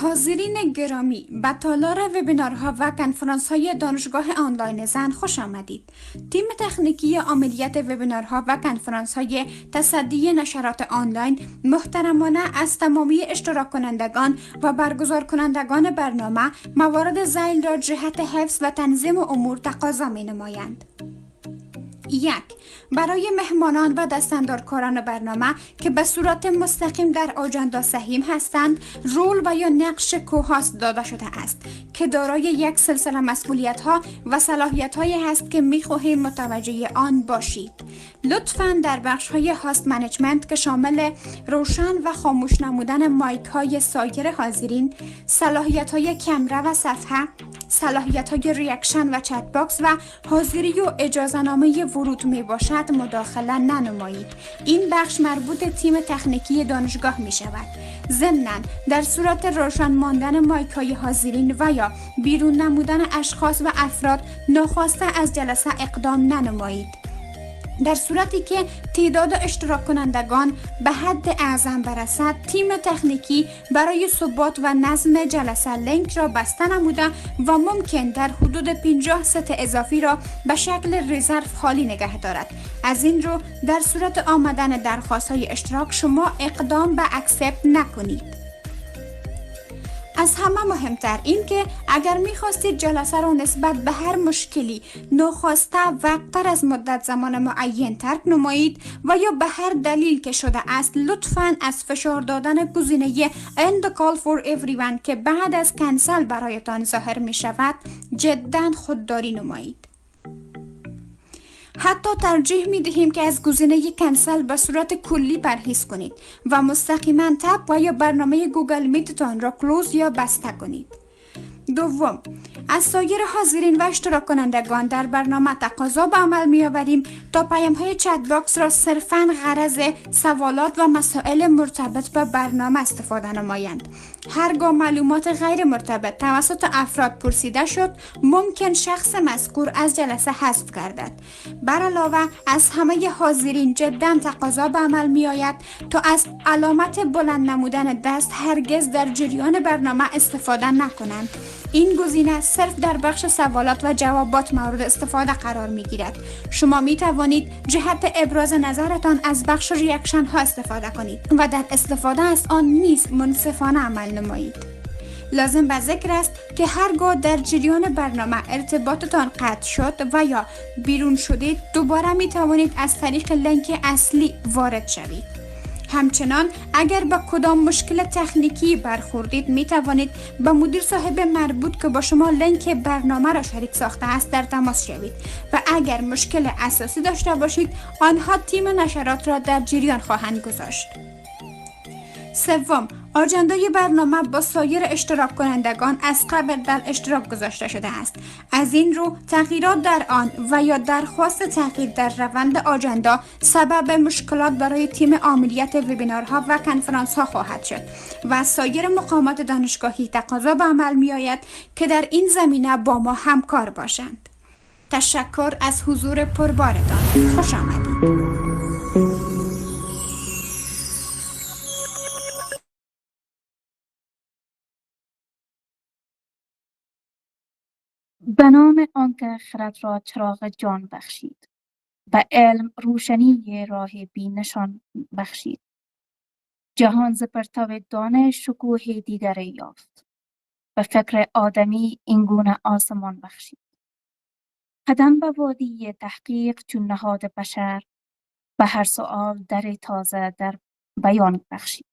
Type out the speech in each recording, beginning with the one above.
حاضرین گرامی، به تالار وبینارها و کنفرانس‌های دانشگاه آنلاین زن خوش آمدید. تیم تکنیکی عملیات وبینارها و کنفرانس‌های تصدی نشرات آنلاین محترمانه از تمامی اشتراک کنندگان و برگزار کنندگان برنامه موارد ذیل را جهت حفظ و تنظیم امور تقاضا می نمایند. 1. برای مهمانان و دستاندارکاران برنامه که به صورت مستقیم در آجندا سهیم هستند، رول و یا نقش کوهاست داده شده است که دارای یک سلسله مسئولیت ها و صلاحیت هایی هست که می خواهیم متوجه آن باشید. لطفاً در بخش های هاست منیجمنت که شامل روشن و خاموش نمودن مایک های سایر حاضرین، صلاحیت های کمره و صفحه، صلاحیت های ریاکشن و چت باکس و حاضری و اجازه نامه ورود می باشد مداخله ننمایید. این بخش مربوط تیم تکنیکی دانشگاه می شود. ضمناً در صورت روشن ماندن مایک های حاضرین و یا بیرون نمودن اشخاص و افراد ناخواسته از جلسه اقدام ننمایید. در صورتی که تعداد اشتراک کنندگان به حد اعظم برسد، تیم تکنیکی برای ثبات و نظم جلسه لینک را بسته نموده و ممکن در حدود 50 ست اضافی را به شکل رزرو خالی نگه دارد. از این رو در صورت آمدن درخواست های اشتراک شما اقدام به اکسپت نکنید. از همه مهمتر این که اگر می‌خواستید جلسه را نسبت به هر مشکلی ناخواسته وقت‌تر از مدت زمان معین ترک نمایید و یا به هر دلیل که شده است، لطفاً از فشار دادن گزینه End the call for everyone که بعد از کنسل برایتان ظاهر می شود جداً خودداری نمایید. حتی ترجیح می دهیم که از گزینه کنسل به صورت کلی پرهیز کنید و مستقیما تب و یا برنامه گوگل میتتان را کلوز یا بسته کنید. دوم، از سایر حاضرین و اشتراک کنندگان در برنامه تقاضا به عمل می آوریم تا پیام های چت باکس را صرفاً غرض سوالات و مسائل مرتبط به برنامه استفاده نمایند. هرگاه معلومات غیر مرتبط توسط افراد پرسیده شد، ممکن شخص مذکور از جلسه حذف گردد. بر علاوه از همه حاضرین جدا تقاضا به عمل می آید تا از علامت بلند نمودن دست هرگز در جریان برنامه استفاده نکنند. این گزینه صرف در بخش سوالات و جوابات مورد استفاده قرار می گیرد. شما می توانید جهت ابراز نظرتان از بخش ریاکشن ها استفاده کنید و در استفاده از آن نیز منصفانه عمل نمایید. لازم به ذکر است که هرگاه در جریان برنامه ارتباطتان قطع شد و یا بیرون شدید، دوباره می توانید از طریق لینک اصلی وارد شوید. همچنان اگر با کدام مشکل تکنیکی برخوردید می توانید با مدیر صاحب مربوط که با شما لینک برنامه را شریک ساخته است در تماس شوید و اگر مشکل اساسی داشته باشید آنها تیم نشرات را در جریان خواهند گذاشت. سوم، آجندای برنامه با سایر اشتراک کنندگان از قبل در اشتراک گذاشته شده است. از این رو تغییرات در آن و یا درخواست تغییر در روند آجندا سبب مشکلات برای تیم عملیات وبینارها و کنفرانس ها خواهد شد و از سایر مقامات دانشگاهی تقاضا به عمل می آید که در این زمینه با ما همکار باشند. تشکر از حضور پربارتان. خوش آمدید. به نام آنکه خرد را چراغ جان بخشید، به علم روشنی راه بین نشان بخشید. جهان ز پرتو دانش شکوه دیگر یافت، به فکر آدمی اینگونه آسمان بخشید. قدم به وادی تحقیق چون نهاد بشر، به هر سؤال در تازه در بیان بخشید.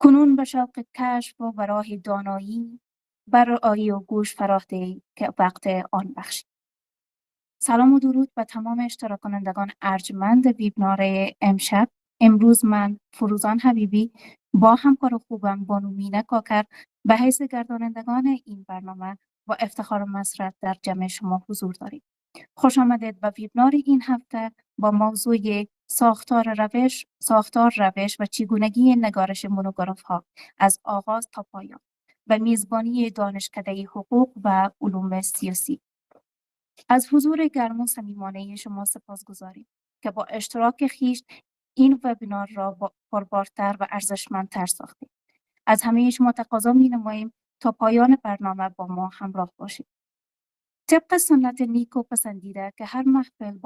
کنون به شوق کشف و به راه دانایی، بر آیی و گوش فراخته که وقت آن بخشید. سلام و درود به تمام اشتراک کنندگان ارجمند ویبنار امشب. امروز من فروزان حبیبی با همکار خوبم بانو مینا کاکر به حیث گردانندگان این برنامه با افتخار و مسرت در جمع شما حضور داریم. خوش آمدید به ویبنار این هفته با موضوع ساختار روش و چگونگی نگارش مونوگراف ها از آغاز تا پایان و میزبانی دانشکده حقوق و علوم سیاسی. از حضور گرم و صمیمانه شما سپاسگزاریم که با اشتراک خویش این وبینار را پربارتر و ارزشمندتر ساختید. از همه شما تقاضا می‌نماییم تا پایان برنامه با ما همراه باشید. طبق سنت نیک و پسندیده که هر محفل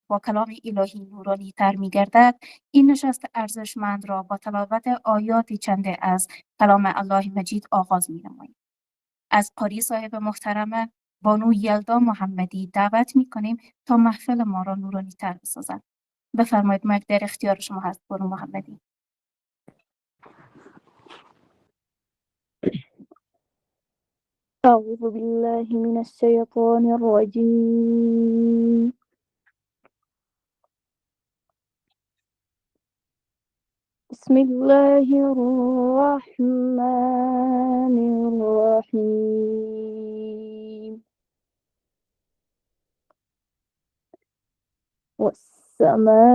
با کلام الهی نورانی تر می گردد، این نشست ارزشمند را با تلاوت آیات چنده از کلام الله مجید آغاز می نماییم. از قاری صاحب محترم بانو یلدا محمدی دعوت می کنیم تا محفل ما را نورانی تر بسازد. بفرمایید، مایک در اختیار شما هست بانو محمدی. أعوذ بالله من الشيطان الرجيم. بسم الله الرحمن الرحيم. والسماء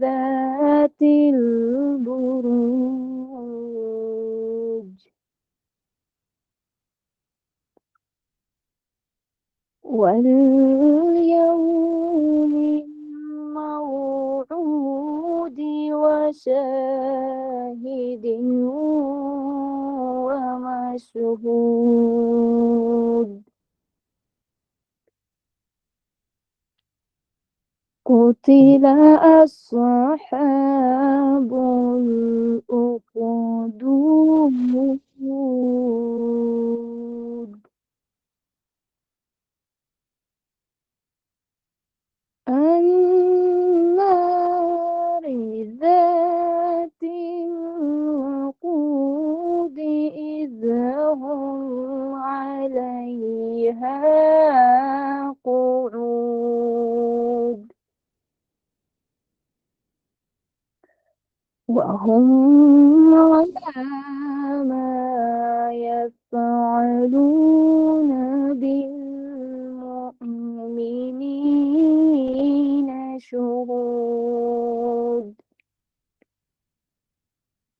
ذات البروج واليوم الموعود وشاهد ومشهود. قتل أصحاب الأخدود النار ذات الوقود إذ هم عليها قعود وهم على ما يفعلون بالمؤمنين شهود.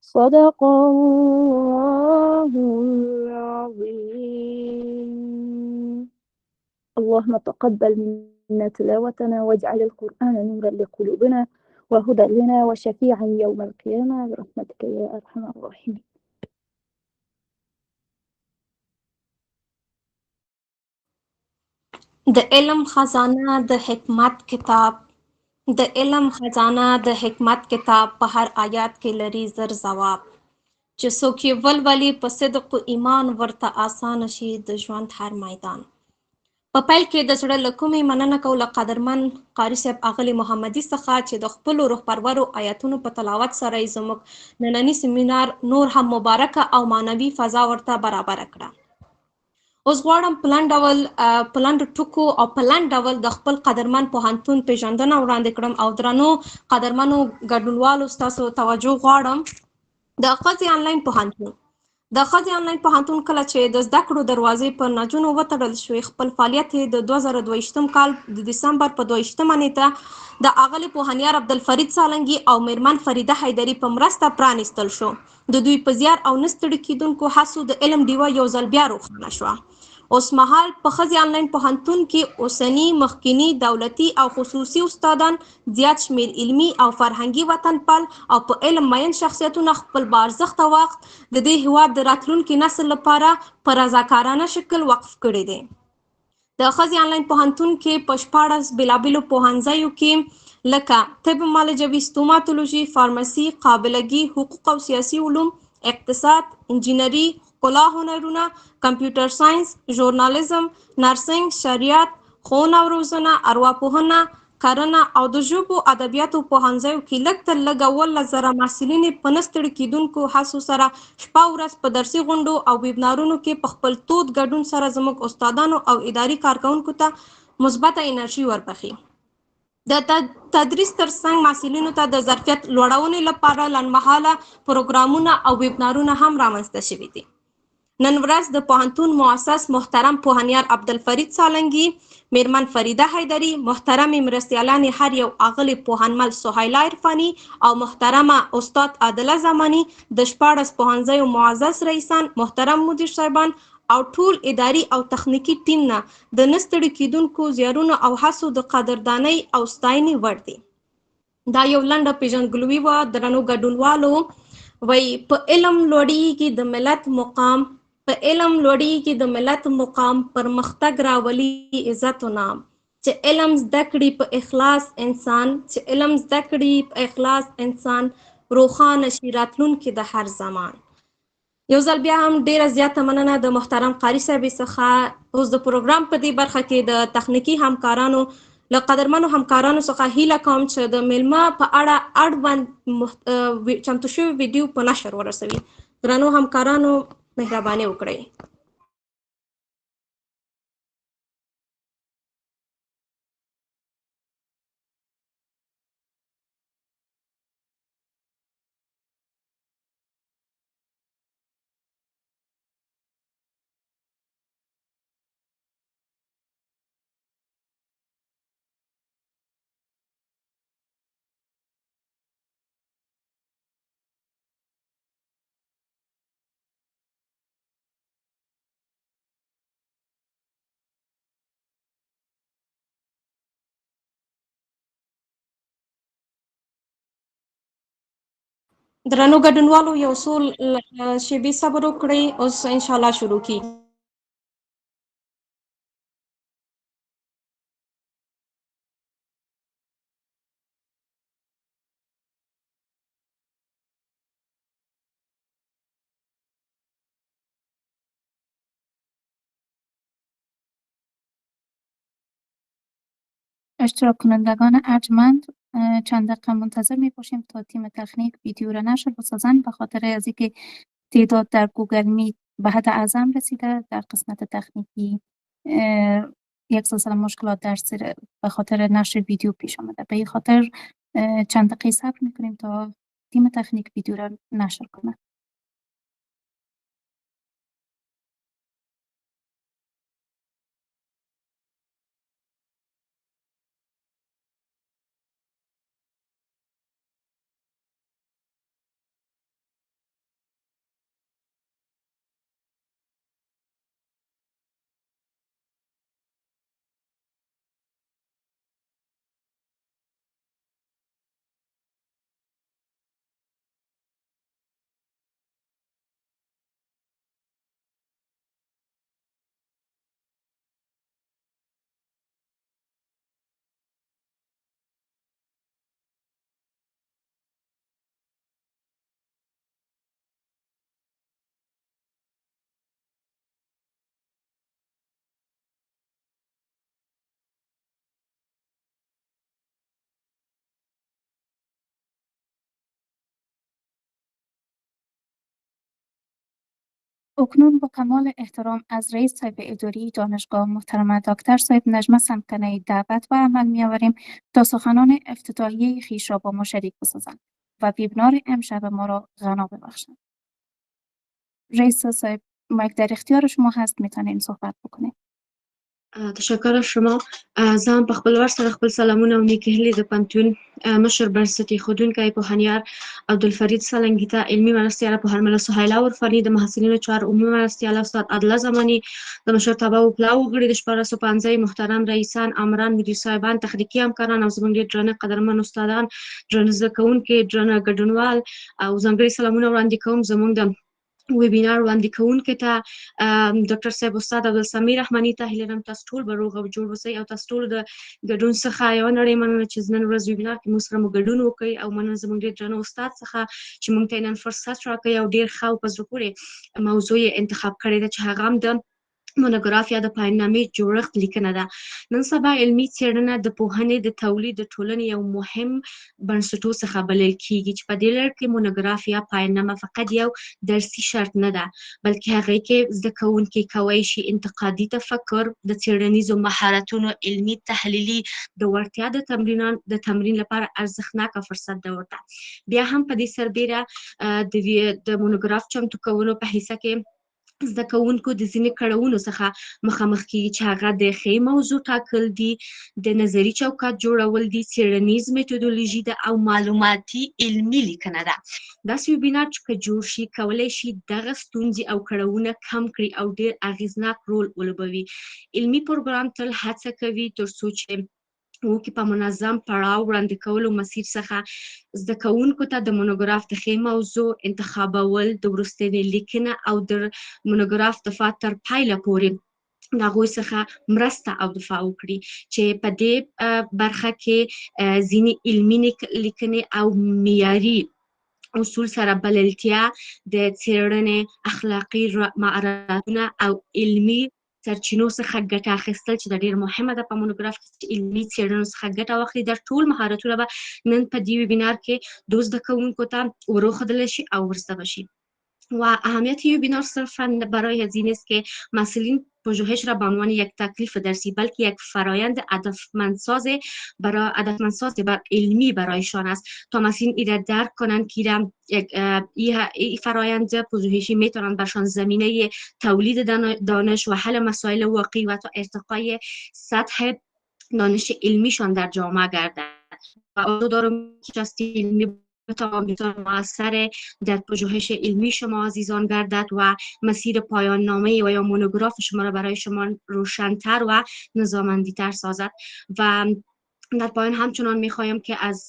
صدق الله العظيم. اللهم تقبل منا تلاوتنا واجعل القرآن نورا لقلوبنا وهدى لنا وشفيعا يوم القيامة برحمتك يا أرحم الراحمين. د علم خزانه د حکمت کتاب د علم خزانه د حکمت کتاب په هر آیات کې لري زر ځواب چې څوک یې ولولي په صدق و ایمان ورته آسانه شي د ژوند هر میدان. په پیل کې د زړه له کومې مننه کوو له قدرمن قاري صاحب اغلي محمدي څخه چې د خپلو روح پرورو آیاتونو په تلاوت سره یې زموږ ننني سیمینار نور هم مبارکه او معنوي فضا ورته برابره کړه. اوس غواړم په لنډو ټکو او په لنډ ډول د خپل قدرمن پوهنتون پیژندنه وړاندې کړم او درنو قدرمنو ګډونوالو ستاسو توجه غواړم. د ښځې آنلاین پوهنتون کله چې د زده کړو دروازې پر نجونو وتړل شوې، خپل فعالیت یې د 2022 کال د دسمبر په 22 نیټه د اغلې پوهنیار عبدالفرید سالنګي او میرمن فریده حیدري په مرسته پرانیستل شو. د دوی په زیار او نه ستړي کیدونکو هڅو د علم ډیوه یو ځل بیا روښانه شوه. اوس مهال په ښځې آنلاین پوهنتون کې اوسني، مخکیني، دولتي او خصوصي استادان، زیات شمیر علمي او فرهنګي وطنپال او په علم مین شخصیتونه خپل بارزښته وخت د دې هیواد د راتلونکي نسل لپاره په رضاکارانه شکل وقف کړی دی. د ښځې آنلاین پوهنتون کې په 14 بېلابېلو پوهنځیو کې لکه طب معالجوي، ستوماتولوژي، فارمسي، قابلګي، حقوق او سیاسي علوم، اقتصاد، انجینري، ښکلا هنرونه، کمپیوټر ساینس، ژورنالیزم، نرسنګ، شریعت، ښوونه او روزنه، ارواپوهنه، کرنه او د ژبو ادبیاتو پوهنځیو کې لږ تر لږه 18,000 محصلینې په نه ستړي کیدونکو هڅو سره شپه ورځ په درسي غونډو او ویبنارونو کې په خپل تود ګډون سره زموږ استادانو او اداري کارکوونکو ته مثبته انرژي وربخي. د تدریس ترڅنګ محصلینو ته د ظرفیت لوړونې لپاره لنډمهاله پروګرامونه او ویبنارونه هم رامنځته شوي دي. نن ورځ د پوهنتون مؤسس محترم پوهنیار عبدالفرید سالنګي، میرمن فریده حیدري، محترمې مرستیالانې هر یو اغلې پوهنمل سهیلا عرفاني او محترمه استاد عادله زماني، د 14 پوهنځیو معزز رئیسان، محترم مدیر صاحبان او ټول اداري او تخنیکي ټیم نه د نه ستړي کیدونکو زیارونو او هڅو د قدردانۍ او ستاینې وړ دي. دا یو لنډه پیژندګلوي وه. درنو ګډونوالو، وایي په علم لوړیږي د ملت مقام، په علم لوړیږي د ملت مقام، پرمختګ راولي عزت و نام. چې علم زده کړي په اخلاص انسان، چې علم زده کړي په اخلاص انسان، روښانه شي راتلونکي د هر زمان. یو ځل بیا هم ډیره زیاته مننه د محترم قاري صاحب څخه. اوس د پروګرام په دې برخه کې د تخنیکي همکارانو له قدرمنو همکارانو څخه هیله کوم چې د میلمه په اړه اړوند چمتو شوی ویډیو په نشر ورسوي. درنو همکارانو مهرباني وکړئ. درنو ګډونوالو یو څو شیبې صبر وکړئ، اوس انشاءالله شروع کیږي. اشتراک کنندگان ارجمند، چند دقیقه منتظر می باشیم تا تیم تکنیک ویدیو را نشر بسازند، به خاطر از اینکه تعداد در گوگل میت به حد اعظم رسیده. در قسمت تکنیکی یک سلسله مشکلات در سر به خاطر نشر ویدیو پیش آمده. به این خاطر چند دقیقه صبر میکنیم تا تیم تکنیک ویدیو را نشر کنه. اکنون با کمال احترام از رئیس هیئت اداری دانشگاه محترم دکتر صاحب نجمه سمکنه دعوت به عمل می‌آوریم تا سخنان افتتاحیه خویش را با ما شریک بسازند و ویبنار امشب ما را غنا ببخشند. رئیس صاحب، مایک در اختیار شما هست، میتونین صحبت بکنید. تشکر از شما. زه هم په خپل ور سره خپل سلامونه او نیکې هیلې د پوهنتون مشر بنسټ ایښودونکی پوهنیار عبدالفرید سالنګي ته، علمي مرستیاله پوهنمله سهیلا عرفاني، د محصلینو چارو عمومي مرستیاله استاد عادله زماني، د مشرتابه وکلاو غړي، د 1405 محترم رئیسان، امران، مدیر صاحبان، تخنیکي همکاران او زموږ ډېر درانه قدرمن استادان، درانه زده کوونکي، درانه ګډونوال او ځانګړي سلامونه وړاندې کوم زموږ د ویبینار وړاندې کوونکي ته، ډاکټر صاحب استاد عبدالسمیر رحماني ته هیله لرم تاسو ټول به روغ او جوړ اوسئ او تاسو ټول د ګډون څخه یوه نړۍ مننه چې نن ورځ ویبینار کې موږ سره مو ګډون وکړئ، او مننه زموږ ډېر درانه استاد څخه چې موږ ته یې نن فرصت راکړی او ډېر ښه او په زړه پورې موضوع یې انتخاب کړې ده چې هغه هم د مونوګراف یا د پایان‌نامې جوړښت لیکنه ده. نن سبا علمي څېړنه د پوهنې د تولید د ټولنې یو مهم بنسټو څخه بلل کیږي چې په دې لړ کې مونوګراف یا پایان‌نامه فقط یو درسي شرط نه ده، بلکې هغې کې زده کوونکي کولی شي انتقادي تفکر، د څېړنیزو مهارتونو علمي تحلیلي د وړتیا د تمرین لپاره ارزښتناکه فرصت ده ورته. بیا هم په دې سربیره د مونوګراف چمتو کولو په حصه کې زده کوونکو د ځینې کړاوونو څخه مخامخ کیږي چې هغه د ښې موضوع ټاکل دي، د نظري چوکاټ جوړول دي، څېړنیز میتودولوژي ده او معلوماتي علمي لیکنه ده. داسې ویبینار چې که جوړ شي کولی شي دغه ستونزې او کړاوونه کم کړي او ډېر اغېزناک رول ولوبوي. علمي پروګرام تل هڅه کوي تر څو چې او کې په منظم پړاو وړاندې کولو مسیر څخه زده کوونکو ته د مونوګراف د ښې موضوع انتخابول، د وروستنې لیکنه او د مونوګراف دفاع تر پایله پورې د هغوی څخه مرسته او دفاع وکړي چې په دې برخه کې ځینې علمي لیکنې او معیاري اصول سره بللتیا، د څېړنې اخلاقي مهارتونه او علمي سرچینو څخه ګټه اخیستل چې د ډېر مهمه ده په مونوګراف کې چې علمي څېړنو څخه ګټه واخلي. دا ټول مهارتونه به نن په دې ویبینار کې د زده کوونکو ته وروښودل شي او ورزده بشی. و اهمیت ویبینار صرفا برای هزینه است که مسئولین پژوهش را به عنوان یک تکلیف درسی بلکه یک فرایند هدفمندساز بر علمی برایشان است تا مسئولین ایره درک کنند که این فرایند پژوهشی میتونند برشان زمینه تولید دانش و حل مسائل واقعی و تا ارتقای سطح دانش علمیشان در جامعه گردد. و آرزو دارم که علمی بسیار مؤثر در پژوهش علمی شما عزیزان گردد و مسیر پایان نامه و یا مونوگراف شما را برای شما روشن‌تر و نظاممندی‌تر سازد. و در پایان همچنان میخوایم که از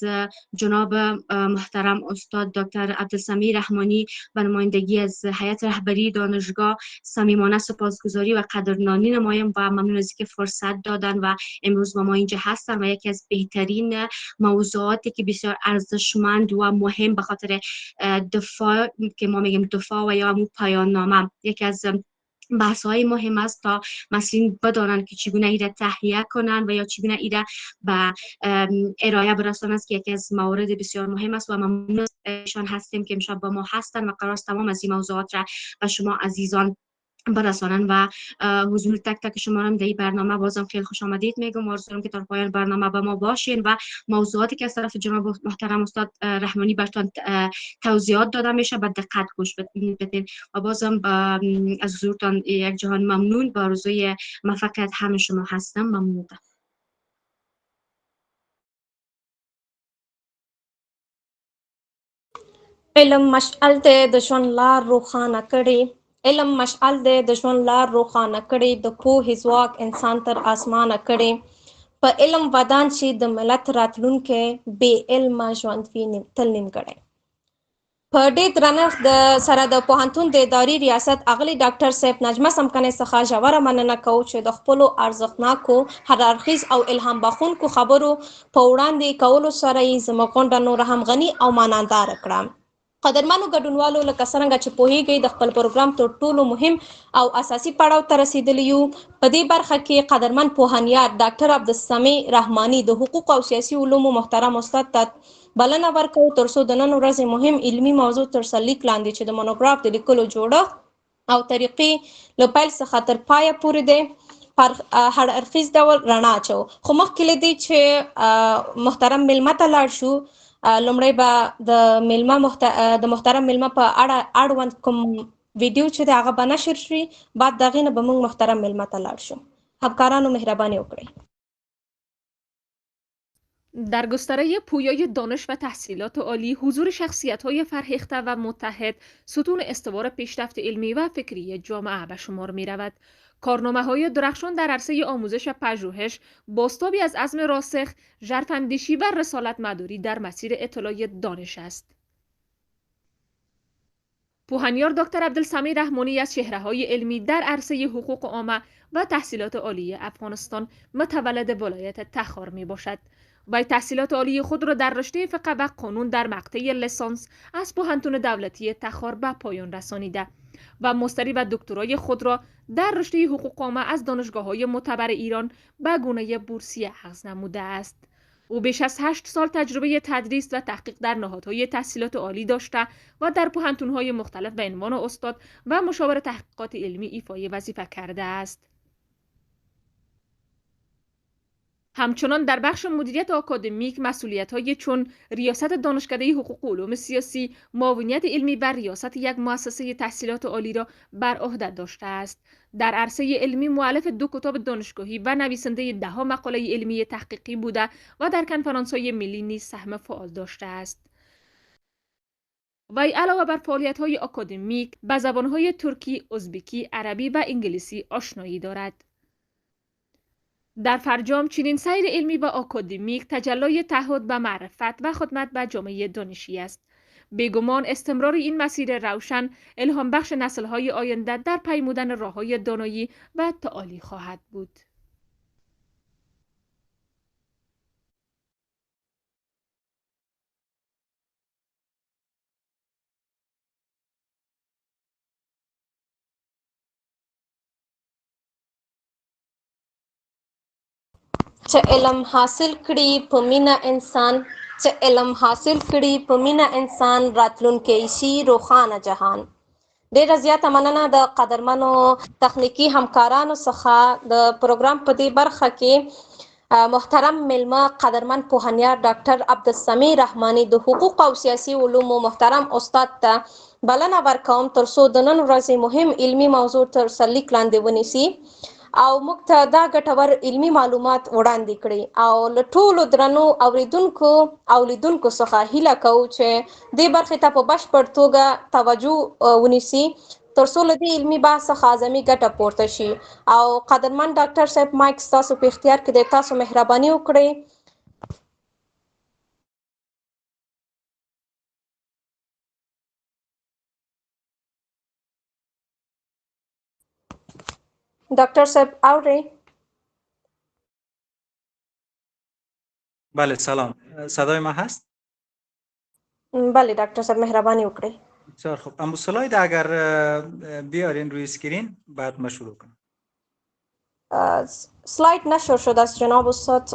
جناب محترم استاد دکتر عبدالسمیع رحمانی و نمایندگی از هیئت رهبری دانشگاه صمیمانه سپاسگزاری و قدردانی نمایم و ممنون از اینکه فرصت دادن و امروز با ما اینجا هستن و یکی از بهترین موضوعاتی که بسیار ارزشمند و مهم به خاطر دفاع که ما میگیم دفاع و یا پایان نامه، یکی از بحث های مهم است تا مسئولین بدانند که چگونه ایره تهیه کنند و یا چگونه ایره به ارائه برسانند که یکی از موارد بسیار مهم است و ممنون ازشان هستیم که امشب با ما هستند و قرار است تمام از این موضوعات را به شما عزیزان برسانند. و حضور تک تک شما را در این برنامه بازم خیلی خوش آمدید میگم. آرزو دارم که تا پایان برنامه با ما باشین و موضوعاتی که از طرف جناب محترم استاد رحمانی براتون توضیحات داده میشه به دقت گوش بدین و بازم از حضورتان یک جهان ممنون. با آرزوی موفقیت همه شما هستم. ممنون. علم مشعل دی د ژوند لار روښانه کړي. علم مشعل دی د ژوند لار روښانه کړي، د پوهې ځواک انسان تر اسمانه کړي. په علم ودان شي د ملت راتلونکی، بې علمه ژوند وي تل نیمګړی. په ډېر درنښت سره د پوهنتون د اداري ریاست اغلې ډاکټر صاحب نجمه سمکنۍ څخه ژوره مننه کوو چې د خپلو ارزښتناکو، هراړخیز او الهام بخښونکو خبرو په وړاندې کولو سره یې زموږ غونډه نوره هم غني او معناداره کړه. قدرمنو ګډونوالو، لکه څرنګه چې پوهیږئ د خپل پروګرام تر ټولو مهم او اساسي پړاو ته رسیدلی یو. په دې برخه کې قدرمن پوهنیار ډاکټر عبدالسمیع رحمانی د حقوق او سیاسي علومو محترم استاد ته بلنه ورکوو ترڅو د نن ورځې مهم علمي موضوع تر سرلیک لاندې چې د مونوګراف د لیکلو جوړښت او طریقې له پیل څخه تر پایه پورې دی پر هر اړخیز ډول رڼا اچو. خو مخکې له دې چې محترم میلمه ته لاړ شو، لومړی به د محترم میلمه په اړوند کوم ویډیو چې دی هغه به نشر شي، بعد د هغې نه به موږ محترم میلمه ته لاړ شو. همکارانو مهرباني وکړئ. در گستره پویای دانش و تحصیلات عالی، حضور شخصیت‌های فرهیخته و متحد ستون استوار پیشرفت علمی و فکری جامعه به شمار می‌رود. کارنامه‌های درخشان در عرصه آموزش و پژوهش بازتابی از عزم راسخ، ژرف‌اندیشی و رسالت‌مداری در مسیر اطلاع دانش است. پوهنیار دکتر عبدالسمیع رحمانی از چهره‌های علمی در عرصه حقوق عامه و تحصیلات عالی افغانستان متولد ولایت تخار میباشد. وی تحصیلات عالی خود را در رشته فقه و قانون در مقطع لیسانس از پوهنتون دولتی تخار به پایان رسانیده و ماستری و دکترای خود را در رشته حقوق عامه از دانشگاه‌های معتبر ایران به گونه بورسیه اخذ نموده است. او بیش از 8 سال تجربه تدریس و تحقیق در نهادهای تحصیلات عالی داشته و در پوهنتون‌های مختلف به عنوان استاد و مشاور تحقیقات علمی ایفای وظیفه کرده است. همچنان در بخش مدیریت آکادمیک مسئولیت‌های چون ریاست دانشکده حقوق و علوم سیاسی، معاونیت علمی بر ریاست یک مؤسسه تحصیلات عالی را بر عهده داشته است. در عرصه علمی مؤلف 2 کتاب دانشگاهی و نویسنده 10 مقاله علمی تحقیقی بوده و در کنفرانس‌های ملی نیز سهم فعال داشته است. وی علاوه بر فعالیت‌های آکادمیک، به زبان‌های ترکی، ازبکی، عربی و انگلیسی آشنایی دارد. در فرجام چنین سیر علمی و آکادمیک تجلی تعهد به معرفت و خدمت به جامعه دانشی است. بیگمان استمرار این مسیر روشن الهام بخش نسل‌های آینده در پیمودن راه‌های دانایی و تعالی خواهد بود. چې علم حاصل کړي په مینه انسان چې علم حاصل کړي په مینه انسان راتلونکی شي روښانه جهان. ډیره زیاته مننه د قدرمنو تخنیکی همکارانو څخه د پروګرام په دې برخه کې محترم ملما قدرمن پوهنیار ډاکټر عبدالسمیع رحمانی د حقوق او سیاسي علومو محترم استاد ته بلنه ورکوم ترڅو د نن ورځې مهم علمي موضوع تر سرلیک لاندې ونیسي او موږ ته دا ګټور علمي معلومات وړاندې کړي او له ټولو درنو اوریدونکو او لیدونکو څخه هیله کوو چې دې برخې ته په بشپړ توګه توجه ونیسي ترڅو له دې علمي بحث څخه اعظمي ګټه پورته شي. او قدرمن ډاکټر صاحب مایک ستاسو په اختیار کې دی، تاسو مهرباني وکړئ. ډاکټر صاحب اورئ؟ بله سلام، صدای ما هست؟ بله دکتر صاحب مهربانی وکړئ. بسیار خوب. اما سلاید اگر بیارین روی اسکرین بعد ما شروع کنم. سلاید نشر شده است جناب استاد،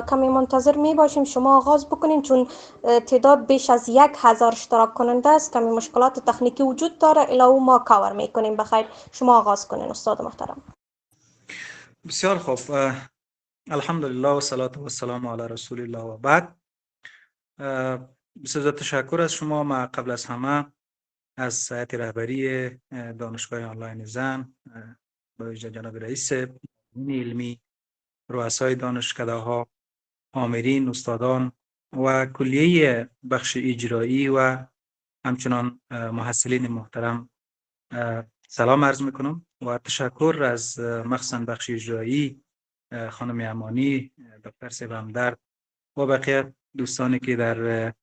کمی منتظر می باشیم شما آغاز بکنین چون تعداد بیش از 1000 اشتراک کننده است. کمی مشکلات تکنیکی وجود داره، الا او ما کاور می کنیم. بخیر شما آغاز کنین استاد محترم. بسیار خوب. الحمدلله و صلات و سلام علی رسول الله و بعد. بسیار تشکر از شما. ما قبل از همه از هیئت رهبری دانشگاه آنلاین زن با ویژه جناب رئیس علمی، رؤسای دانشکده‌ها، آمرین، استادان و کلیه بخش اجرایی و همچنان محصلین محترم سلام عرض میکنم و تشکر از مخصوصا بخش اجرایی خانم امانی، دکتر سیبمدر و بقیه دوستانی که در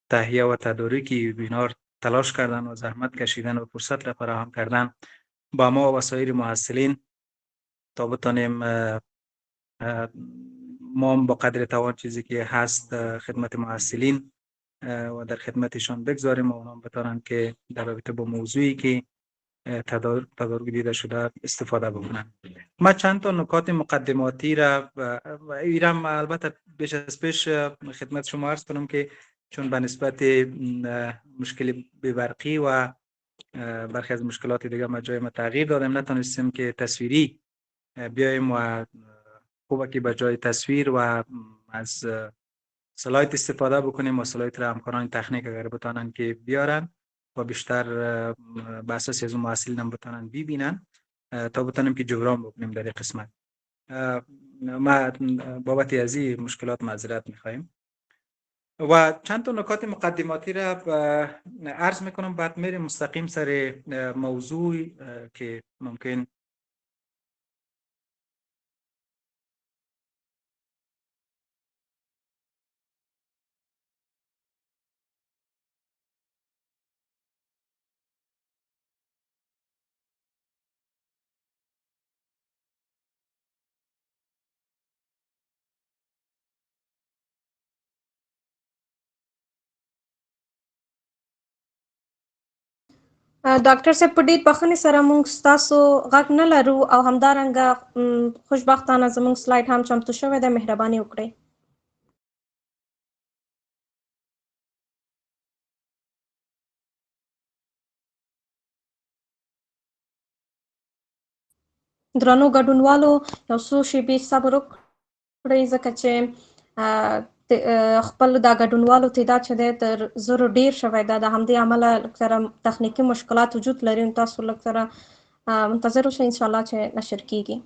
تهیه و تدارک وبینار تلاش کردن و زحمت کشیدن و فرصت را فراهم کردن با ما و سایر محصلین تا بتانیم ما با قدر توان چیزی که هست خدمت محصلین و در خدمتشان بگذاریم و اونها بتانند که در رابطه با موضوعی که تدارک دیده شده استفاده بکنن. ما چند تا نکات مقدماتی را و ایرم البته بیش از پیش خدمت شما عرض کنم که چون به نسبت مشکل برقی و برخی از مشکلات دیگه ما جای ما تغییر دادیم، نتونستیم که تصویری بیایم و خوبه که به جای تصویر و از سلاید استفاده بکنیم و سلاید را همکاران تکنیک اگر بتانن که بیارن و بیشتر به اساس از محصلین هم بتانن ببینن تا بتانیم که جبران بکنیم در این قسمت. ما بابت از این مشکلات معذرت میخوایم و چند تا نکات مقدماتی را عرض میکنم، بعد میریم مستقیم سر موضوع که ممکن ډاکټر صاحب په ډېر بخښنې سره موږ ستاسو غږ نه لرو او همدارنګه خوشبختانه زموږ سلاید هم چمتو شوی دی، مهرباني وکړئ. درنو ګډونوالو یو څو شېبې صبر وکړئ ځکه چې خپل دا ګډونوالو تعداد چې دی تر 1000 ډېر شوی دی، د همدې امله لږ سره تخنیکي مشکلات وجود لري. تاسو لږ سره منتظر اوسئ انشاءالله چې نشر کیږي.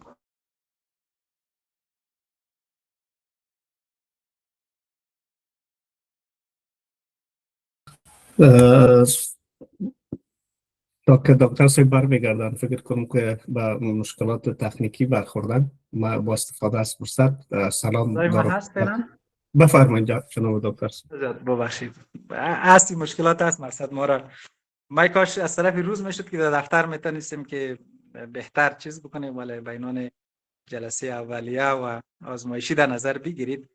تا که دکتر صاحب برمیگردن فکر کنم که به مشکلات تکنیکی برخوردن. ما با استفاده از فرصت سلام صدای ما دارم. هست فعلا؟ بفرمایید جناب دکتر صاحب. ببخشید هستی مشکلات هست مقصد ما را ما کاش از طرف روز میشد که در دفتر میتونستیم که بهتر چیز بکنیم، ولی بینان جلسه اولیه و آزمایشی در نظر بگیرید.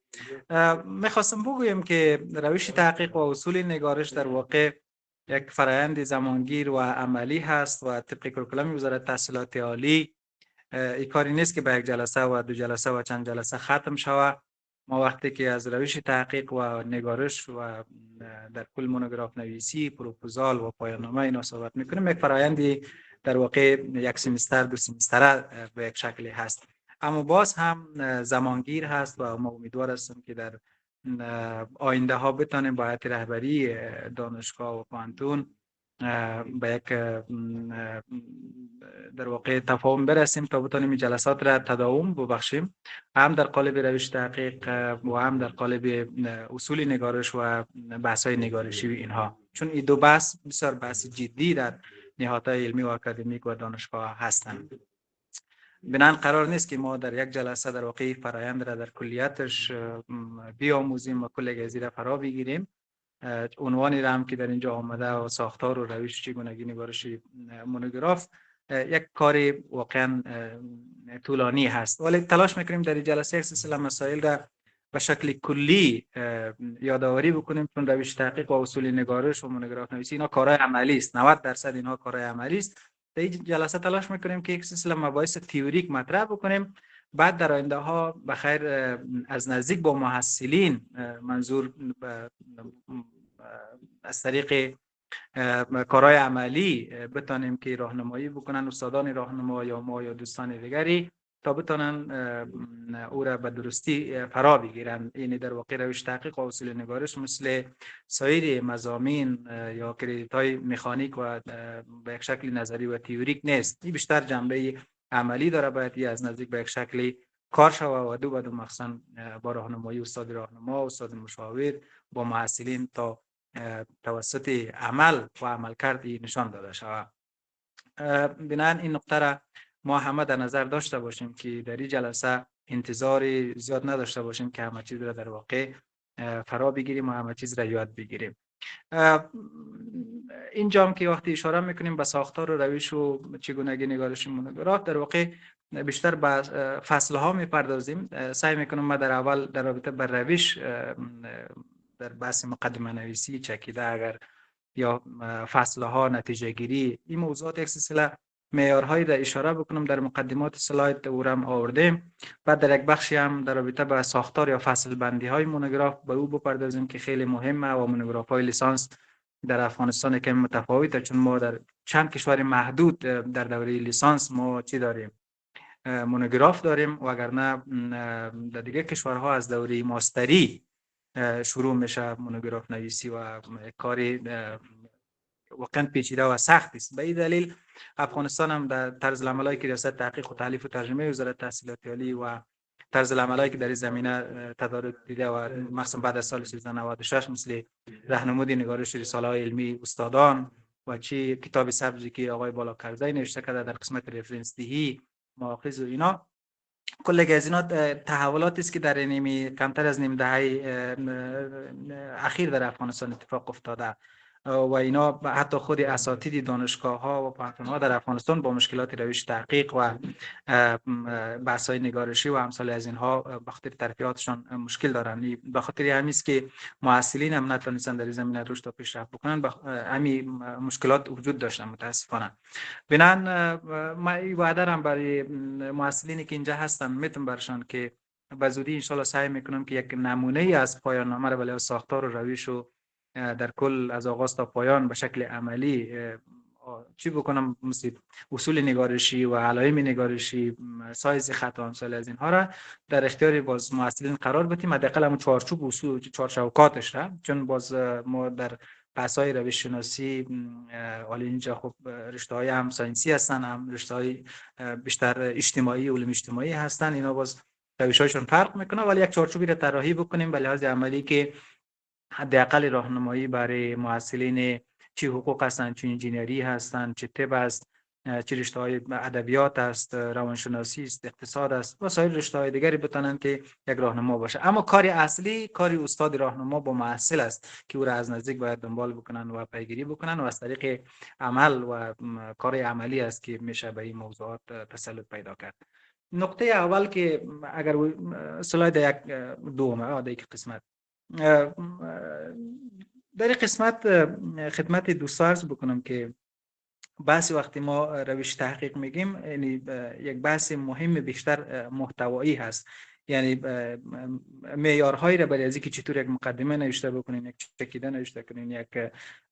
میخواستم بگویم که روش تحقیق و اصول نگارش در واقع یک فرایند زمانگیر و عملی هست و طبق کریکولوم وزارت تحصیلات عالی این کاری نیست که به یک جلسه و دو جلسه و چند جلسه ختم شود. ما وقتی که از روش تحقیق و نگارش و در کل مونوگراف نویسی، پروپوزال و پایان‌نامه اینا صحبت میکنیم، یک فرایندی در واقع یک سمستر دو سمستر به یک شکلی هست، اما باز هم زمانگیر هست و ما امیدوار هستم که در آینده ها بتانیم با هیئت رهبری دانشگاه و پانتون به یک در واقع تفاهم برسیم تا بتانیم این جلسات را تداوم ببخشیم، هم در قالب روش تحقیق و هم در قالب اصول نگارش و بحث‌های نگارشی اینها، چون این دو بحث بسیار بحث جدی در نهادهای علمی و اکادمیک و دانشگاه هستند. بنابراین قرار نیست که ما در یک جلسه در واقع فرایند را در کلیتش بیاموزیم و کل گزیره فرا بگیریم. عنوانی را هم که در اینجا آمده و ساختار و روش چگونگی نگارش مونوگراف یک کار واقعا طولانی هست، ولی تلاش میکنیم در این جلسه یک سلسله مسائل را به شکل کلی یادآوری بکنیم، چون روش تحقیق و اصول نگارش و مونوگراف نویسی اینا کارهای عملی است، 90% اینها کارهای عملی است. در این جلسه تلاش میکنیم که یک سلسله مباحث تئوریک مطرح بکنیم، بعد در آینده ها بخیر از نزدیک با محصلین، منظور از طریق کارهای عملی بتانیم که راهنمایی بکنن استادان راهنما یا ما یا دوستان دیگری تا بتانن او را به درستی فرا بگیرن. این در واقع روش تحقیق و اصول نگارش مثل سایر مضامین یا کردیت های مکانیک و به یک شکل نظری و تئوریک نیست، این بیشتر جنبه عملی داره، باید از نزدیک به یک شکلی کار شود و دو مخصوصا با راهنمایی استاد راهنما، استاد مشاور با محصلین تا توسط عمل و عملکرد نشان داده شود. بنابراین این نقطه را ما همه در نظر داشته باشیم که در این جلسه انتظار زیاد نداشته باشیم که همه چیز را در واقع فرا بگیریم و همه چیز را یاد بگیریم. اینجا هم که وقتی اشاره میکنیم به ساختار و روش و چگونگی نگارش مونوگراف، در واقع بیشتر به فصل ها میپردازیم. سعی میکنم ما در اول در رابطه با روش در بحث مقدمه نویسی چکیده اگر یا فصل ها نتیجه گیری این موضوعات یک سلسله معیارهایی در اشاره بکنم در مقدمات سلاید اورم آوردیم. بعد در یک بخشی هم در رابطه با ساختار یا فصل بندی های مونوگراف به او بپردازیم که خیلی مهمه و مونوگراف های لیسانس در افغانستان کمی متفاوته، چون ما در چند کشور محدود در دوره لیسانس ما چی داریم؟ مونوگراف داریم، وگرنه در دیگه کشورها از دوره ماستری شروع میشه مونوگراف نویسی و کاری واقعا پیچیده و سخت است. به این دلیل افغانستان هم در طرز العملایی که ریاست تحقیق و تالیف و ترجمه وزارت تحصیلات عالی و طرز العملایی که در این زمینه تدارک دیده و مخصوصا بعد از سال 1396 مثل راهنمود نگارش رساله‌های علمی استادان و چی کتاب سبزی که آقای بالاکرزی نوشته کرده در قسمت رفرنس دهی مؤاخذ و اینا، کل از اینا تحولاتی است که در کمتر از نیم دهه اخیر در افغانستان اتفاق افتاده و اینا حتی خود اساتید دانشگاه ها و پانتون ها در افغانستان با مشکلات روش تحقیق و بحث های نگارشی و امثال از اینها به خاطر ترفیعاتشان مشکل دارن. به خاطر همین است که محصلین هم نتونستن در این زمینه رشد و پیشرفت بکنن، همین مشکلات وجود داشتن متاسفانه. بنابراین ما این وعده هم برای محصلینی که اینجا هستن میتونم برشان که به زودی ان شاء الله سعی میکنم که یک نمونه ای از پایان نامه را برای ساختار و روش و در کل از آغاز تا پایان به شکل عملی چی بکنم، مثل اصول نگارشی و علائم نگارشی، سایز خط و امثال از اینها را در اختیار باز محصلین قرار بدیم، حداقل هم چارچوب اصول چارچوکاتش را، چون باز ما در بحث‌های روش شناسی حالا اینجا خب رشته‌های هم ساینسی هستن، هم رشته‌های بیشتر اجتماعی علوم اجتماعی هستن، اینا باز روش‌هاشون فرق میکنه، ولی یک چارچوبی را طراحی بکنیم به لحاظ عملی که حداقل راهنمایی برای محصلین چی حقوق هستند، چی انجینری هستند، چی طب است، چه رشته های ادبیات است، روانشناسی است، اقتصاد است و سایر رشته های دیگری بتونن که یک راهنما باشه. اما کار اصلی کار استاد راهنما با محصل است که او را از نزدیک باید دنبال بکنن و پیگیری بکنن و از طریق عمل و کار عملی است که میشه به این موضوعات تسلط پیدا کرد. نقطه اول که اگر سلاید یک دومه یک قسمت در قسمت خدمت دوستان عرض بکنم که بحث وقتی ما روش تحقیق میگیم یعنی یک بحث مهم بیشتر محتوایی هست، یعنی معیارهایی را برای از اینکه چطور یک مقدمه نوشته بکنین، یک چکیده نوشته کنین، یک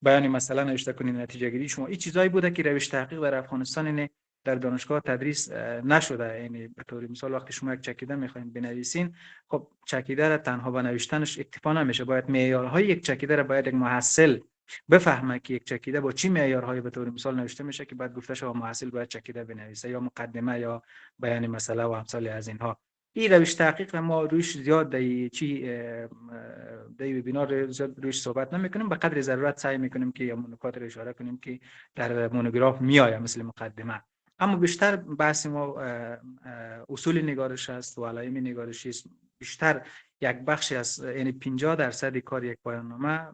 بیان مسئله نوشته کنین، نتیجه گیری شما این چیزایی بوده که روش تحقیق در افغانستان در دانشگاه تدریس نشده. یعنی به طور مثال وقتی شما یک چکیده میخواین بنویسین، خب چکیده را تنها با نوشتنش اکتفا نمیشه، باید معیارهای یک چکیده را باید یک محصل بفهمه که یک چکیده با چی معیارهایی به طور مثال نوشته میشه که بعد گفته شما محصل باید چکیده بنویسه یا مقدمه یا بیان مسئله و امثال از اینها. این روش تحقیق ما روش زیاد در وبینار زیاد روش صحبت نمیکنیم، به قدر ضرورت سعی میکنیم که یا نکات را اشاره کنیم که در مونوگراف میآید مثل مقدمه. اما بیشتر بحث ما اصول نگارش است و علائم نگارشی است. بیشتر یک بخشی از یعنی 50% کار یک پایان‌نامه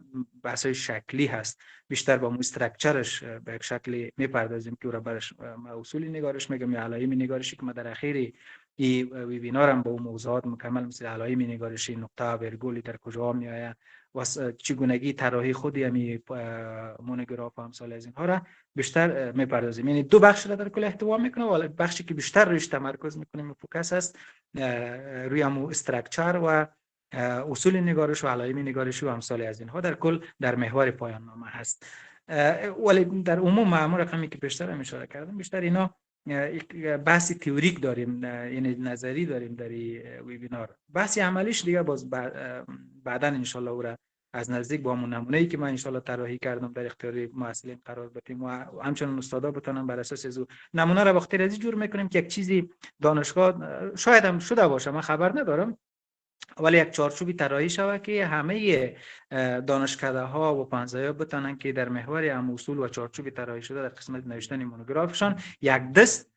بحث‌های شکلی هست، بیشتر با استراکچرش به یک شکلی میپردازیم که او را برش اصول نگارش میگم یا علائم نگارشی که ما در اخیر این وبینارم با موضوعات مکمل مثل علائم نگارشی، نقطه و ویرگولی در کجا میآید و چگونگی طراحی خودی همی مونوگراف و امثال از اینها را بیشتر میپردازیم. یعنی دو بخش را در کل احتوا میکنه و بخشی که بیشتر روش تمرکز میکنیم و فوکس است روی استراکچر و اصول نگارش و علائم نگارشی و امثال از اینها در کل در محور پایان نامه هست. ولی در عموم معمول رقمی که بیشتر هم اشاره کردم بیشتر اینا بحثی تئوریک داریم، یعنی نظری داریم در این وبینار. بحثی عملیش دیگه باز بعدا ان شاء الله او را از نزدیک با همون نمونه‌ای که من ان شاء الله طراحی کردم در اختیار محصلین قرار بدیم و همچنین استادا بتونن بر اساس از نمونه را وقتی رازی جور میکنیم که یک چیزی دانشگاه شاید هم شده باشه، من خبر ندارم، ولی یک چارچوبی طراحی شود که همه دانشکده ها و پانزایا بتونن که در محور هم اصول و چارچوبی طراحی شده در قسمت نوشتن مونوگرافشان یک دست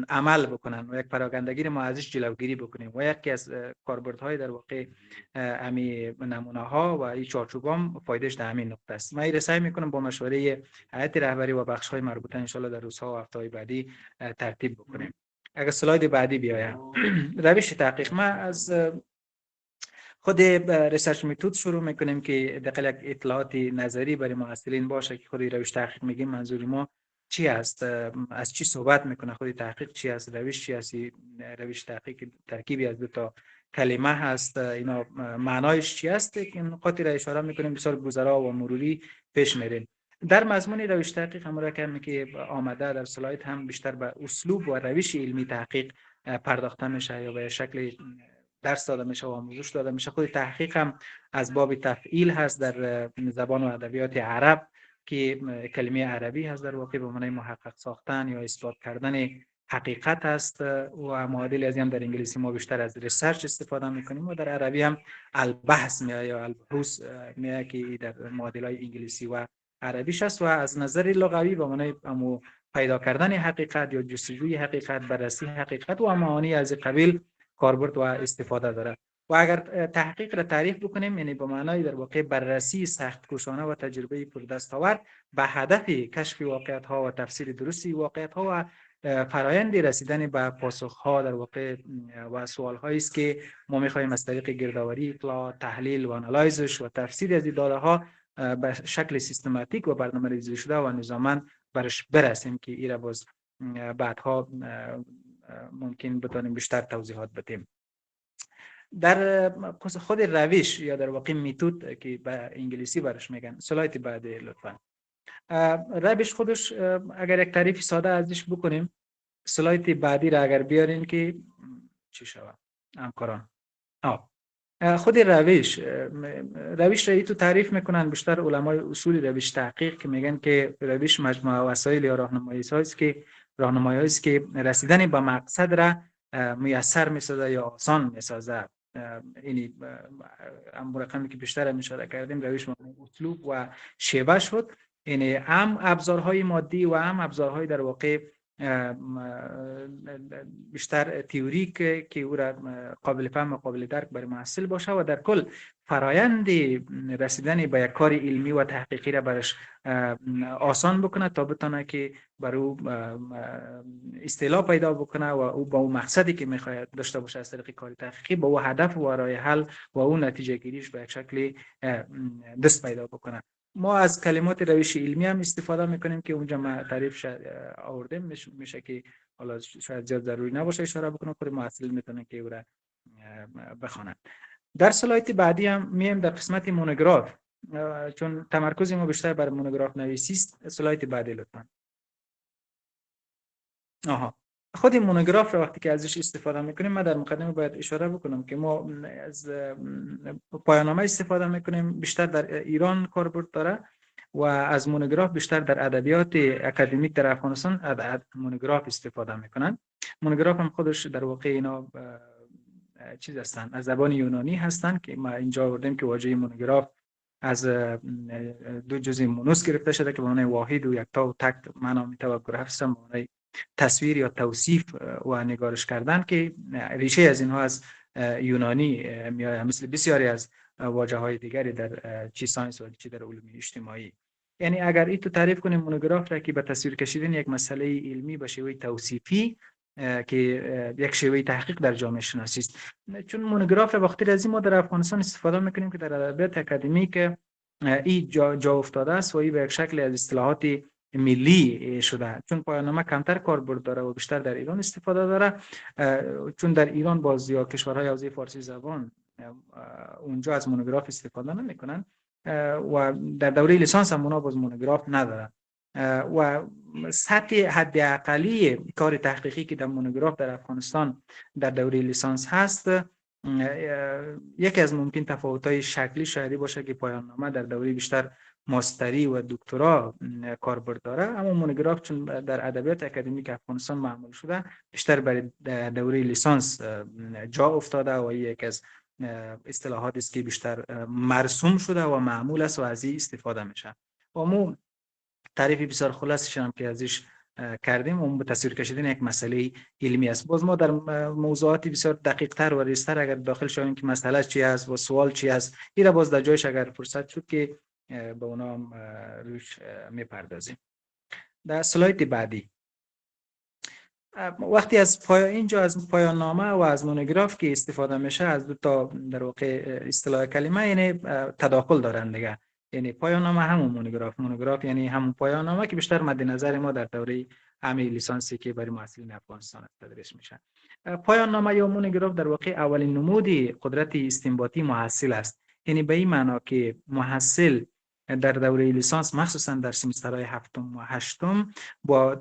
عمل بکنن و یک پراگندگی ما ازش جلوگیری بکنیم و یکی از کاربردهای در واقع امی نمونه ها و این چارچوب هم فایدهش در همین نقطه است. من این سعی میکنم با مشوره هیئت رهبری و بخش های مربوطه ان شاء الله در روزها و هفته‌های بعدی ترتیب بکنیم. اگر اسلاید بعدی بیاید روش تحقیق، ما از خود ریسرچ میتود شروع میکنیم که دقیقاً یک اطلاعات نظری برای محصلین باشه که خود روش تحقیق میگیم منظور ما چی است، از چی صحبت میکنه، خود تحقیق چی است، روش چی است. روش تحقیق ترکیبی از دو تا کلمه هست، اینا معنایش چی است که نقاطی را اشاره میکنیم بسیار گذرا و مروری پیش میریم. در مضمون روش تحقیق هم رقمی که آمده در سلاید هم بیشتر به اسلوب و روش علمی تحقیق پرداخته میشه یا به شکل درس داده میشه و آموزش داده میشه. خود تحقیق هم از باب تفعیل هست در زبان و ادبیات عرب که کلمه عربی هست در واقع به معنای محقق ساختن یا اثبات کردن حقیقت است و معادل از این در انگلیسی ما بیشتر از ریسرچ استفاده میکنیم و در عربی هم البحث میاد یا البحوث میاد که در معادلای انگلیسی و عربیش است و از نظر لغوی به معنای پیدا کردن حقیقت یا جستجوی حقیقت، بررسی حقیقت و معانی از قبیل کاربرد و استفاده داره. و اگر تحقیق را تعریف بکنیم یعنی به معنای در واقع بررسی سخت‌کوشانه و تجربه پردستاورد به هدف کشف واقعیت ها و تفسیر درستی واقعیت ها و فرایند رسیدن به پاسخ ها در واقع و سوال هایی است که ما می‌خوایم از طریق گردآوری اطلاع، تحلیل و آنالایزش و تفسیر از این داده ها به شکل سیستماتیک و برنامه‌ریزی شده و نظاماً برش برسیم که این را باز بعدها ممکن بتونیم بیشتر توضیحات بدیم. در خود روش یا در واقع میتود که به انگلیسی برش میگن، سلاید بعدی لطفا. روش خودش اگر یک تعریف ساده ازش بکنیم، سلاید بعدی را اگر بیارین که چی شود همکاران. خود روش را تو تعریف میکنن بیشتر علمای اصول روش تحقیق که میگن که روش مجموعه وسایل یا راهنمایی است که رسیدن به مقصد را میسر میسازه یا آسان میسازه. اینی هم رقمی که بیشتر اشاره کردیم روش اسلوب و شیوه شد یعنی هم ابزارهای مادی و هم ابزارهای در واقع بیشتر تئوریک که او را قابل فهم و قابل درک برای محصل باشه و در کل فرایند رسیدن به یک کار علمی و تحقیقی را برش آسان بکنه تا بتونه که بر او اصطلاح پیدا بکنه و او با اون مقصدی که میخواد داشته باشه از طریق کار تحقیقی با اون هدف و راه حل و اون نتیجه گیریش به یک شکل دست پیدا بکنه. ما از کلمات روش علمی هم استفاده میکنیم که اونجا ما تعریف آورده میشه که حالا شاید زیاد ضروری نباشه اشاره بکنم، خود محصل میتونه که او را بخونه. در سلایت بعدی هم میم در قسمت مونوگراف، چون تمرکز ما بیشتر بر مونوگراف نویسی است. سلایت بعدی لطفا. خود مونوگراف را وقتی که ازش استفاده میکنیم ما در مقدمه باید اشاره بکنم که ما از پایان‌نامه استفاده میکنیم، بیشتر در ایران کاربرد داره و از مونوگراف بیشتر در ادبیات اکادمیک در افغانستان مونوگراف استفاده میکنن. مونوگراف هم خودش در واقع اینا چیز هستن، از زبان یونانی هستن که ما اینجا آوردیم که واژه مونوگراف از دو جزء مونوس گرفته شده که به معنای واحد و یکتا و تک معنا میتونه گرفت به معنای تصویر یا توصیف و نگارش کردن که ریشه از اینها از یونانی میاد، مثل بسیاری از واژه‌های دیگری در چی ساینس و چی در علوم اجتماعی. یعنی اگر این تو تعریف کنیم مونوگراف را که به تصویر کشیدن یک مسئله علمی به شیوه توصیفی که یک شیوه تحقیق در جامعه شناسی است. چون مونوگراف را وقتی از ما در افغانستان استفاده میکنیم که در ادبیات اکادمیک این جا افتاده است و این به یک شکل از اصطلاحات ملی شده، چون پایان‌نامه کمتر کاربرد داره و بیشتر در ایران استفاده داره، چون در ایران باز یا کشورهای حوزه فارسی زبان اونجا از مونوگراف استفاده نمیکنن و در دوره لیسانس هم اونا باز مونوگراف ندارن و سطح حداقلی کار تحقیقی که در مونوگراف در افغانستان در دوره لیسانس هست، یکی از ممکن تفاوت‌های شکلی شاید باشه که پایان‌نامه در دوره بیشتر ماستری و دکترا کاربرد داره، اما مونوگراف چون در ادبیات اکادمیک افغانستان معمول شده بیشتر برای دوره لیسانس جا افتاده و یک از اصطلاحاتی است که بیشتر مرسوم شده و معمول است و از این استفاده میشه. و ما تعریف بسیار خلاصش هم که ازش کردیم اون به تصویر کشیدن یک مسئله علمی است. باز ما در موضوعات بسیار دقیق تر و ریزتر اگر داخل شویم که مسئله چی است و سوال چی است، این را باز در جایش اگر فرصت شد که به اونا هم روش میپردازیم. در سلاید بعدی وقتی از اینجا از پایان نامه و از مونوگراف که استفاده میشه از دو تا در واقع اصطلاح کلمه، یعنی تداخل دارن دیگه. یعنی پایان نامه همون مونوگراف یعنی همون پایان نامه که بیشتر مد نظر ما در دوره عملی لیسانسی که برای محصلین افغانستان تدریس میشه. پایان نامه یا مونوگراف در واقع اولین نمود قدرت استنباطی محصل است. یعنی به این معنا که محصل در دوره لیسانس مخصوصا در سمسترهای هفتم و هشتم با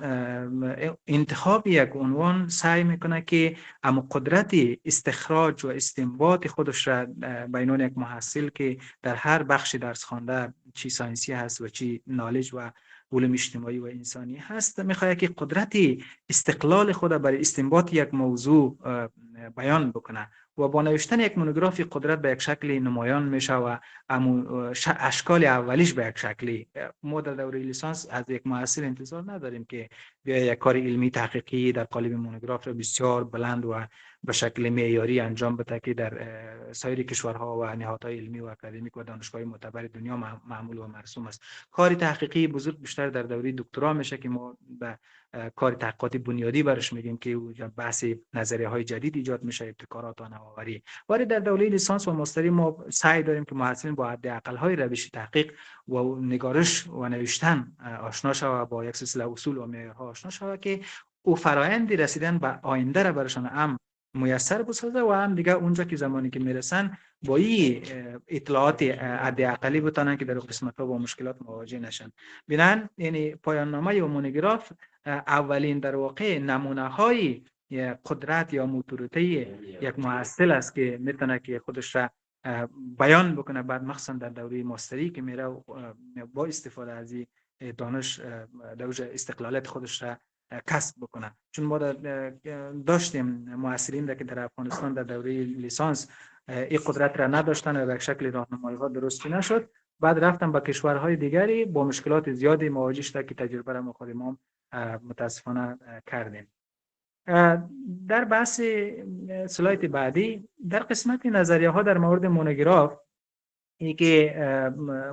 انتخاب یک عنوان سعی میکنه که اما قدرت استخراج و استنباط خودش را بینون یک محصل که در هر بخش درس خوانده چی ساینسی هست و چی نالج و علوم اجتماعی و انسانی هست، میخواد که قدرت استقلال خود برای استنباط یک موضوع بیان بکنه و با نوشتن یک مونوگراف قدرت به یک شکل نمایان میشه و اشکال اولیش به یک شکلی. ما در دوره لیسانس از یک محصل انتظار نداریم که بیا یک کار علمی تحقیقی در قالب مونوگراف را بسیار بلند و به شکل معیاری انجام بده که در سایر کشورها و نهادهای علمی و اکادمیک و دانشگاهی معتبر دنیا معمول و مرسوم است. کار تحقیقی بزرگ بیشتر در دوره دکترا میشه که ما به کار تحقیقاتی بنیادی برش میگیم که بحث نظریه های جدید ایجاد میشه، ابتکارات و نوآوری. ولی در دوره لیسانس و ماستری ما سعی داریم که محصلین با حداقل های روش تحقیق و نگارش و نوشتن آشنا شوند، با یک سلسله اصول و معیارها آشنا شوند که او فرآیند رسیدن به آینده را برشان هم میسر بسازه و هم دیگه اونجا که زمانی که میرسن با این اطلاعات حداقلی بتونن که در قسمت ها با مشکلات مواجه نشن. بنابراین یعنی پایان نامه یا مونوگراف اولین در واقع نمونه های قدرت یا موتوریته یک محصل است که میتونه که خودش را بیان بکنه بعد مخصوصا در دوره ماستری که میره با استفاده از دانش دوج استقلالت خودش را کسب بکنه. چون ما داشتیم محصلین که در افغانستان در دوره لیسانس این قدرت را نداشتن و به شکل راهنمایی ها درست نشد بعد رفتم به کشورهای دیگری با مشکلات زیادی مواجه شده که تجربه را ما خود ما متاسفانه کردیم. در بحث سلایت بعدی در قسمت نظریه ها در مورد مونوگراف، این که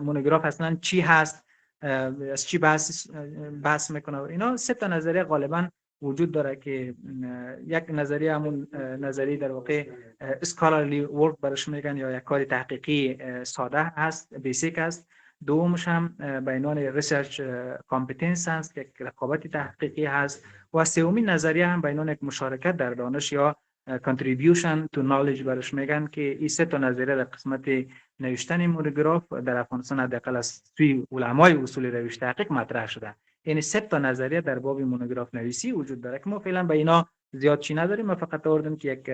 مونوگراف اصلا چی هست، از چی بحث میکنه و اینا، 3 تا نظریه غالبا وجود داره که یک نظریه همون نظریه در واقع اسکالرلی ورک برش میگن یا یک کار تحقیقی ساده هست، بیسیک است. دومش هم به عنوان ریسرچ کامپتنس هست که رقابت تحقیقی هست و سومین نظریه هم به عنوان یک مشارکت در دانش یا contribution to knowledge برش میگن که این 3 تا نظریه در قسمت نوشتن مونوگراف در افغانستان حداقل از سوی علمای اصول روش تحقیق مطرح شده. یعنی 3 تا نظریه در باب مونوگراف نویسی وجود داره که ما فعلا به اینا زیاد چی نداریم. ما فقط آوردیم که یک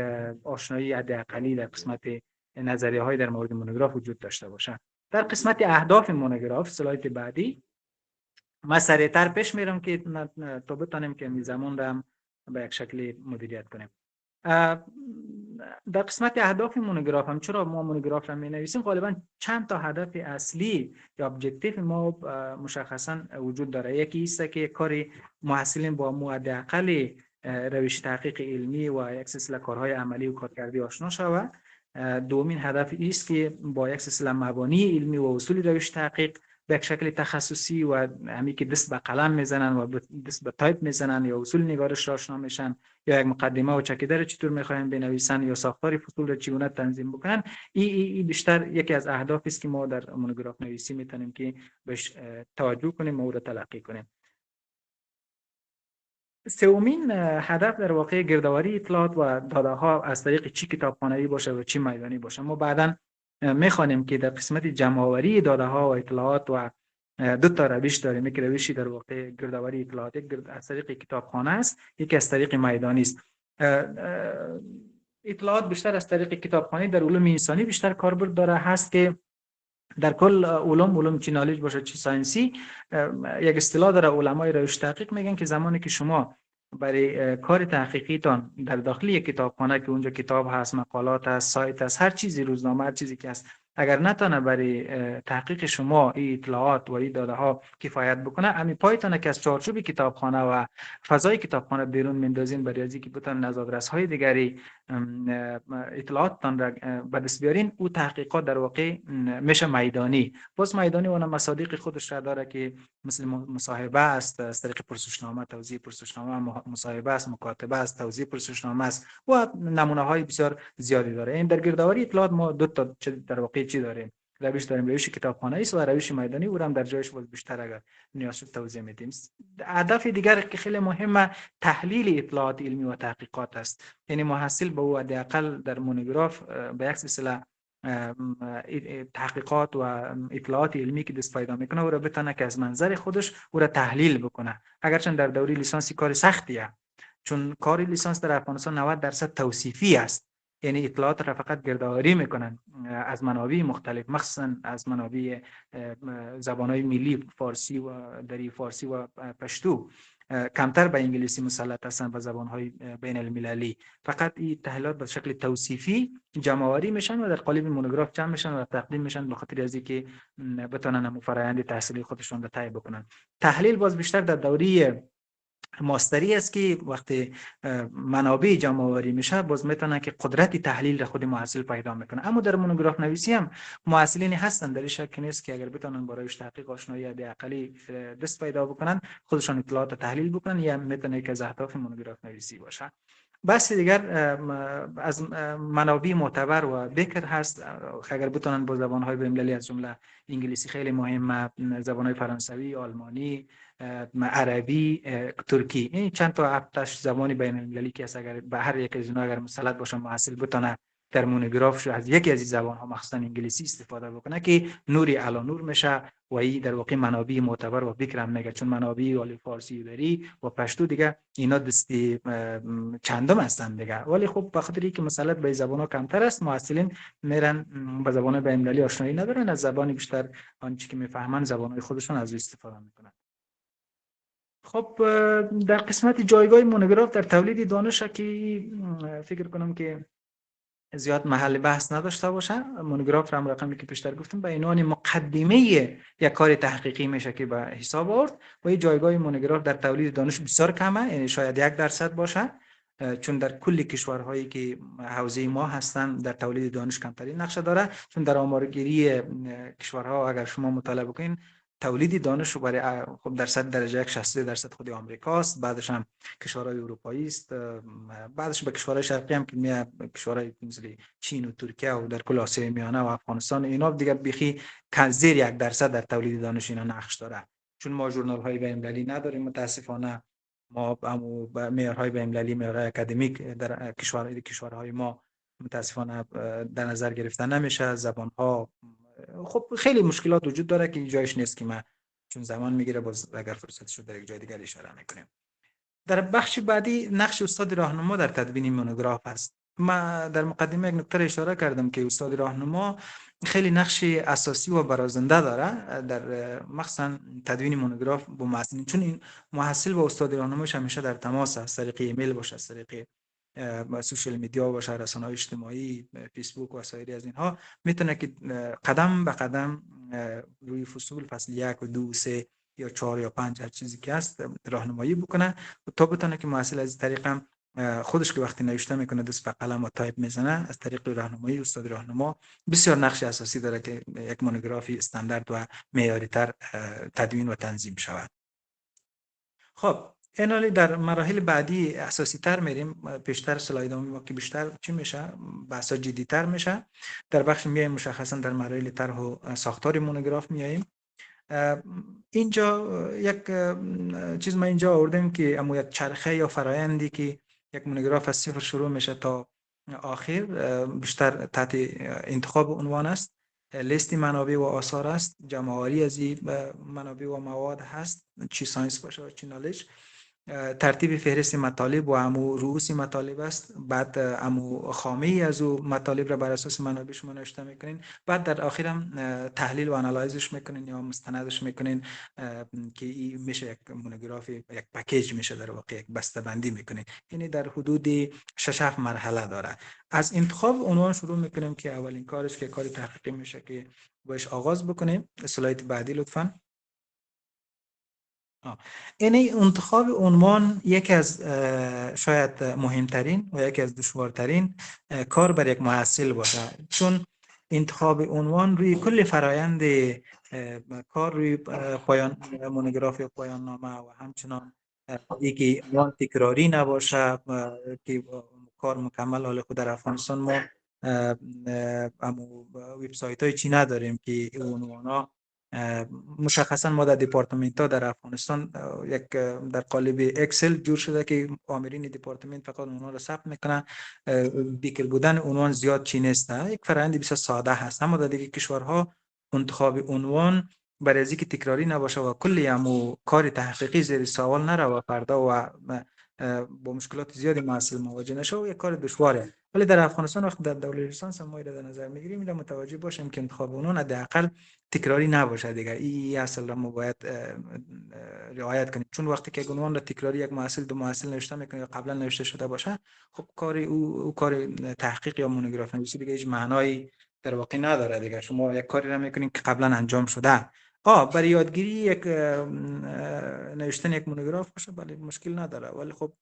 آشنایی حداقلی در قسمت نظریه های در مورد مونوگراف وجود داشته باشه. در قسمت اهداف مونوگراف، سلاید بعدی، ما سریعتر پیش میرم که تا بتونیم که این زمان را به یک شکلی مدیریت کنیم. در قسمت اهداف مونوگراف هم چرا ما مونوگراف را می نویسیم، غالبا چند تا هدف اصلی یا ابجکتیو ما مشخصا وجود داره. یکی است که کاری محصلین با حداقل روش تحقیق علمی و یک سلسله کارهای عملی و کارکردی آشنا شود. دومین هدف است که با یک سلسله مبانی علمی و اصول روش تحقیق به یک شکل تخصصی و همی که دست به قلم میزنن و دست به تایپ میزنن یا اصول نگارش را آشنا میشن یا یک مقدمه و چکیده را چطور میخواین بنویسن یا ساختار فصول را چگونه تنظیم بکنن. این بیشتر یکی از اهدافی است که ما در مونوگراف نویسی میتونیم که بهش توجه کنیم و او را تلقی کنیم. سومین هدف در واقع گردآوری اطلاعات و داده ها از طریق چی کتابخانه‌ای باشه و چی میدانی باشه. ما بعداً میخوانیم که در قسمت جمع‌آوری داده ها و اطلاعات و 2 تا روش داریم. یک روشی در واقع گردآوری اطلاعات از طریق کتابخانه است، یکی از طریق میدانی است. اطلاعات بیشتر از طریق کتابخانه در علوم انسانی بیشتر کاربرد داره، هست که در کل علوم چی نالج باشه چی ساینسی، یک اصطلاح داره علمای روش تحقیق میگن که زمانی که شما برای کار تحقیقیتان در داخل یک کتابخانه که اونجا کتاب هست، مقالات هست، سایت هست، هر چیزی، روزنامه، هر چیزی که هست، اگر نتونه برای تحقیق شما این اطلاعات و این داده ها کفایت بکنه، همین پایتونه که از چارچوب کتابخانه و فضای کتابخانه بیرون میندازین برای از اینکه بتونن از آدرس‌های دیگری اطلاعاتتان را به دست بیارین. او تحقیقات در واقع میشه میدانی. باز میدانی اون مصادیق خودش را داره که مثل مصاحبه است، از طریق پرسشنامه، توضیح پرسشنامه، مصاحبه است، مکاتبه است، توضیح پرسشنامه است و نمونه های بسیار زیادی داره. این در گردآوری اطلاعات ما 2 تا در واقع چی داریم؟ روش داریم، روش کتابخانه‌ای است و روش میدانی. او هم در جایش باز بیشتر اگر نیاز شد توضیح میدیم. هدف دیگر که خیلی مهمه تحلیل اطلاعات علمی و تحقیقات است. یعنی محصل به او حداقل در مونوگراف به یک سلسله تحقیقات و اطلاعات علمی که دست پیدا میکنه او را بتونه که از منظر خودش او را تحلیل بکنه. اگرچه در دوره لیسانسی کار سختیه، چون کار لیسانس در افغانستان 90% توصیفی است. یعنی اطلاعات را فقط گردآوری میکنن از منابع مختلف، مخصوصا از منابع زبانهای ملی، فارسی و دری فارسی و پشتو. کمتر به انگلیسی مسلط هستند و زبانهای بین المللی. فقط این تحلیلات به شکل توصیفی جمع‌آوری میشن و در قالب مونوگراف جمع میشن و تقدیم میشن به خاطر از اینکه بتونن هم فرآیند تحصیلی خودشون را طی بکنن. تحلیل باز بیشتر در دوره ماستری است که وقتی منابع جمع آوری میشه باز میتونه که قدرت تحلیل را خود محصل پیدا میکنه. اما در مونوگراف نویسی هم محصلین هستن، در شک نیست که اگر بتونن برای تحقیق آشنایی حداقلی دست پیدا بکنن، خودشان اطلاعات تحلیل بکنن، یا میتونه که از اهداف مونوگراف نویسی باشه. بحث دیگر از منابع معتبر و بکر هست. اگر بتونن با زبان‌های بین‌المللی از جمله انگلیسی خیلی مهمه، زبان‌های فرانسوی، آلمانی، عربی، ترکی، این چند تا 7 زبان بین‌المللی که است، اگر به هر یک از اینا اگر مسلط باشه محصل بتونه در مونوگراف از یکی از این زبان‌ها مخصوصا انگلیسی استفاده بکنه که نوری علی نور میشه و این در واقع منابع معتبر و بکر هم میگه، چون منابع ولی فارسی داری و پشتو دیگه اینا دستی چندم هستن دیگه. ولی خب به خاطر اینکه مسلط به زبان‌ها کمتر است، محصلین میرن به زبان بین‌المللی آشنایی ندارن، از زبانی بیشتر آنچه که میفهمن زبان‌های خودشون از استفاده میکنن. خب در قسمت جایگاه مونوگراف در تولید دانش که فکر کنم که زیاد محل بحث نداشته باشه. مونوگراف هم رقمی که پیشتر گفتم به عنوان مقدمه یک کار تحقیقی میشه که به حساب آورد و این جایگاه مونوگراف در تولید دانش بسیار کمه، یعنی شاید 1% باشه، چون در کل کشورهایی که حوزه ما هستند در تولید دانش کمترین نقش داره، چون در آمارگیری کشورها اگر شما مطالعه بکنین تولید دانش رو برای خب درجه 63% خود آمریکاست، بعدش هم کشورهای اروپایی است، بعدش به کشورهای شرقی هم که میاد کشورهای مثل چین و ترکیه و در کل آسیای میانه و افغانستان اینا دیگه بیخی زیر 1% در تولید دانش اینا نقش داره، چون ما ژورنال های بین‌المللی نداریم متاسفانه. ما معیارهای بین‌المللی، معیارهای اکادمیک در کشورهای ما متاسفانه در نظر گرفته نمیشه. زبان‌ها خب خیلی مشکلات وجود داره که جایش نیست که ما چون زمان میگیره، باز اگر فرصت شد در یک جای دیگر اشاره میکنیم. در بخش بعدی نقش استاد راهنما در تدوین مونوگراف است. ما در مقدمه یک نکته اشاره کردم که استاد راهنما خیلی نقش اساسی و برازنده داره در مخصوصا تدوین مونوگراف با محصلین، چون این محصل با استاد راهنماش همیشه در تماس است، از طریق ایمیل باشه، از طریق سوشال میدیا باشه، رسانه‌های اجتماعی، فیسبوک و سایر از اینها، میتونه که قدم به قدم روی فصل 1 و 2 و 3 یا 4 یا 5 هر چیزی که هست راهنمایی بکنه تا بتونه که محصل از طریق هم خودش که وقتی نوشته میکنه دست به قلم و تایپ میزنه، از طریق راهنمایی استاد راهنما بسیار نقش اساسی داره که یک مونوگرافی استاندارد و معیاری تر تدوین و تنظیم شود. خب اینالی در مراحل بعدی اساسی تر میریم، پیشتر سلایدام ما که بیشتر چی میشه، بحثا جدی تر میشه. در بخش میایم مشخصا در مراحل طرح و ساختار مونوگراف میایم. اینجا یک چیز ما اینجا آوردیم که اما یک چرخه یا فرایندی که یک مونوگراف از صفر شروع میشه تا آخر بیشتر تحت انتخاب عنوان است، لیست منابع و آثار است، جمع‌آوری از منابع و مواد هست، چی ساینس باشه چی نالج، ترتیب فهرست مطالب و امو رؤوس مطالب است، بعد امو خامه از او مطالب را بر اساس منابع شما نوشته میکنین، بعد در آخر هم تحلیل و آنالایزش میکنین یا مستندش میکنین که این میشه یک مونوگراف، یک پکیج میشه، در واقع یک بسته‌بندی میکنین. یعنی در حدود 6-7 مرحله داره. از انتخاب عنوان شروع میکنیم که اولین کارش که کاری تحقیقی میشه که باش آغاز بکنیم. اسلاید بعدی لطفاً. این انتخاب عنوان یکی از شاید مهمترین و یکی از دشوارترین کار بر یک محصل باشه، چون انتخاب عنوان روی کل فرایند کار، روی پایان مونوگراف یا پایان نامه و همچنان یکی عنوان تکراری نباشه که کار مکمل. حال خود در افغانستان ما وبسایت های چی نداریم که عنوانا مشخصا ما در دپارتمنت ها در افغانستان یک در قالب اکسل جور شده که آمرین دپارتمنت فقط اونها رو ثبت میکنن، بیکر بودن عنوان زیاد چی نیست، یک فرآیند بسیار ساده هست. اما در دیگه کشورها انتخاب عنوان برای از اینکه تکراری نباشه و کلی همو کار تحقیقی زیر سوال نره و فردا و با مشکلات زیادی محصل مواجه نشه و یک کار دشواره. ولی در افغانستان وقت در دوره لیسانس ما در نظر میگیریم اینا متوجه باشیم که انتخاب عنوان حداقل تکراری نباشه دیگه. این اصل ما باید رعایت کنیم، چون وقتی که عنوان را تکراری یک محصل دو محصل نوشته میکنه یا قبلا نوشته شده باشه، خب کار او کار تحقیق یا مونوگراف نویسی دیگه هیچ معنایی در واقع نداره دیگه. شما یک کاری را میکنین که قبلا انجام شده. برای یادگیری یک نوشتن یک مونوگراف باشه ولی مشکل نداره، ولی خب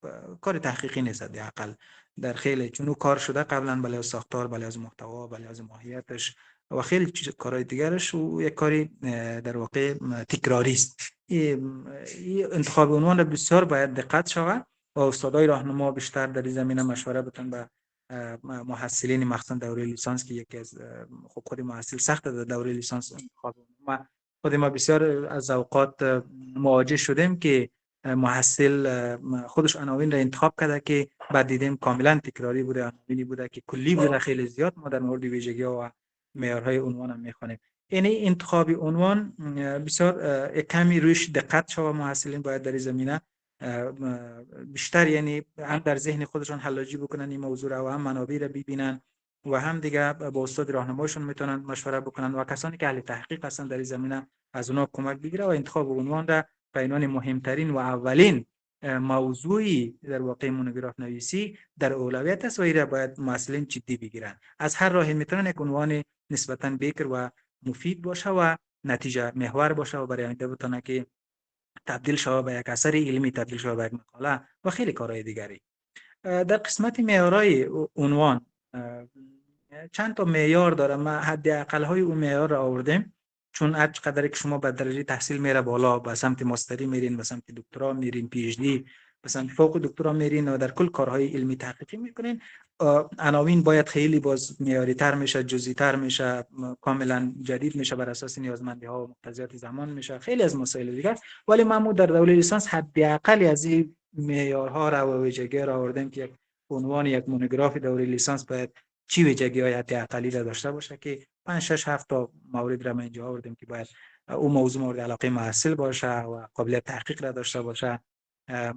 کار تحقیقی نیست حداقل در خیلی، چون او کار شده قبلا بله از ساختار، بله از محتوا، بله از ماهیتش و خیلی کارهای دیگرش، و یک کاری در واقع تکراری است. این انتخاب عنوان را بسیار باید دقت شود و استادای راهنما بیشتر در این زمینه مشوره بدن به محصلین مخصوصا دوره لیسانس که یکی از خب خود محصل سخت در دوره لیسانس انتخاب عنوان. خود ما بسیار از اوقات مواجه شدیم که محصل خودش عناوین را انتخاب کرده که بعد دیدیم کاملا تکراری بوده، عناوینی بوده که کلی بوده خیلی زیاد. ما در مورد ویژگی‌ها و معیارهای عنوان هم می‌خوانیم. یعنی انتخاب عنوان بسیار کمی رویش دقت شود. محصلین باید در این زمینه بیشتر یعنی هم در ذهن خودشان حلاجی بکنن این موضوع را و هم منابع را ببینن و هم دیگه با استاد راهنمایشون میتونن مشوره بکنن و کسانی که اهل تحقیق هستن در این زمینه از اونها کمک بگیره و انتخاب عنوان را به عنوان مهمترین و اولین موضوعی در واقع مونوگراف نویسی در اولویت است و این را باید مسئولین جدی بگیرن. از هر راهی میتونن یک عنوان نسبتاً بکر و مفید باشه و نتیجه محور باشه و برای آینده بتونه که تبدیل شوه به یک اثر علمی، تبدیل شوه به یک مقاله و خیلی کارهای دیگری. در قسمت معیارهای عنوان چند تا معیار داره. ما حداقل های اون معیار را آوردیم، چون هر چقدر که شما به درجه تحصیل میره بالا، به سمت ماستری میرین، به سمت دکترا میرین، پی اچ دی، به سمت فوق دکترا میرین و در کل کارهای علمی تحقیقی میکنین، عناوین باید خیلی باز معیاری تر میشه، جزئی تر میشه، کاملا جدید میشه، بر اساس نیازمندی ها و مقتضیات زمان میشه، خیلی از مسائل دیگر. ولی ما در دوره لیسانس حداقل از این معیارها را و ویژگی را آوردیم که عنوان یک مونوگراف دوره لیسانس باید چی ویژگی‌های حداقلی را داشته باشه که 5 6 7 تا مورد را ما اینجا آوردیم که باید اون موضوع مورد علاقه محصل باشه و قابلیت تحقیق را داشته باشه،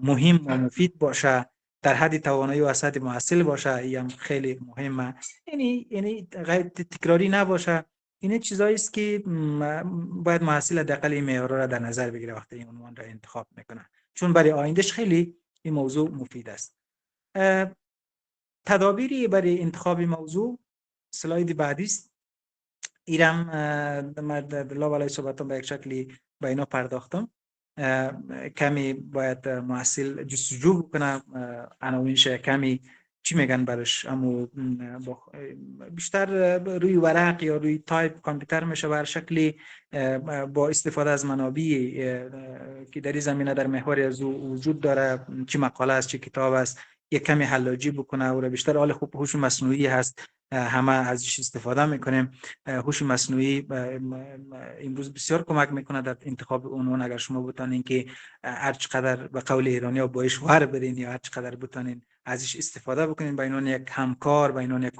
مهم و مفید باشه، در حد توانایی و اسد محصل باشه، این خیلی مهمه. یعنی غیر تکراری نباشه. این چیزایی است که باید محصل حداقل این معیارها را در نظر بگیره وقتی این عنوان را انتخاب میکنه، چون برای آیندهش خیلی این موضوع مفید است. تدابیری برای انتخاب موضوع سلاید بعدی است. ایرم لا ولای صحبتم به یک شکلی به اینا پرداختم. کمی باید محصل جستجو بکنه، عناوینش کمی چی میگن برش، اما بیشتر روی ورق یا روی تایپ کامپیوتر میشه، بر شکلی با استفاده از منابعی که در این زمینه در محور از وجود داره، چی مقاله است چی کتاب است، یک کمی حلاجی بکنه و بیشتر حال خوب هوش مصنوعی هست، همه ازش استفاده میکنیم. هوش مصنوعی امروز بسیار کمک میکنه در انتخاب عنوان. اگر شما بتونین که هر چقدر به قول ایرانی‌ها باش ور برین یا هر چقدر بتونین ازش استفاده بکنین به عنوان یک همکار، به عنوان یک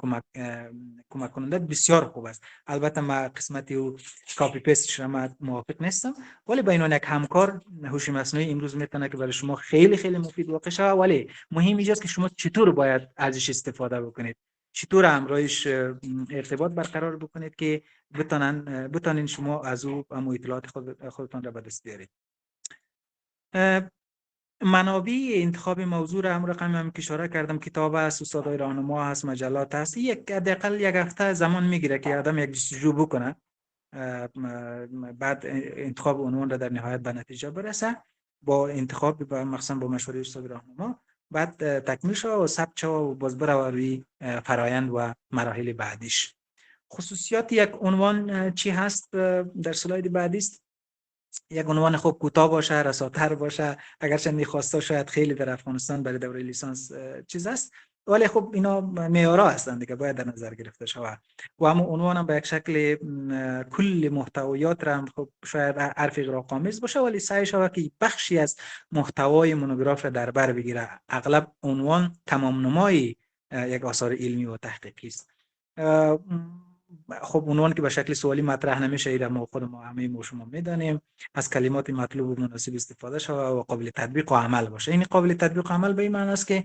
کمک کننده، بسیار خوب است. البته ما قسمتی و کاپی پیستش را موافق نیستم، ولی به عنوان یک همکار هوش مصنوعی امروز میتونه که برای شما خیلی خیلی مفید واقع شه. ولی مهم اینجاست که شما چطور باید ازش استفاده بکنید، چطور همراهش ارتباط برقرار بکنید که بتونین شما از او اطلاعات خودتان را به دست بیارید. منابع انتخاب موضوع را هم رقم که اشاره کردم، کتاب است، استادای راهنما هست، مجلات هست. یک حداقل یک هفته زمان میگیره که آدم یک جستجو بکنه، بعد انتخاب عنوان را در نهایت به نتیجه برسه با انتخاب مخصوصا با مشوره استاد راهنما، بعد تکمیل شد و ثبت شد و باز بره روی فرایند و مراحل بعدیش. خصوصیات یک عنوان چی هست در سلاید بعدی است. یک عنوان خوب کوتاه باشه، رساتر باشه. اگرچه خواسته شاید خیلی در افغانستان برای دوره لیسانس چیز است، ولی خب اینا معیارها هستند دیگه، باید در نظر گرفته شود. و هم عنوان هم به یک شکل کل محتویات را خب شاید حرف اغراق‌آمیز باشه، ولی سعی شود که بخشی از محتوای مونوگراف را در بر بگیره. اغلب عنوان تمام نمای یک آثار علمی و تحقیقی است. خب عنوان که به شکل سوالی مطرح نمیشه، اینا ما خود ما همه شما میدانیم. از کلمات مطلوب و مناسب استفاده شود و قابل تطبیق و عمل باشه. این قابل تطبیق و عمل به این معنی است که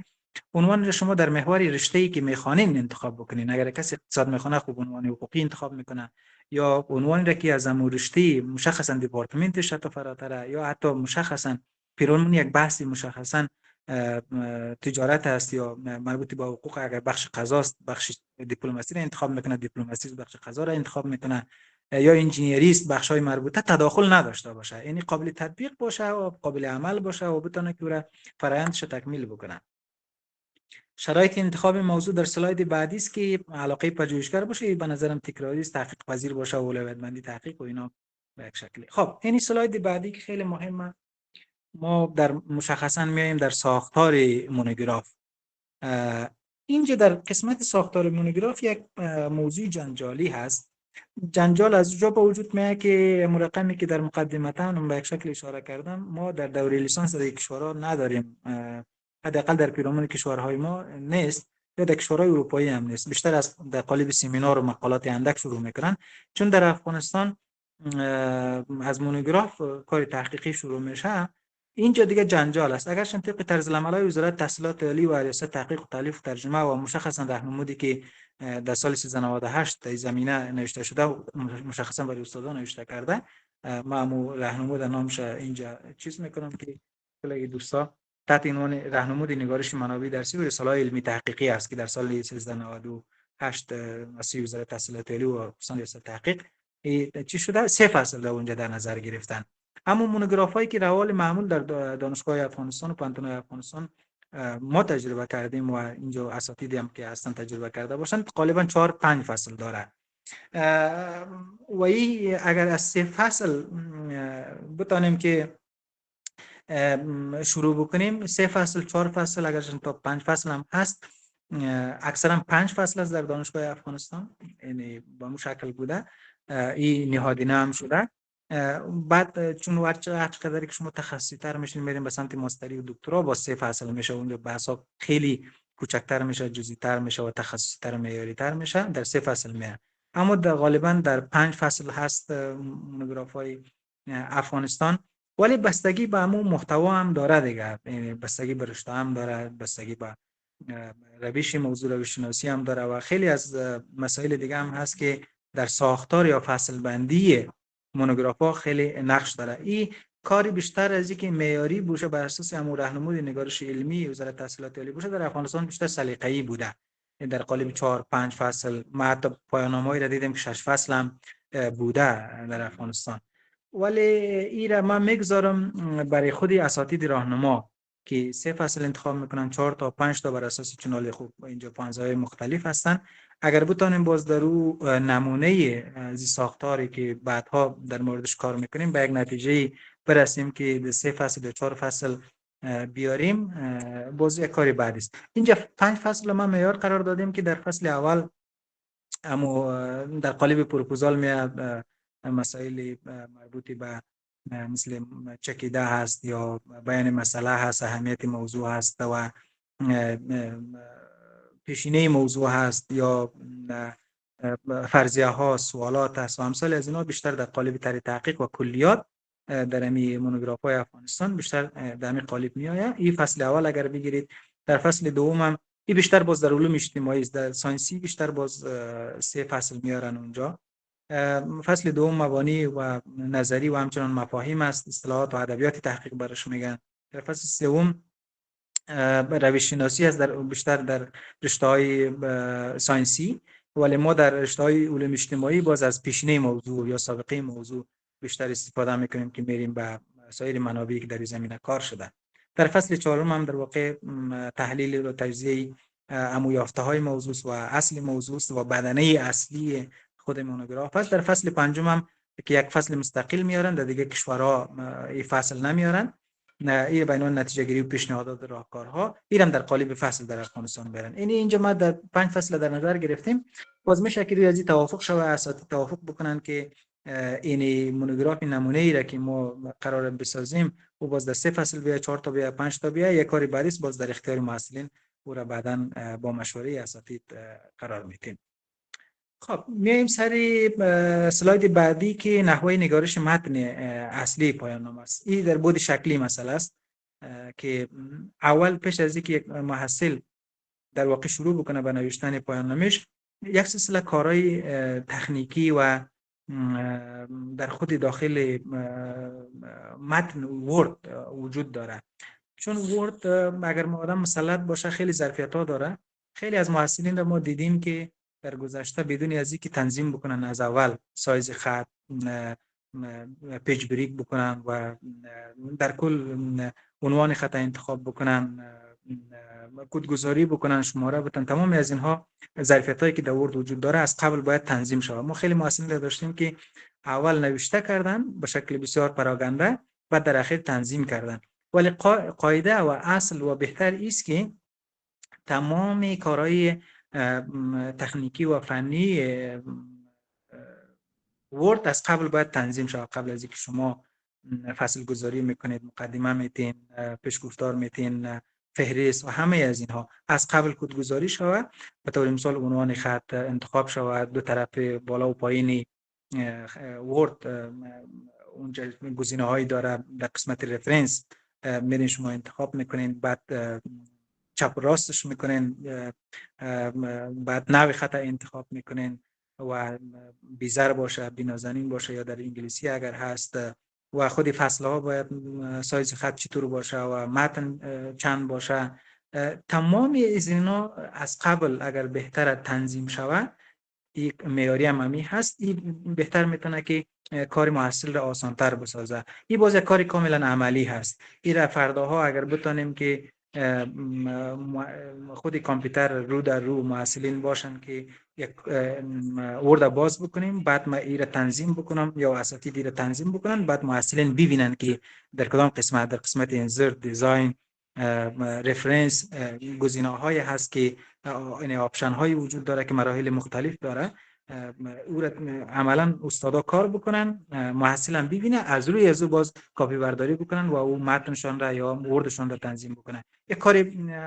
عنوان را شما در محور رشته‌ای که میخوانین انتخاب بکنین. اگر کسی اقتصاد میخونه خب عنوان حقوقی انتخاب میکنه، یا عنوان را که از امور رشته مشخصا دپارتمنتش حتی فراتره، یا حتی مشخصا پیرامون یک بحثی مشخصا تجارت است یا مربوط به حقوق، اگر بخش قضاست بخش دیپلماسی را انتخاب میکنه، دیپلماسی بخش قضا را انتخاب میکنه، یا انجینیری است بخش‌های مربوطه، تداخل نداشته باشه، یعنی قابل تطبیق باشه و قابل عمل باشه و بتونه که را فرآیندش تکمیل بکنه. شرایط انتخاب موضوع در سلاید بعدی است که علاقه پژوهشگر باشه، به نظرم تکراری است، تحقیق پذیر باشه و اولویت‌مندی تحقیق و اینا به یک شکلی. خب این سلاید بعدی که خیلی مهمه، ما در مشخصا میایم در ساختار مونوگراف. اینجا در قسمت ساختار مونوگراف یک موضوع جنجالی هست. جنجال از اونجا به وجود میاد که مرقمی که در مقدمتاً به یک شکل اشاره کردم، ما در دوره لیسانس در کشورها نداریم، حداقل در پیرامون کشورهای ما نیست، یا در کشورهای اروپایی هم نیست. بیشتر از در قالب سمینار و مقالات اندک شروع میکنن، چون در افغانستان از مونوگراف کار تحقیقی شروع میشه. اینجا دیگه جنجال است. اگر طبق طرز العمل وزارت تحصیلات عالی و ریاست تحقیق و تالیف و ترجمه و مشخصا راهنمودی که در سال 398 در زمینه نوشته شده و مشخصا برای استادان نوشته کرده، ما راهنمود نامش اینجا چیز میکنم که کلی دوستا تحت عنوان راهنمود نگارش منابع درسی و رساله‌های علمی تحقیقی است که در سال 1398 مسئول وزارت تحصیلات عالی و کسان ریاست تحقیق چی شده 3 فصل در اونجا در نظر گرفتن. اما مونوگراف هایی که روال معمول در دانشگاه افغانستان و پانتون افغانستان ما تجربه کردیم و اینجا اساتیدی هم که هستن تجربه کرده باشند غالبا 4-5 فصل داره و این اگر از 3 فصل بتانیم که شروع بکنیم 3 فصل 4 فصل اگر تا 5 فصل هم هست اکثرا 5 فصل است در دانشگاه افغانستان یعنی با مو شکل بوده این نهادینه هم شده بعد چون هر قدری که شما تخصصی تر میشین میریم به سمت ماستری و دکترا با 3 فصل میشه اونجا بحثا خیلی کوچکتر میشه جزئی تر میشه و تخصصی تر معیاری تر میشه در 3 فصل میره اما غالبا در 5 فصل هست مونوگراف های افغانستان ولی بستگی به همون محتوا هم داره دیگه یعنی بستگی به رشته هم داره بستگی به روش شناسی هم داره و خیلی از مسائل دیگه هم هست که در ساختار یا فصل بندی مونوگراف‌ها خیلی نقش داره این کاری بیشتر از اینکه معیاری باشه بر اساس همون راهنمود نگارش علمی وزارت تحصیلات عالی باشه در افغانستان بیشتر سلیقه‌ای بوده در قالب 4-5 فصل ما حتی پایان‌نامه‌ای را دیدیم که 6 فصل هم بوده در افغانستان ولی این را من میگذارم برای خود اساتید راهنما که 3 فصل انتخاب میکنن 4 تا 5 تا بر اساس چنال خوب اینجا پانزهای مختلف هستن اگر بتونیم باز در او نمونه از ساختاری که بعدها در موردش کار میکنیم به یک نتیجه برسیم که 3 فصل یا 4 فصل بیاریم باز یک کاری بعدی است اینجا 5 فصل ما معیار قرار دادیم که در فصل اول اما در قالب پروپوزال میاد مسائل مربوط به مثل چکیده هست یا بیان مسئله هست اهمیت موضوع هست و پیشینه موضوع هست یا فرضیه ها سوالات هست و امثال از اینا بیشتر در قالب تحقیق و کلیات در امی مونوگراف های افغانستان بیشتر در امی قالب می آید این فصل اول اگر بگیرید در فصل دوم هم این بیشتر باز در علوم اجتماعی است در ساینسی بیشتر باز 3 فصل میارن اونجا فصل دوم مبانی و نظری و همچنان مفاهیم است اصطلاحات و ادبیات تحقیق برش میگن در فصل سوم روش شناسی است در بیشتر در رشته‌های ساینسی ولی ما در رشته‌های علوم اجتماعی باز از پیشینه موضوع یا سابقه موضوع بیشتر استفاده میکنیم که میریم به سایر منابعی که در این زمینه کار شده در فصل چهارم هم در واقع تحلیل و تجزیه یافته‌های موضوع و اصل موضوع و بدنه اصلی خود مونوگراف است در فصل پنجم هم که یک فصل مستقل میارن در دیگه کشورها این فصل نمیارن این به عنوان نتیجه گیری و پیشنهادات راهکارها اینم در قالب فصل در افغانستان برن اینجا ما در 5 فصل در نظر گرفتیم باز میشه که ریاضی توافق شوه اساتید توافق بکنن که این مونوگراف نمونه ای را که ما قرار بسازیم و باز در 3 فصل بیا 4 تا بیا 5 تا بیا یک کاری بعدی باز در اختیار محصلین او را بعداً با مشوره اساتید قرار میدیم خب میایم سر اسلاید بعدی که نحوه نگارش متن اصلی پایان نامه است این در بود شکلی مسئله است که اول پیش از اینکه یک محصل در واقع شروع بکنه به نوشتن پایان نامش یک سلسله کارهای تکنیکی و در خود داخل متن ورد وجود داره چون ورد اگر ما آدم مسلط باشه خیلی ظرفیت‌ها داره خیلی از محصلین را ما دیدیم که در گذشته بدون از اینکه تنظیم بکنن از اول سایز خط پیج بریک بکنن و در کل عنوان خط انتخاب بکنن کدگذاری بکنن شماره بتن تمام از اینها ظرفیتایی که در ورد وجود داره از قبل باید تنظیم شود ما خیلی محصلین داشتیم که اول نوشته کردن به شکل بسیار پراگنده و در اخیر تنظیم کردن ولی قاعده و اصل و بهتر است که تمام کارهای تکنیکی و فنی ورد از قبل باید تنظیم شود قبل از اینکه شما فصل گذاری میکنید مقدمه میتین پیشگفتار میتین فهرست و همه از اینها از قبل کدگذاری شود به طور مثال عنوان خط انتخاب شود دو طرف بالا و پایین ورد اونجا گزینه هایی داره در قسمت رفرنس میرین شما انتخاب میکنین بعد چپ راستش میکنین بعد نوع خط انتخاب میکنین و بیزر باشه بینازنین باشه یا در انگلیسی اگر هست و خود فصل ها باید سایز خط چطور باشه و متن چند باشه. تمام از اینا از قبل اگر بهتر تنظیم شود، این معیاری عمومی هست، این بهتر میتونه که کار محصل را آسانتر بسازه. این باز یک کار کاملا عملی هست. این را فرداها اگر بتونیم که خود کامپیوتر رو در رو محصلین باشن که یک ورد باز بکنیم، بعد ما این را تنظیم بکنم یا اساتید این را تنظیم بکنن، بعد محصلین ببینن که در کدام قسمت، در قسمت انزرت، دیزاین، رفرنس گزینه‌های هست که این آپشن های وجود داره که مراحل مختلف داره، او را عملا استادا کار بکنن، محصل هم ببینه، از روی از او باز کاپی برداری بکنن و او متنشان را یا وردشان را تنظیم بکنن. یک کار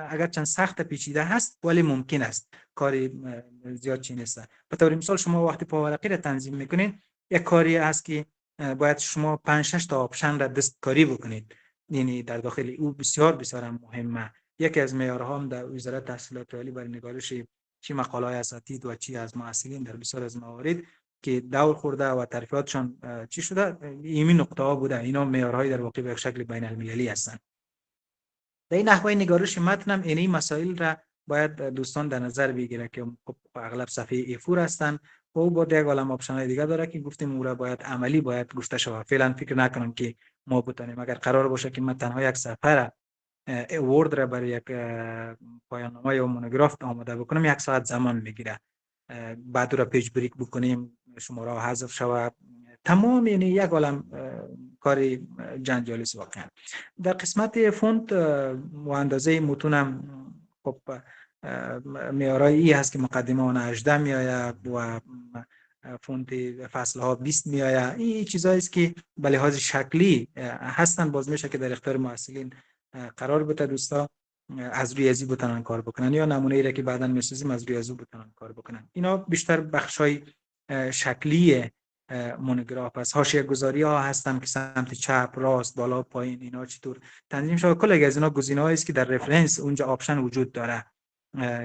اگر چند سخت پیچیده هست ولی ممکن است، کار زیاد چی نیست. به طور مثال شما وقتی پاورقی را تنظیم میکنین، یک کاری است که باید شما 5-6 تا آپشن را دستکاری بکنید، یعنی در داخل او بسیار بسیار مهمه. یکی از معیارها هم در وزارت تحصیلات عالی برای نگارش چی مقاله‌های اساتید و چی از محصلین در بسیار از موارد که دور خورده و تعریفاتشان چی شده، این نقطه ها بوده. اینا معیارهای در واقع به شکل بین المللی هستند. در این نحوه نگارش متن هم این مسائل را باید دوستان در نظر بگیره که اغلب صفحه A4 هستند و با یک عالم آپشن‌های دیگه داره که گفتیم اون را باید عملی باید گفته شود. فعلا فکر نکنم که ما بتونیم، اگر قرار باشه که من تنها یک صفحه را ورد را برای یک پایان نامه یا مونوگراف آماده بکنم، 1 ساعت زمان میگیره. بعد را پیج بریک بکنیم، شماره ها حذف شود، تمام یعنی یک عالم کار جنجالی است واقعا. در قسمت فونت و اندازه متونم خب معیارایی هست که مقدمه آن 18 میآید و فونت فصل ها 20 میآید. این چیزایی است که به لحاظ شکلی هستن، باز میشه که در اختیار محصلین قرار بده دوستا از روی ازی بتونن کار بکنن یا نمونه ای را که بعداً میسازیم از روی ازو بتونن کار بکنن. اینا بیشتر بخشای شکلی مونوگراف است. حاشیه گذاری ها هستن که سمت چپ، راست، بالا، پایین اینا چطور تنظیم شده. کل از اینا گزینه‌هایی است که در رفرنس اونجا آپشن وجود داره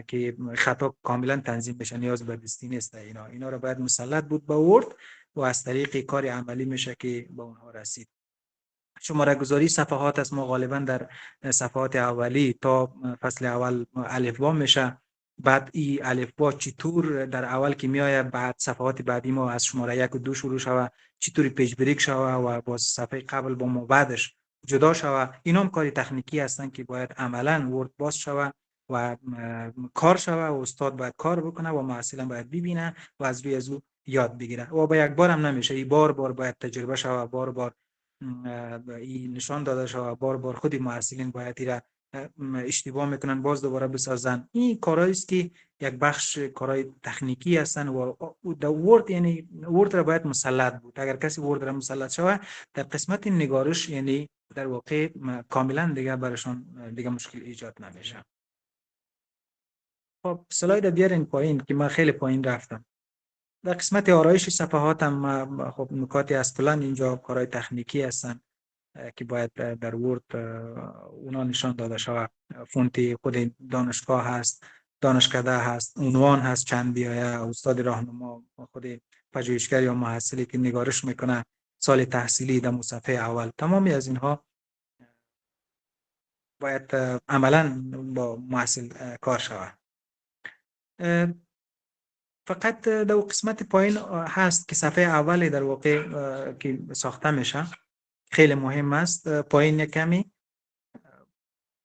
که خطا کاملا تنظیم بشه، نیاز به دستی نیست. اینا رو باید مسلط بود با ورد و از طریق کار عملی میشه که به اونها رسید. شماره گذاری صفحات است. ما غالبا در صفحات اولی تا فصل اول الفبا میشه، بعد این الفبا چطور در اول که میآید، بعد صفحات بعدی ما از شماره 1 و 2 شروع شود، چطوری پیج بریک شود و با صفحه قبل با ما بعدش جدا شود. اینا هم کاری تکنیکی هستن که باید عملا ورد باز شود و کار شود و استاد باید کار بکنه و محصل باید ببینه و از روی ازو یاد بگیره و با یک بار هم نمیشه، این بار باید تجربه شود، بار این نشان داده شود، بار خودی محصلین باید ایره اشتباه میکنن باز دوباره بسازن. این کارهایی است که یک بخش کارهای تکنیکی هستن و در ورد، یعنی ورد را باید مسلط بود. اگر کسی ورد را مسلط شود در قسمت نگارش، یعنی در واقع کاملا دیگه براشون دیگه مشکل ایجاد نمیشه. خب سلاید بیارین پایین که من خیلی پایین رفتم. در قسمت آرایش صفحات هم خب نکاتی از کلان اینجا کارهای تکنیکی هستن که باید در ورد اونا نشان داده شود. فونت خود دانشگاه هست، دانشکده هست، عنوان هست چند بیایه، استاد راهنما، خود پژوهشگر یا محصلی که نگارش میکنه، سال تحصیلی در صفحه اول، تمامی از اینها باید عملا با محصل کار شود. فقط در قسمت پایین هست که صفحه اولی در واقع که ساخته میشه خیلی مهم است. پایین کمی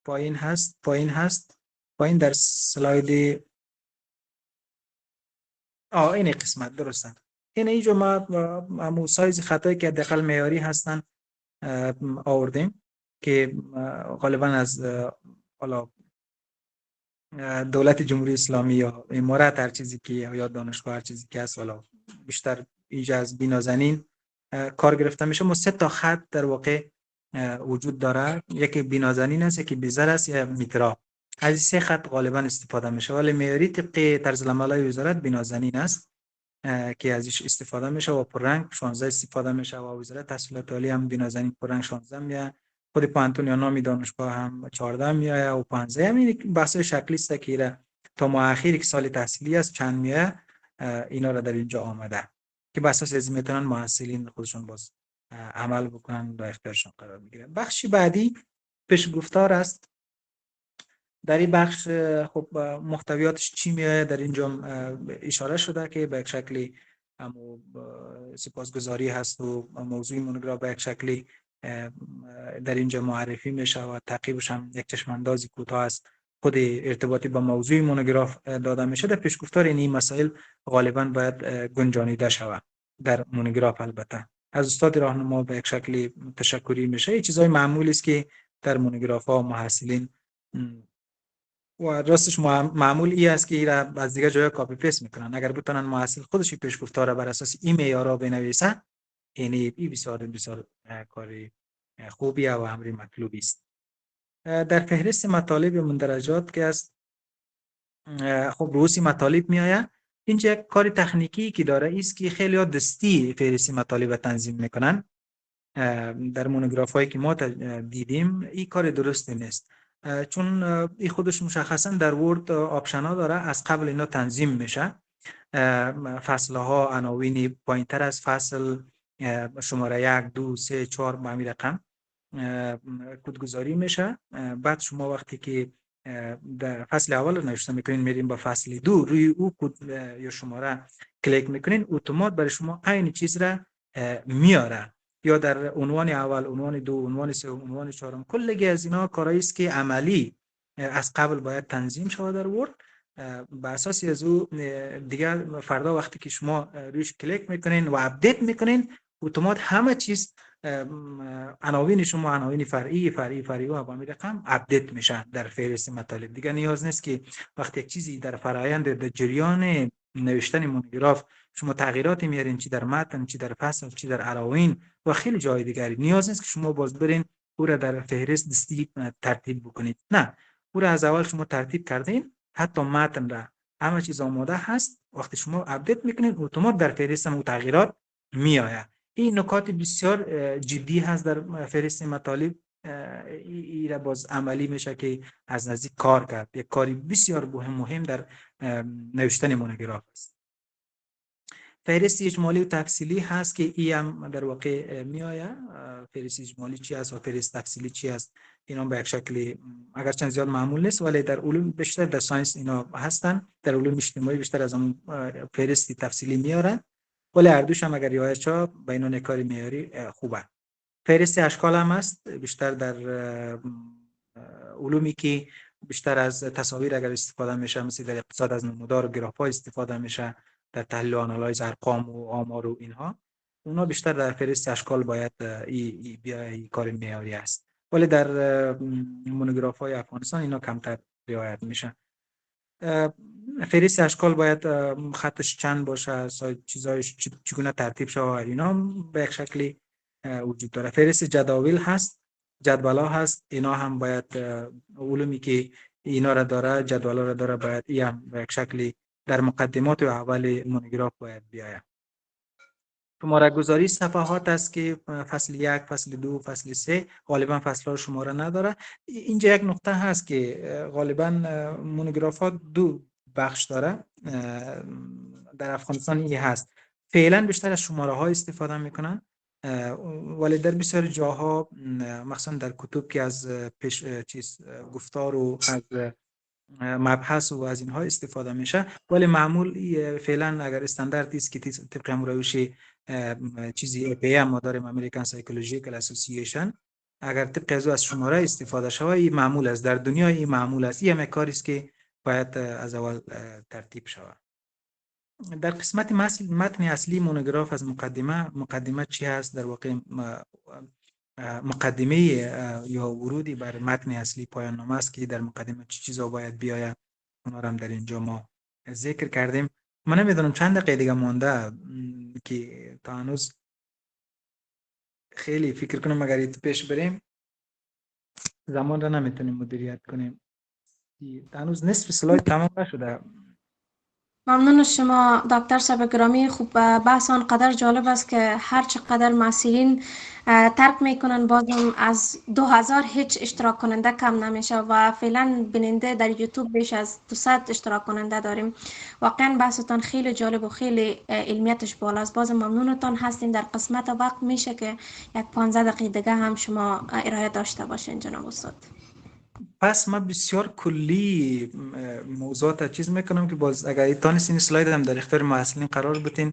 پایین هست پایین در سلاید این قسمت درسته. اینجا ما سایز خطایی که حداقل معیاری هستن آوردیم که غالبا از حالا دولت جمهوری اسلامی یا امارات هر چیزی که یا دانشگاه هر چیزی که هست، حالا بیشتر ایجا از بینازنین کار گرفته میشه. ما 3 تا خط در واقع وجود داره، یکی بینازنین است، یکی بیزر است، یا میترا. از این 3 خط غالبا استفاده میشه، ولی معیاری طبق طرز العمل وزارت بینازنین است که ازش استفاده میشه و پررنگ 16 استفاده میشه و وزارت تحصیلات عالی هم بینازنین پررنگ 16 میاد. خود پانتون یا نامی دانشگاه هم 14 میآید و 15. همین بحث شکلی است که تا ماه اخیر که سال تحصیلی است چند میآید، اینا را در اینجا آمده که بر اساس از میتونن محصلین خودشون باز عمل بکنن در اختیارشون قرار میگیره. بخش بعدی پیشگفتار است. در این بخش خب محتویاتش چی میاد در اینجا اشاره شده که به یک شکلی سپاسگزاری هست و موضوع مونوگراف به یک شکلی در اینجا معرفی میشه و تعقیبش هم یک چشماندازی کوتاه است خود ارتباطی با موضوع مونوگراف داده میشه. در پیشگفتار این مسائل غالبا باید گنجانیده شود در مونوگراف. البته از استاد راهنما به یک شکلی تشکری میشه. این چیزای معمولی است که در مونوگراف ها محصلین و راستش معمول ای است که ایرا از دیگه جای کاپی پیست میکنن. اگر بتونن محصل خودش پیشگفتار بر اساس این معیارها بنویسن، یعنی بسیار کاری خوبی و امری مطلوبی است. در فهرست مطالب مندرجات که است خب رؤوس مطالب میآید. اینجا یک کار تکنیکی که داره است که خیلی دستی فهرست مطالب تنظیم میکنن. در مونوگراف هایی که ما دیدیم این کار درستی نیست، چون این خودش مشخصا در ورد آپشن ها داره از قبل اینا تنظیم میشه. فصل ها عناوین پایین تر از فصل شماره 1 2 3 4 به همین رقم کدگذاری میشه. بعد شما وقتی که در فصل اول رو نوشته میکنین میرین با فصل 2 روی او کد یا شماره کلیک میکنین، اتومات برای شما عین چیز را میاره. یا در عنوان اول، عنوان دو، عنوان سه، عنوان چهارم، کلی از اینا کارهایی است که عملی از قبل باید تنظیم شود در ورد. به اساس از او دیگه فردا وقتی که شما روش کلیک میکنین و اپدیت میکنین، اتومات همه چیز عناوین شما عناوین فرعی و با همین رقم اپدیت میشن در فهرست مطالب. دیگه نیاز نیست که وقتی یک چیزی در فرآیند در جریان نوشتن مونوگراف شما تغییراتی میارین، چی در متن، چی در فصل، چی در عناوین و خیلی جای دیگری، نیاز نیست که شما باز برین او را در فهرست دستی ترتیب بکنید. نه، او را از اول شما ترتیب کردین، حتی متن را همه چیز آماده هست. وقتی شما اپدیت میکنین، اتومات در فهرست هم تغییرات میآید. این نکات بسیار جدی هست در فهرست مطالب. این را باز عملی میشه که از نزدیک کار کرد. یک کاری بسیار مهم در نوشتن مونوگراف است. فهرست اجمالی و تفصیلی هست که این هم در واقع میآید. فهرست اجمالی چی است و فهرست تفصیلی چی است، اینا به یک شکلی اگرچه زیاد معمول نیست، ولی در علوم بیشتر، در ساینس اینا هستن. در علوم اجتماعی بیشتر از اون فهرست تفصیلی میارن، ولی هر دوش هم اگر رعایت شه بینون کاری معیاری خوبه. فهرست اشکال هم است، بیشتر در علومی که بیشتر از تصاویر اگر استفاده میشه، مثل در اقتصاد از نمودار و گراف ها استفاده میشه، در تحلیل و آنالایز ارقام و آمار و اینها، اونا بیشتر در فهرست اشکال باید ای کار معیاری است. ولی در مونوگراف های افغانستان اینا کمتر رعایت میشن. فهرست اشکال باید خطش چند باشه، چیزایش چگونه ترتیب شده، اینا به یک شکلی وجود داره. فهرست جداول هست، جدولا هست، اینا هم باید علومی که اینا را داره، جدولا را داره، باید این هم به یک شکلی در مقدمات و اول مونوگراف باید بیاید. شماره گذاری صفحات است که فصل 1، فصل 2، فصل 3 غالبا فصل ها شماره نداره. اینجا یک نقطه هست که غالبا مونوگراف ها 2 بخش داره. در افغانستان این هست، فعلا بیشتر از شماره ها استفاده میکنن، ولی در بسیار جاها مثلا در کتب که از گفتار و از مبحث و از اینها استفاده میشه، ولی معمول فعلا اگر استانداردی است که طبق روش چیزی APA ما داریم، امریکن سایکولوژیکال اسوسییشن، اگر طبق از شماره استفاده شود، این معمول است در دنیا، این معمول است. این هم کاری است که باید از اول ترتیب شود. در قسمت متن اصلی مونوگراف از مقدمه چی هست؟ در واقع مقدمه یا ورودی بر متن اصلی پایان نامه است که در مقدمه چه چیزا باید بیاید، اونا رو هم در اینجا ما ذکر کردیم. من نمیدونم چند دقیقه دیگه مونده که تا هنوز خیلی فکر کنم اگر پیش بریم زمان را نمیتونیم مدیریت کنیم. هنوز نصف سلاید تمام نشده. ممنون از شما دکتر صاحب گرامی. خوب بحث آنقدر جالب است که هر چقدر مسئولین ترک میکنن بازم از 2000 هیچ اشتراک کننده کم نمیشه و فعلا بیننده در یوتیوب بیش از 200 اشتراک کننده داریم. واقعا بحثتان خیلی جالب و خیلی علمیتش بالاست. بازم ممنونتان هستیم. در قسمت وقت میشه که یک 15 دقیقه دیگه هم شما ارائه داشته باشین جناب استاد. پس من بسیار کلی موضوعات چیز میکنم که باز اگر تانستین این اسلاید هم در اختیار محصلین قرار بتین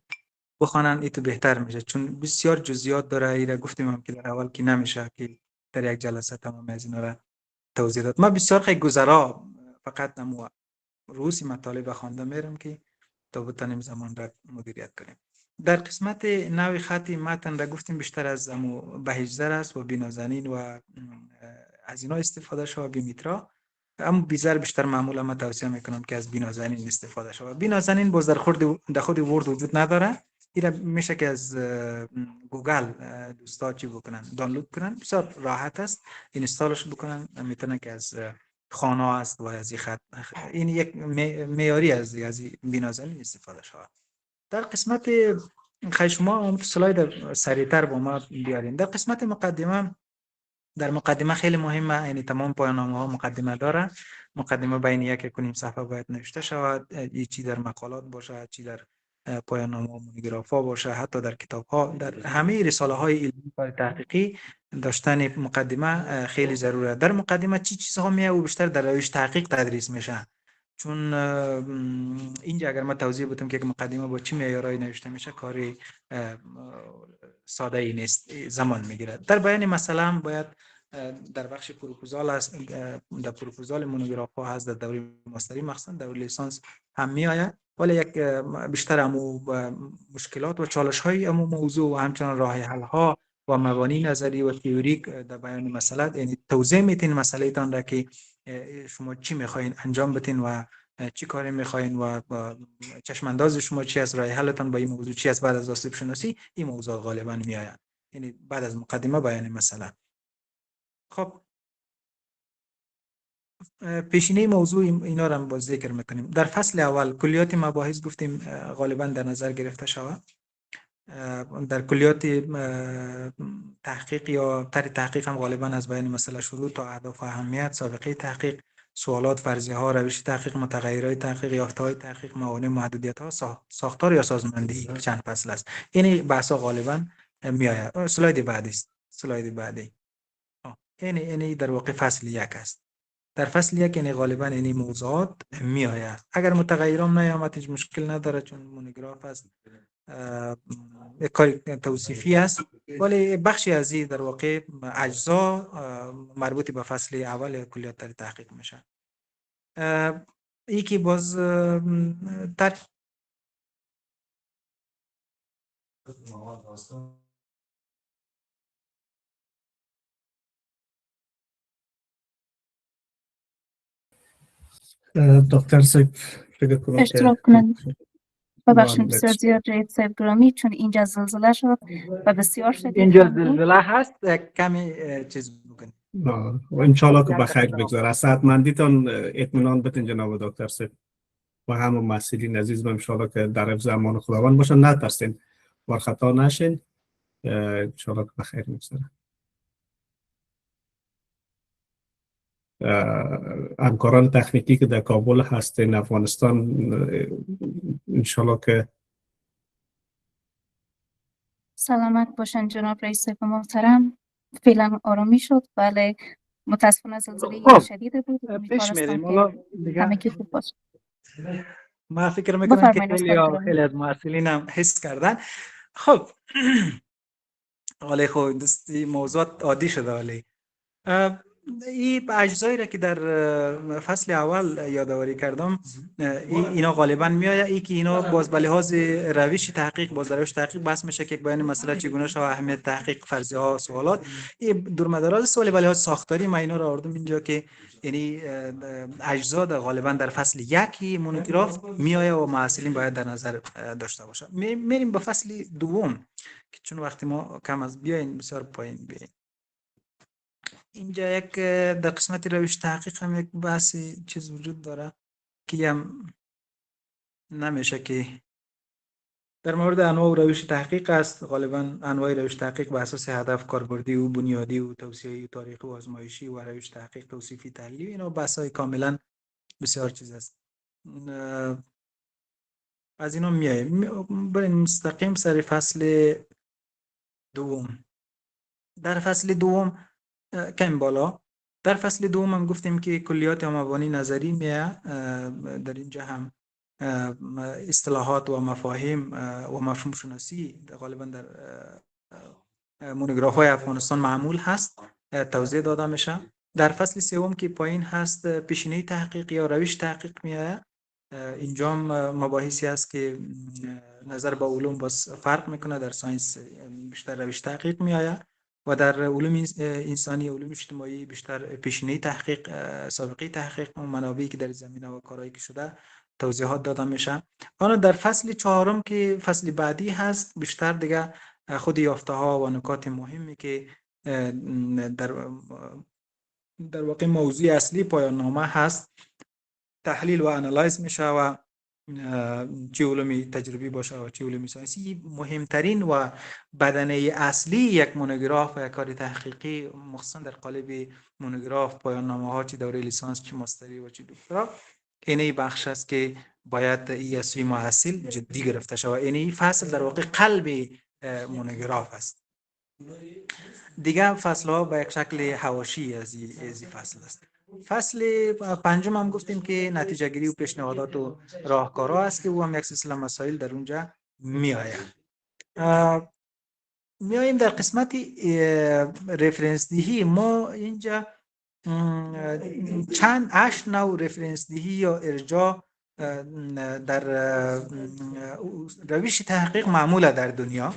بخوانن ایتو بهتر میشه، چون بسیار جزئیات داره. ایرا گفتیم هم که در اول که نمیشه که در یک جلسه تمام از اینا را توضیح داد. من بسیار خیلی گذرا فقط نمو روسی مطالب خوانده میرم که تا بتانیم زمان را مدیریت کنیم. در قسمت نوع خط متن را گفتیم بیشتر از بهیجزر است و بینازنین و از اینا استفاده شود. بیمیترا اما بیزر بیشتر معمولا من توصیه میکنم که از بینازنین استفاده شود. بینازنین باز در خود ورد وجود نداره. اینا میشه که از گوگل دوستا چی بکنن دانلود کنن، بسیار راحت است اینستالش بکنن. میتونن که از خانه است و از این خط این یک معیاری از بینازنین استفاده شود. در قسمت خیلی شما سلاید سریعتر با ما بیارین. در قسمت مقدمه، در مقدمه خیلی مهمه، یعنی تمام پایان‌نامه ها مقدمه داره. مقدمه بین 1-1.5 صفحه باید نوشته شود. چی در مقالات باشه، چی در پایان‌نامه ها مونوگراف ها باشه، حتی در کتاب ها، در همه رساله های علمی و تحقیقی داشتن مقدمه خیلی ضروره. در مقدمه چی چیزها میاد و بیشتر در روش تحقیق تدریس میشه. چون اینجا اگر ما توضیح بدم که مقدمه با چه معیارایی نوشته میشه، کاری ساده ای نیست، زمان میگیره. در بیان مثلا باید در بخش پروپوزال است، در پروپوزال مونوگراف ها هست، در دوره ماستری مخصوصا دوره لیسانس هم میآید، ولی یک بیشتر امو مشکلات و چالش های امو موضوع و همچنان راه حل ها و مبانی نظری و تئوریک در بیان مسئله، یعنی توضیح میتین مسئله تان را که شما چی میخواین انجام بدین و چی کاری میخواین و چشم انداز شما چی از راه حلتان با این موضوع چی از بعد از آسیب شناسی. این موضوع غالبا میآید، یعنی بعد از مقدمه بیان مسئله. خب پیشینه موضوع اینا رو هم باز ذکر میکنیم. در فصل اول کلیات مباحث گفتیم غالبا در نظر گرفته شود. در کلیات تحقیق یا طرح تحقیق هم غالبا از بیان مسئله شروع تا اهداف و اهمیت، سابقه تحقیق، سوالات، فرضیه ها، روش تحقیق، متغیرهای تحقیق، یافته‌های تحقیق، موانع، محدودیت ها، ساختار یا سازماندهی چند فصل است. این بحث ها غالبا میآید. اسلاید بعدی است. اسلاید بعدی. یعنی در واقع فصل 1 است. در فصل 1 یعنی غالبا این موضوعات میآید. اگر متغیرام نیامد هیچ مشکل نداره، چون مونوگراف است، یک کار توصیفی است، ولی بخشی از این در واقع اجزا مربوط به فصل اول کلیات در تحقیق میشه. یکی باز دکتر صاحب فکر کنم اشتراک کنند. ببخشید بسیار زیاد جید صاحب گرامی، چون اینجا زلزله شد و بسیار شدید. اینجا زلزله هست، کمی چیز بکنید. انشالله که بخیر بگذاره. از صحتمندیتان اطمینان بدین جناب دکتر صاحب و همه مسئولین عزیز. انشالله که در زمان خداوند باشن، نترسین، بار خطا نشین، انشالله که بخیر بگذاره. همکاران تکنیکی که در کابل هستین، افغانستان، انشالله که سلامت باشن جناب رئیس محترم. فعلا آرامی شد، ولی متاسفانه زلزله شدید بود. پیش میریم حالا دیگه همه کی خوب باشه. ما فکر میکنم که خیلی از مسئولین هم حس کردن. خب ولی خب دستی موضوعات عادی شده. ولی این اجزایی را که در فصل اول یادآوری کردم اینا غالبا میآید. ای که اینا باز به لحاظ روش تحقیق، باز روش تحقیق بحث میشه که بیان مسئله چگونه شود، اهمیت تحقیق، فرضیه ها، سوالات. این دورمداراز سوالی به لحاظ ساختاری ما اینا را آوردم اینجا که یعنی اجزا غالبا در فصل 1 مونوگراف میآید و محصلین باید در نظر داشته باشه. میریم به فصل دوم که چون وقتی ما کم از بیاین بسیار پایین بیاین. اینجا یک در قسمت روش تحقیق هم یک بحث چیز وجود داره که هم نمیشه که در مورد انواع و روش تحقیق است. غالبا انواع روش تحقیق بر اساس هدف کاربردی و بنیادی و توصیه‌ای و تاریخی و آزمایشی و روش تحقیق توصیفی تحلیلی، اینا بحث‌های کاملا بسیار چیز است. از اینا میایم بریم مستقیم سر فصل دوم. در فصل دوم کم بالا در فصل دوم هم گفتیم که کلیات و مبانی نظری میه. در اینجا هم اصطلاحات و مفاهیم و مفهوم شناسی غالبا در مونوگراف های افغانستان معمول هست، توضیح داده میشه. در فصل سوم که پایین هست پیشینه تحقیق یا روش تحقیق میه. اینجا مباحثی است که نظر به علوم باز فرق میکنه. در ساینس بیشتر روش تحقیق میآید و در علوم انسانی، علوم اجتماعی بیشتر پیشینه تحقیق، سابقه تحقیق و منابعی که در زمینه و کارهایی که شده توضیحات داده میشه. آن در فصل چهارم که فصل بعدی هست بیشتر دیگه خود یافته ها و نکات مهمی که در واقع موضوع اصلی پایان نامه هست تحلیل و انالایز میشه و چه علومی تجربی باشه و چه علومی ساینسی. مهمترین و بدنه اصلی یک مونوگراف و یک کار تحقیقی مخصوصا در قالب مونوگراف، پایان نامه ها، چه دوره لیسانس، چه ماستری و چه دکترا، اینه بخش است که باید ای از سوی محصل جدی گرفته شود. اینه فصل در واقع قلب مونوگراف است. دیگه فصل ها به یک شکل حواشی از این فصل است. فصل پنجم هم گفتیم که نتیجه گیری و پیشنهادات و راهکارها است که او هم یک سلسله مسائل در اونجا می آید. میاییم در قسمت رفرنس دهی. ما اینجا چند 8 نوع رفرنس دهی یا ارجاع در روش تحقیق معموله در دنیا،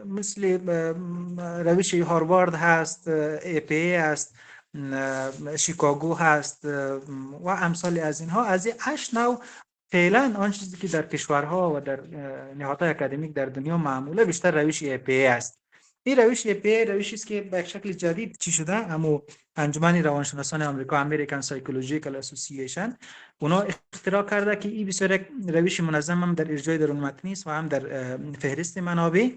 مثل روش هاروارد هست، APA هست، شیکاگو هست و امثال از اینها. از این 8 نوع فعلا آن چیزی که در کشورها و در نهادهای اکادمیک در دنیا معموله بیشتر روش APA است. این روش APA روشی است که به شکل جدید چی شده، اما انجمن روانشناسان آمریکا، امریکن سایکولوژیکال اسوسییشن، اونا اختراع کرده که این بسیار یک روش منظم هم در ارجاع درون متنی است و هم در فهرست منابع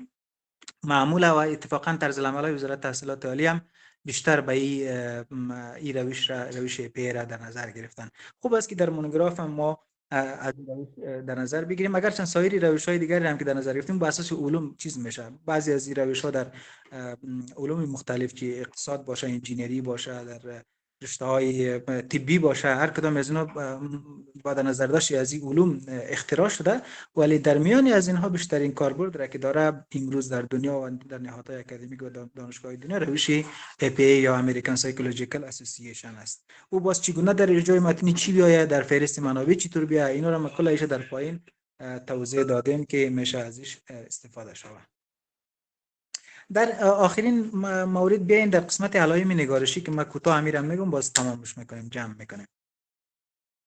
معموله و اتفاقا طرز العمل وزارت تحصیلات عالی هم بیشتر به این روش APA را در نظر گرفتن. خوب است که در مونوگراف هم ما از روش در نظر بگیریم، اگرچه سایر روش‌های دیگری هم که در نظر گرفتیم با اساس علوم چیز میشه. بعضی از این روش‌ها در علوم مختلف که اقتصاد باشه، انجینری باشه، در رشته‌های طبی باشه، هر کدام از اینا با در نظر داشت از این علوم اختراع شده، ولی در میان از اینها بیشترین کاربرد را که داره امروز در دنیا و در نهادهای اکادمیک و دانشگاه‌های دنیا روش APA یا امریکن سایکولوژیکال اسوسییشن است. او باز چگونه در ارجاع متنی چی بیاید، در فهرست منابع چطور بیاید، اینا را کلا ایش در پایین توضیح دادیم که میشه ازش استفاده شود. در آخرین مورد بیاین در قسمت علائم نگارشی که من کوتاه امیرم میگم باز تمامش میکنیم، جمع میکنیم.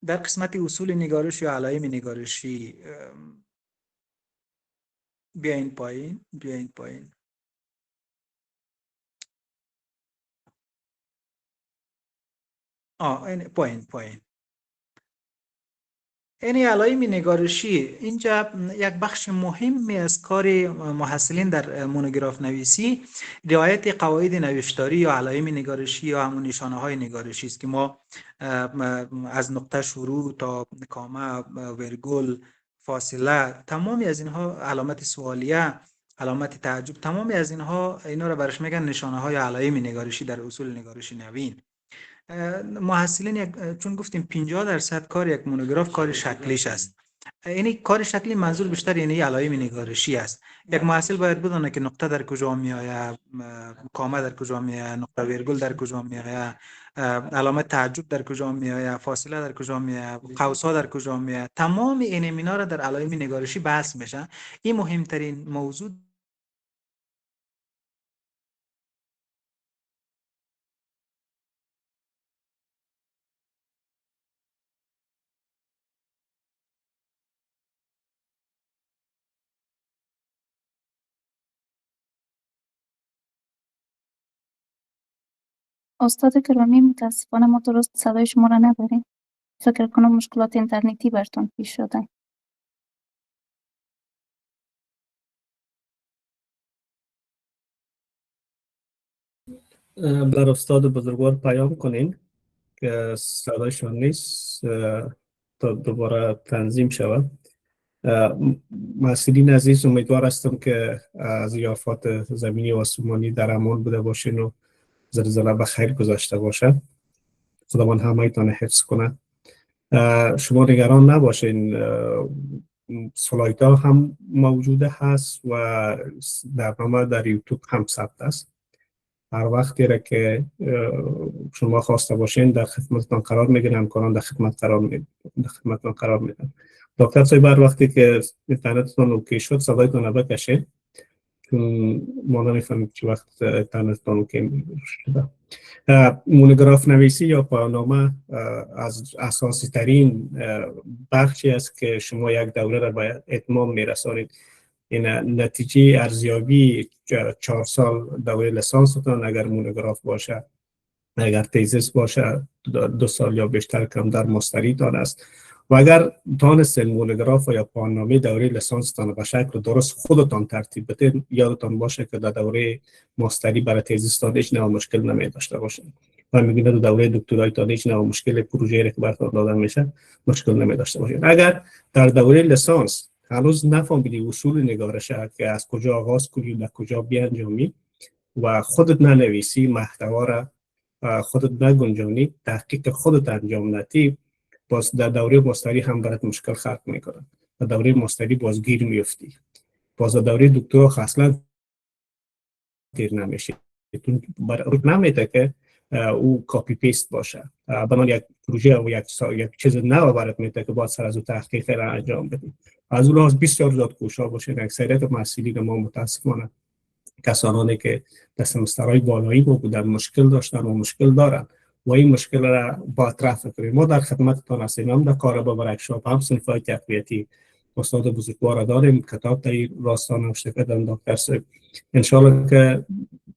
در قسمت اصول نگارش یا علائم نگارشی بیاین پایین. این پایین. این علائم نگارشی اینجا یک بخش مهمی از کار محصلین در مونوگراف نویسی رعایت قواعد نوشتاری یا علائم نگارشی یا همون نشانه های نگارشی است که ما از نقطه شروع تا کامه، ورگل، فاصله، تمامی از اینها، علامت سوالیه، علامت تعجب، تمامی از اینا را برش میگن نشانه های علائم نگارشی در اصول نگارش نوین. محصلین چون گفتیم 50% کار یک مونوگراف کار شکلیش است. یعنی کار شکلی منظور بیشتر یعنی علائم نگارشی است. یک محصل باید بدونه که نقطه در کجا میآید، کامه در کجا میآید، نقطه ویرگول در کجا میآید، علامت تعجب در کجا میآید، فاصله در کجا میآید، قوس‌ها در کجا میآید. تمام این اینا را در علائم نگارشی بحث میشه. این مهمترین موضوع استاد گرامی متاسفانه ما درست صدای شما را نداریم. فکر کنم مشکلات اینترنتی برتون پیش شده. بر استاد بزرگوار پیام کنین که صدایشان نیست تا دوباره تنظیم شود. مسئولین عزیز، امیدوار هستم که از آفات زمینی و آسمانی در امان بوده باشین و زلزله به خیر گذشته باشه. خداوند همه ایتان حفظ کنه. شما نگران نباشین، سلایت ها هم موجوده هست و برنامه در یوتیوب هم ثبت است. هر وقتی را که شما خواسته باشین در خدمتتان قرار میگیرم، همکاران در خدمتتان قرار میدن. دکتر صاحب هر وقتی که اینترنتتان اوکی شد صدایتان بکشه، چون ما نمیفهمیم چه وقت اینترنتتان اوکی شده. مونوگراف نویسی یا پایان‌نامه از اساسی ترین بخشی است که شما یک دوره را به اتمام میرسانید. این نتیجه ارزیابی 4 سال دوره لیسانستان اگر مونوگراف باشه، اگر تیزیس باشه 2 سال یا بیشتر کم در ماستریتان است. و اگر دانستین مونوگراف یا پایان‌نامه دوره لیسانستان به شکل درست خودتان ترتیب بدین، یادتان باشه که در دوره ماستری برای تیزیستان هیچ نوع مشکل نمی داشته باشین و میگن در دوره دکترایتان هیچ نوع مشکل پروژه‌ای که براتون داده میشه مشکل نمی داشته باشین. اگر در دوره لیسانس هنوز نفهمیدی اصول نگارش که از کجا آغاز کنی و کجا بیانجامی و خودت ننویسی، محتوا را خودت نگنجانی، تحقیق خودت انجام ندی، باز در دوره ماستری هم برات مشکل خلق میکنه. در دوره ماستری باز گیر میفتی، باز در دوره دکترا اصلا گیر نمیشه. برات نمیده که او کاپی پیست باشه. بنابراین یک پروژه و یک چیز نو برات میده که باید سر از او تحقیق را انجام بدیم. از اون لحاظ بسیار زیاد کوشا باشین. اکثریت مسئولین ما متاسفانه کسانی که در سمسترهای بالایی بودن مشکل داشتن و مشکل دارن و این مشکل را با رفع کنیم. ما در خدمتتان هستیم، هم در کارآمد و ورکشاپ، هم صنف‌های تقویتی. استاد بزرگوار داریم، کتاب در راستا نوشته کردن دکتر صاحب. انشالله که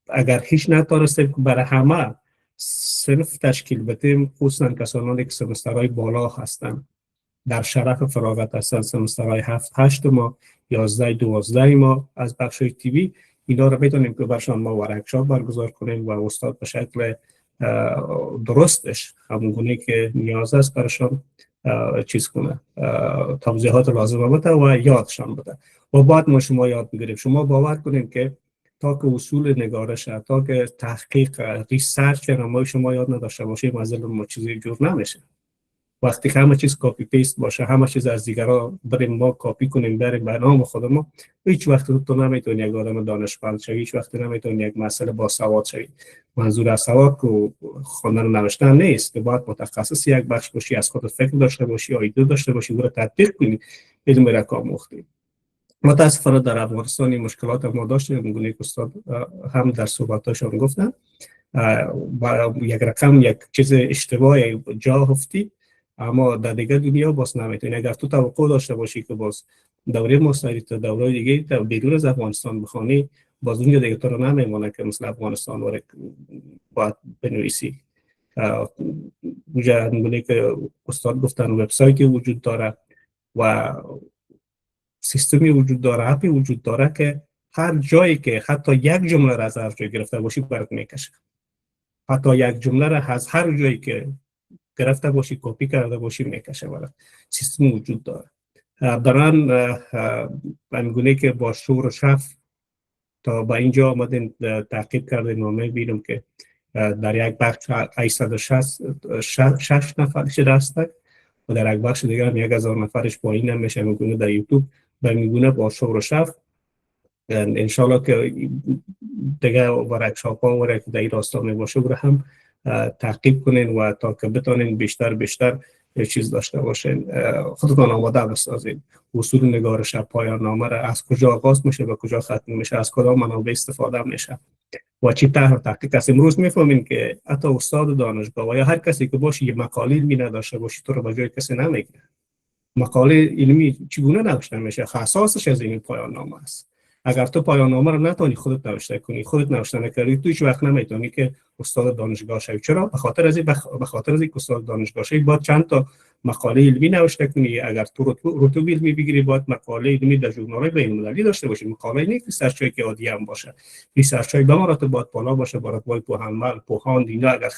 اگر هیچ نتونستیم که برای همه صنف تشکیل بدیم، خصوصا کسانی که سمسترهای بالا هستن در شرف فراغت هستن، سمسترهای 7-8 ماه 11-12 ماه از بخش‌های تیوی، اینا رو میتونیم که برشان ما ورکشاپ برگزار کنیم و استاد به شکل درستش همونگونه که نیاز است برشان چیز کنه، توضیحات لازمه بده و یادشان بده و بعد ما شما یاد بگیریم. شما باور کنیم که تا که اصول نگارش، تا که تحقیق ریسرچ را ما شما یاد نداشته باشیم از ما چیزی جور نمیشه. وقتی که همه چیز کاپی پیست باشه، همه چیز از دیگران بریم ما کاپی کنیم بریم به نام خودمون، هیچ وقت تو نمیتونی یک آدم دانشمند شوی، هیچ وقت نمیتونی یک مسئله با سواد شوی. منظور از سواد که خوندن و نوشتن نیست، که باید متخصص یک بخش باشی، از خودت فکر داشته باشی، ایده داشته باشی، او را تطبیق کنی، بدون رقم مختی. متاسفانه در افغانستان مشکلات ما داشتیم، گونه که استاد هم در صحبتاشون گفتن، با یک رقم یک چیز اشتباهی جا افتی، اما در دیگر دنیا باز نمیتونی. اگر تو توقع داشته باشی که باز دوره ماستری تا دوره دیگه تا بیرون از افغانستان بخونی، باز اونجا دیگه تو رو نمیمونه که مثل افغانستان وره باید بنویسی. اونجا گونه که استاد گفتن وبسایتی وجود داره و سیستمی وجود داره، اپی وجود داره که هر جایی که حتی یک جمله را از هر جای گرفته باشی برات میکشه. حتی یک جمله را از هر جایی که گرفته باشی کپی کرده باشی میکشه برات. سیستم وجود داره. بران همینگونه که با شور و شف تا به اینجا آمدیم تحقیق کردیم و میبینیم که در یک بخش 866 نفر شده هستند و در یک بخش دیگر هم 1000 نفرش پایین نمیشه. میگونه در یوتیوب میگونه با شور و شف انشالله که دیگه ورکشاپ ها و که در این راستا میباشه رو هم تحقیق کنین و تا که بتانین بیشتر چیز داشته باشین. خودتان آماده بسازین. اصول نگارش پایان نامه را از کجا آغاز میشه و کجا ختم میشه، از کدام منابع استفاده میشه و چی طرح تحقیق است. امروز میفهمین که حتی استاد دانشگاه و یا هر کسی که باشه یه مقاله علمی نداشته باشی تو رو به جای کسی نمیگیره. مقاله علمی چگونه نوشته میشه؟ اساسش از این پایان نامه است. اگر تو پایان نامه رو نتونی خودت نوشته کنی، خودت نوشته نکردی، تو هیچ وقت نمیتونی که استاد دانشگاه شوی. چرا؟ به خاطر از این استاد دانشگاه شوی باید چند تا مقاله علمی نوشته کنی. اگر تو رتبه علمی بگیری باید مقاله علمی در ژورنال بین‌المللی داشته باشی. مقاله نیست ریسرچی که عادی هم باشه. ریسرچ به مراتب باید بالا باشه، با رتبه پوهنمل پوهان دینا اگر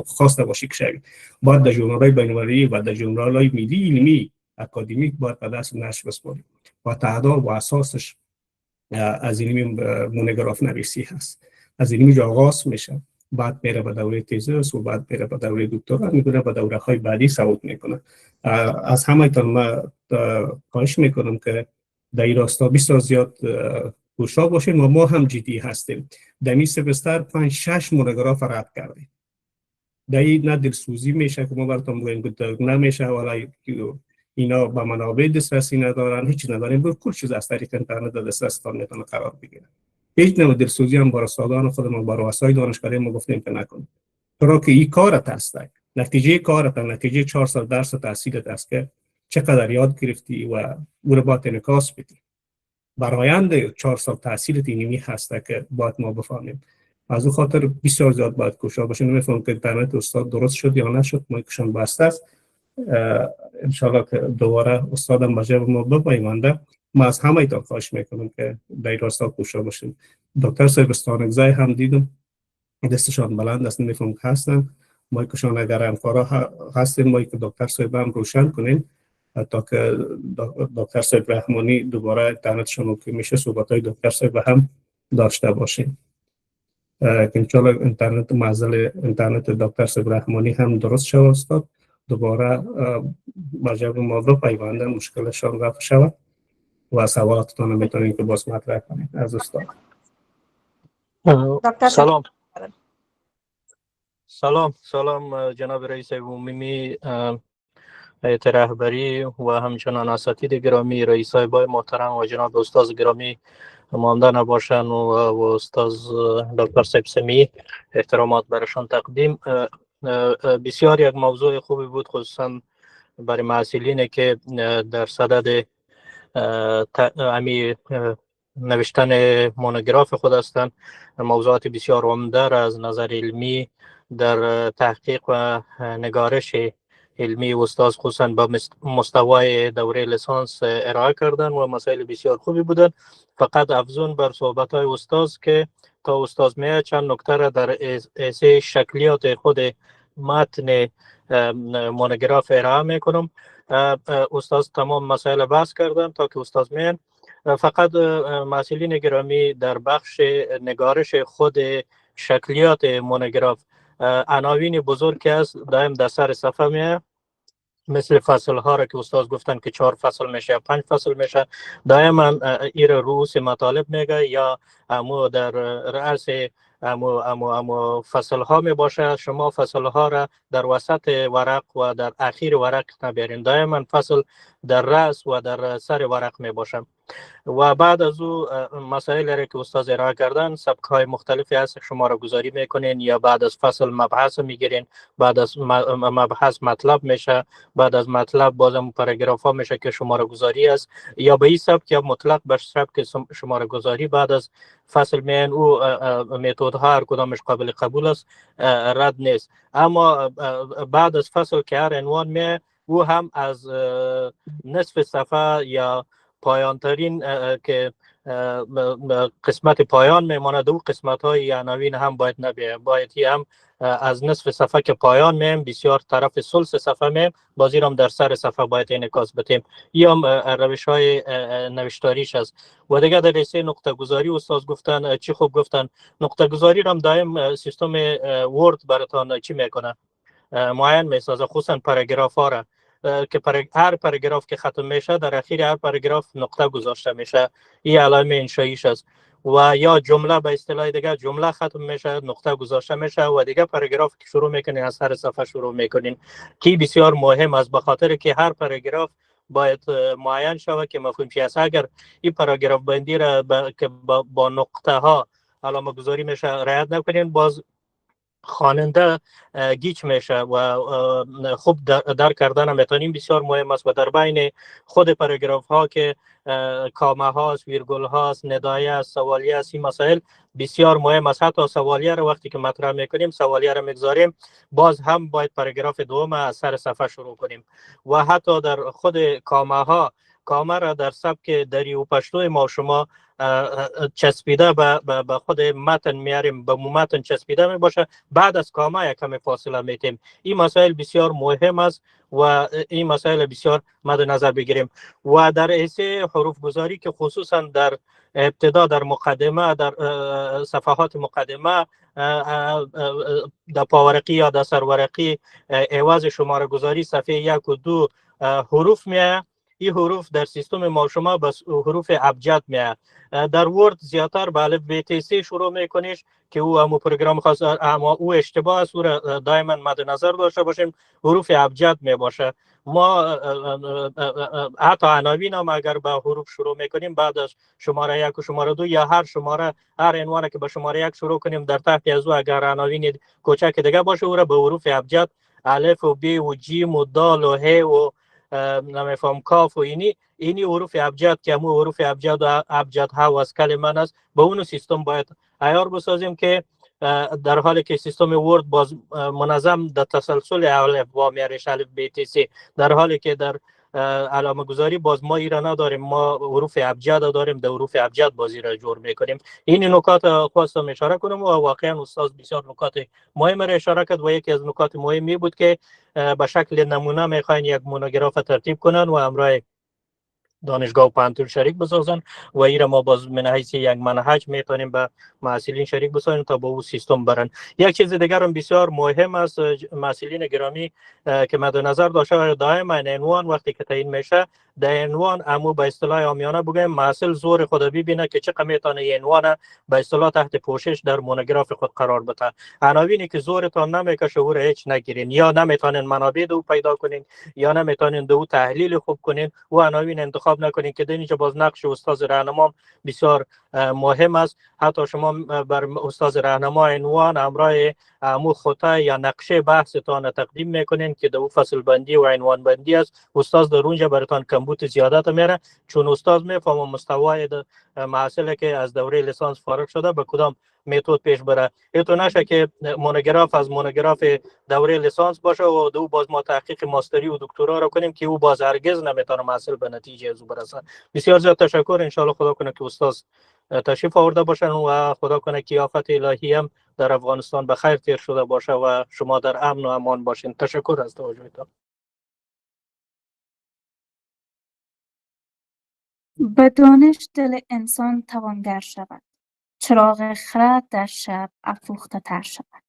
خواسته باشی که شوی باید در ژورنال بین‌المللی و در ژورنال ملی علمی اکادمیک باید به دست نشر بسپاری و تعداد و اساسش از علمی مونوگراف نویسی هست. از علمی آغاز میشه، بعد میره به دوره تزیس و بعد میره به دوره دکترا میکنه، به دوره های بعدی صعود میکنه. از همه تان ما خواهش میکنم که در این راستا بسیار زیاد کوشا باشیم و ما هم جدی هستیم. در این سمستر 5-6 مونوگراف رد کردیم. در این نه دلسوزی میشه که ما براتون بگوییم که نمیشه، ولی اینا به منابع دسترسی ندارن، هیچ ندارن، کل چیز از طریق اینترنت در دسترستان میتونه قرار بگیره. هیچ نوع دلسوزی هم برای استادان خودمون، برای رؤسای دانشکده ما گفتیم که نکنید، چرا که این کارت هست، نتیجه کارت، نتیجه 4 سال درس تحصیلت است که چقدر یاد گرفتی و او رو باید انعکاس بدی. برای آینده 4 سال تحصیلت اینمی هست که باید ما بفهمیم. از اون خاطر بسیار زیاد باید کوشش باشیم. نمیفهمم که اینترنت استاد درست شد یا نشد، مایکشون بسته است. ان شاء الله که دوباره استادم به جای ما بپیونده. ما از همه ایتان خواهش میکنم که در این راستا کوشش باشیم. دکتر صاحب استانکزای هم دیدم دستشان بلند است، نمیفهم که هستن. مایکشان اگر همکارا هستین مایک دکتر صاحب هم روشن کنین تا که دکتر صاحب رحمانی دوباره اینترنتشون که میشه صحبتای دکتر صاحب هم داشته باشیم. که انشاءالله اینترنت معزل اینترنت دکتر صاحب رحمانی هم درست شد استاد، دوباره مجاب ما رو پیوندن مشکلشان رفع شود و سوالاتتان میتونین که باز مطرح کنید از استاد. سلام جناب رئیس عمومی هیئت رهبری و همچنان اساتید گرامی، رئیس صاحبای محترم و جناب استاد گرامی مانده نباشن و استاد دکتر صاحب سمی، احترامات برشان تقدیم. بسیار یک موضوع خوبی بود، خصوصا برای محصلینی که در صدد نوشتن مونوگراف خود هستند. موضوعات بسیار عمده را از نظر علمی در تحقیق و نگارش علمی استاد خصوصا با مستوای دوره لیسانس ارائه کردن و مسائل بسیار خوبی بودن. فقط افزون بر صحبت های استاد که تا استاد میاد چند نکته را در ایسه شکلیات خود متن مونوگراف ارائه میکنم. استاد تمام مسائل بحث کردن تا که استاد میان. فقط مسئولین گرامی در بخش نگارش خود شکلیات مونوگراف عناوین بزرگی است دائم در سر صفحه میه، مثل فصل ها را که استاد گفتن که 4 فصل میشه یا 5 فصل میشه، دائما ایر رؤوس مطالب میگه یا امو در رأس امو فصل ها می باشه. شما فصل ها را در وسط ورق و در اخیر ورق نبرین، دائما فصل در رأس و در سر ورق می باشه. و بعد از او مسائل را که استاد ارائه کردن سبک های مختلفی هست شما را گذاری میکنین، یا بعد از فصل مبحث میگیرین، بعد از مبحث مطلب میشه، بعد از مطلب بازم پاراگراف ها میشه که شما را گذاری است، یا به این سبک یا مطلق به سبک شما را گذاری بعد از فصل میان. او متد ها هر کدامش قابل قبول است، رد نیست. اما بعد از فصل که هر عنوان می او هم از نصف صفحه یا پایان ترین که قسمت پایان میماند و قسمت های عناوین هم باید نبیه، باید هم از نصف صفحه که پایان میم بسیار طرف ثلث صفحه میم بازی هم در سر صفحه باید انعکاس بدیم. یا روش های نوشتاریش است. و دیگه در لیسه نقطه گذاری استاد گفتن چی خوب گفتن، نقطه گذاری هم دائم سیستم ورد براتان چی میکنه، معین میسازه، خصوصا پاراگراف ها را که هر پاراگراف که ختم میشه در اخیر هر پاراگراف نقطه گذاشته میشه، این علائم انشاییش است. و یا جمله به اصطلاح دیگه جمله ختم میشه نقطه گذاشته میشه و دیگه پاراگراف که شروع میکنین از سر صفحه شروع میکنین، که بسیار مهم است به خاطر که هر پاراگراف باید معین شود که مفهوم چی است. اگر این پاراگراف بندی را که با نقطه ها علامه گذاری میشه رعایت نکنین، باز خواننده گیج میشه و خوب در کردن متانین بسیار مهم است و در بین خود پاراگراف ها که کامه هاست، ویرگول هاست، ندایه است، سوالیه است، این مسائل بسیار مهم است. حتی سوالیه را وقتی که مطرح میکنیم، سوالیه را میگذاریم، باز هم باید پاراگراف دوم از سر صفحه شروع کنیم و حتی در خود کامه ها، کامه را در سبک دری و پشتو ما شما چسبیده به خود متن میاریم، به متن چسبیده می باشه، بعد از کامه یک کمی فاصله میتیم. این مسائل بسیار مهم است و این مسائل بسیار مد نظر بگیریم. و در حیث حروف گذاری که خصوصا در ابتدا، در مقدمه، در صفحات مقدمه، در پاورقی یا در سرورقی عوض شماره گذاری صفحه 1 و 2 حروف میه. این حروف در سیستم ما شما بس حروف ابجد میه. در ورد زیادتر به الف ب ت س شروع میکنیش که او هم پروگرام خاص، اما او اشتباه است، او را دائما مد نظر داشته باشیم. حروف ابجد می باشه. ما حتی عناوین هم اگر به حروف شروع میکنیم، بعد از شماره 1 و شماره 2 یا هر شماره، هر عنوان که به شماره 1 شروع کنیم، در تحت از او اگر عناوین کوچک دیگه باشه، او را به حروف ابجد، الف و ب و جیم و دال و ه و نمیفهم کاف و اینی حروف ابجد که همون حروف ابجد و ابجد ها از کلمه است، به اون سیستم باید عیار بسازیم که در حالی که سیستم ورد باز منظم در تسلسل الف با میارش الف ب ت س، در حالی که در علامه گذاری باز ما ایران نداریم، ما حروف ابجد داریم، در حروف ابجد بازی را جور میکنیم. این نکات خواستم اشاره کنم و واقعا استاد بسیار نکات مهم را اشاره کرد و یکی از نکات مهمی بود که به شکل نمونه میخواین یک مونوگراف ترتیب کنن و همراه دانشگاه و پانتون شریک بسازن و این ما باز من حیث یک منهج میتونیم به محصلین شریک بسازیم تا با او سیستم برن. یک چیز دیگر هم بسیار مهم است محصلین گرامی که مد نظر داشته دائما عنوان وقتی که تعیین میشه، در عنوان امو به اصطلاح عامیانه بگیم محصل زور خود ببینه که چقدر میتونه عنوان به اصطلاح تحت پوشش در مونوگراف خود قرار بده. عناوینی که زورتان نمیکشه او را هیچ نگیرین، یا نمیتونین منابع دو پیدا کنین یا نمیتونین دو تحلیل خوب کنین و عناوین انتخاب نکنین که در اینجا باز نقش استاد راهنما بسیار مهم است. حتی شما بر استاد راهنما عنوان همراه امو خطه یا نقشه بحثتان تقدیم میکنین که دو فصل بندی و عنوان بندی است. استاد در اونجا براتون کمبود زیادت میره، چون استاد میفهمه مستوای محصل که از دوره لیسانس فارغ شده به کدام متد پیش بره. تو نشه که مونوگراف از مونوگراف دوره لیسانس باشه و دو باز ما تحقیق ماستری و دکترا را کنیم که او باز هرگز نمیتونه محصل به نتیجه از او برسه. بسیار زیاد تشکر. ان شاء الله خدا کنه که استاد تشریف آورده باشن و خدا کنه که آفت الهی هم در افغانستان به خیر تیر شده باشه و شما در امن و امان باشین. تشکر از توجهتان. به دانش دل انسان توانگر شود، چراغ خرد در شب افروخته تر شود.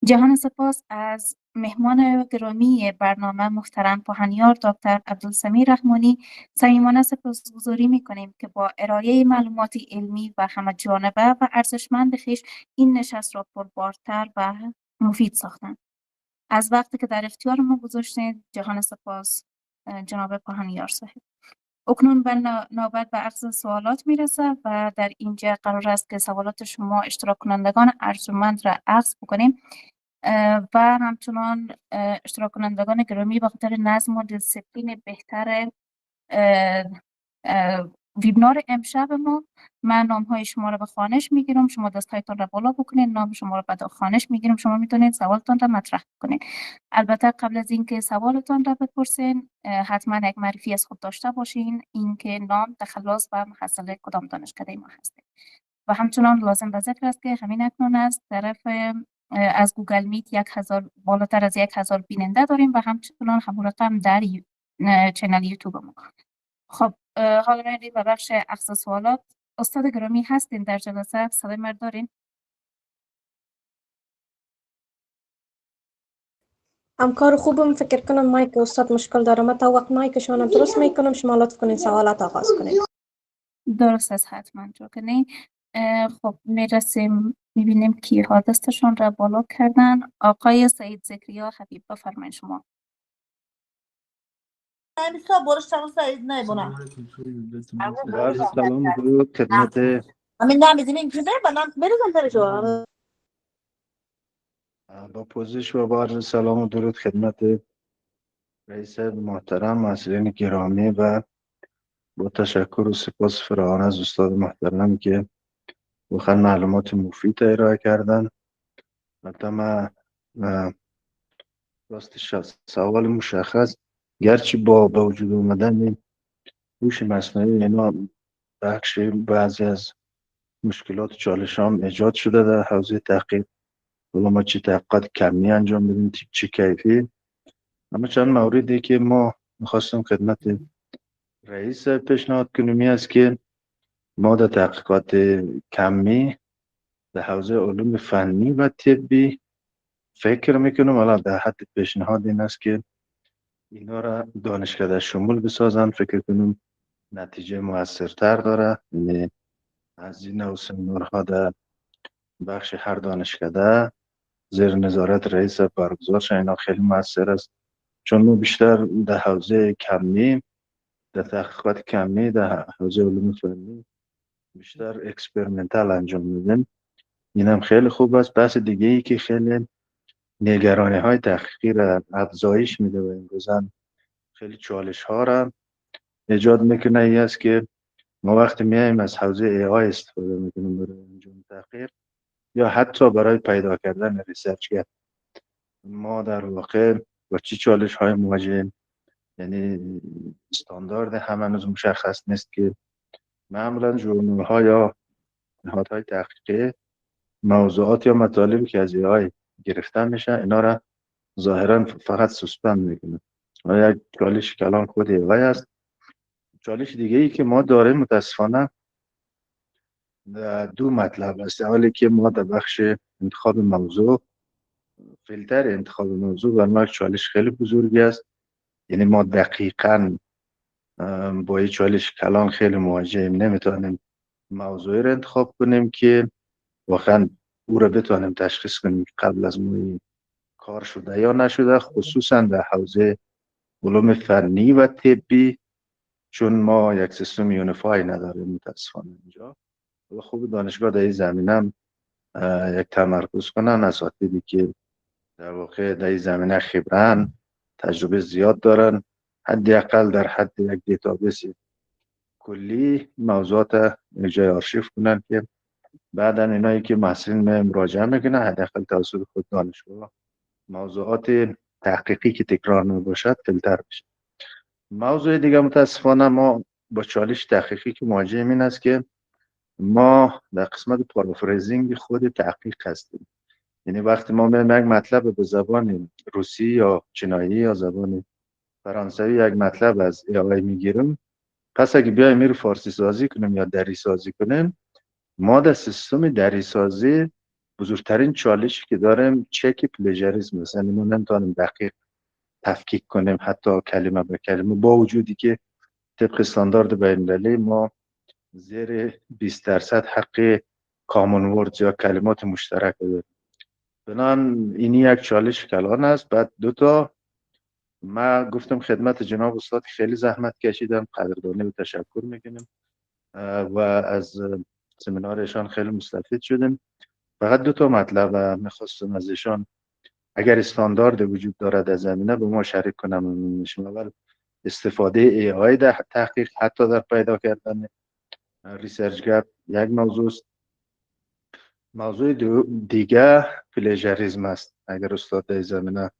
جهان سپاس از مهمان گرامی برنامه محترم پهنیار دکتر عبدالسمی رحمانی. صمیمانه سپاسگزاری می‌کنیم که با ارائه معلومات علمی و همه جانبه و ارزشمند خویش این نشست را پربارتر و مفید ساختند. از وقتی که در اختیار ما گذاشتید جهان سپاس جناب پهنیار صاحب. اکنون به نوبت به اخذ سوالات میرسه و در اینجا قرار است که سوالات شما اشتراک کنندگان ارجمند را اخذ بکنیم و همچنان اشتراک کنندگان گرامی به خاطر نظم و دیسیپلین بهتر ویبنار امشب ما، من نام های شما را به خوانش میگیرم، شما دستایتان را بالا بکنید، نام شما را به خوانش میگیرم، شما میتونید سوالتان را مطرح کنید. البته قبل از اینکه سوالتان را بپرسین حتما یک معرفی از خود داشته باشین، اینکه نام، تخلص و محصل کدام دانشکده ما هستید. و همچنان لازم به ذکر است که همین اکنون از طرف از گوگل میت 1000 بالاتر از 1000 بیننده داریم و همچنان همون رقم در چنل یوتیوب ما. خب حالا میریم به بخش اخذ سوالات. استاد گرامی هستین در جلسه؟ صدای مرد دارین؟ همکار خوبم فکر کنم مایک استاد مشکل داره. من تا وقت مایکشون درست میکنم شما لطف کنید سوالات آغاز کنید. درست است، حتما جو کنین. خب میرسیم میبینیم کی ها دستشون را بالا کردن. آقای سعید زکریا حبیب بفرمایید شما. سلام درود خدمت. みんな水に来て、バナナ、ベルガンタでしょ。با پوزش و با عرض سلام و درود خدمت رئیس محترم، مسئولین گرامی و با تشکر و سپاس فراوان از استاد محترم که واقعا معلومات مفید ارائه کردن. البته من راستش سوال مشخص، گرچه با وجود اومدن این هوش مصنوعی اینا بخش بعضی از مشکلات و چالش هم ایجاد شده در حوزه تحقیق، ولی ما چه تحقیقات کمی انجام بدیم چه کیفی. اما چند موردی که ما میخواستم خدمت رئیس پیشنهاد کنیم است که ما در تحقیقات کمی در حوزه علوم فنی و طبی فکر میکنم، حالا در حد پیشنهاد این است که اینا را دانشکده شمول بسازن. فکر کنم نتیجه موثرتر داره. یعنی از این نوع سمینارها در بخش هر دانشکده زیر نظارت رئیس برگزار شد، اینا خیلی موثر است. چون ما بیشتر در حوزه کمی، در تحقیقات کمی در حوزه علوم فنی بیشتر اکسپریمنتال انجام میدیم. این هم خیلی خوب است. بحث دیگه ای که خیلی نگرانی های تحقیقی را افزایش میده و امروزا خیلی چالش ها را ایجاد میکنه ای است که ما وقتی میایم از حوزه ای آی استفاده میکنیم برای انجام تحقیق یا حتی برای پیدا کردن ریسرچگر، ما در واقع با چی چالش های مواجهیم؟ یعنی استاندارد هم هنوز مشخص نیست که معمولا ژورنال ها یا نهادهای تحقیقی موضوعات یا مطالبی که از AI گرفتن میشه اینا را ظاهرا فقط سوسپند میکنه و یک چالش کلان خود AI است. چالش دیگه ای که ما داریم متاسفانه دو مطلب است. اولی که ما در بخش انتخاب موضوع، فیلتر انتخاب موضوع بر ما چالش خیلی بزرگی است. یعنی ما دقیقاً با یک چالش کلان خیلی مواجهیم، نمیتونیم موضوعی رو انتخاب کنیم که واقعا او رو بتونیم تشخیص کنیم که قبل از ما کار شده یا نشده، خصوصا در حوزه علوم فنی و طبی، چون ما یک سیستم یونیفای نداریم متاسفانه اینجا. و خوب دانشگاه در این زمینه یک تمرکز کنن، اساتیدی که در واقع در این زمینه خبرن، تجربه زیاد دارن، حداقل در حد یک دیتابیس کلی موضوعات جای آرشیو کنن که بعدا اینایی که محصولین مراجعه میکنن حداقل توسط خود دانشگاه موضوعات تحقیقی که تکرار نباشد فیلتر بشه. موضوع دیگه متاسفانه ما با چالش تحقیقی که مواجهیم این است که ما در قسمت پارافریزینگ خود تحقیق هستیم. یعنی وقتی ما یک مطلب به زبان روسی یا چینایی یا زبان فرانسوی یک مطلب از AI میگیریم، پس اگه بیایم میرو فارسی سازی کنیم یا دری سازی کنیم، ما در سیستم دری سازی بزرگترین چالشی که داریم چک پلیجریسم است. یعنی ما نمیتونیم دقیق تفکیک کنیم حتی کلمه به کلمه، با وجودی که طبق استاندارد بین‌المللی ما زیر 20% حق کامن وردز یا کلمات مشترک داریم. بنابراین این یک چالش کلان است. بعد دو تا ما گفتم خدمت جناب استاد خیلی زحمت کشیدن، قدردانی و تشکر میکنیم و از سمینارشان خیلی مستفید شدیم. فقط دو تا مطلب میخواستم از ایشان اگر استاندارد وجود دارد در زمینه به ما شریک کنم. اول استفاده ای آی در تحقیق حتی در پیدا کردن ریسرچگر یک موضوع است. موضوع دیگه پلیجریسم است. اگر استاد در زمینه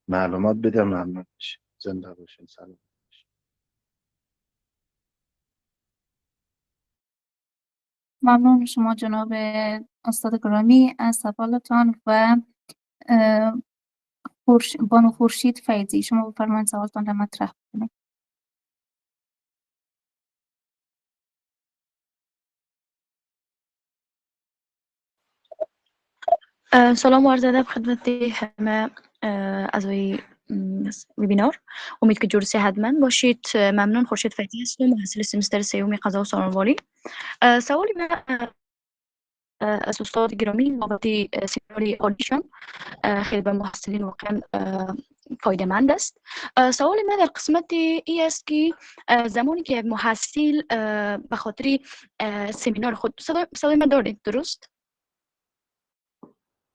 معلومات بده ممنون میشه. زنده باشین. سلام. ممنون شما جناب استاد گرامی از سوالتان و بانو خورشید فیضی، شما بفرمایید سوالتان را مطرح کنید. سلام و عرض ادب خدمت همه اعضای وبینار. امید که جور صحتمند باشید. ممنون. خورشید فیضی هستم، محصل سمستر سوم قضا و سخنوری. سوالی من از استاد گرامی بابت سمینار آدیشن خیلی به محصلین واقعا فایده مند است. سوال من در قسمت ای است که زمانی که محصل به خاطر سمینار خود صدای من دارید درست؟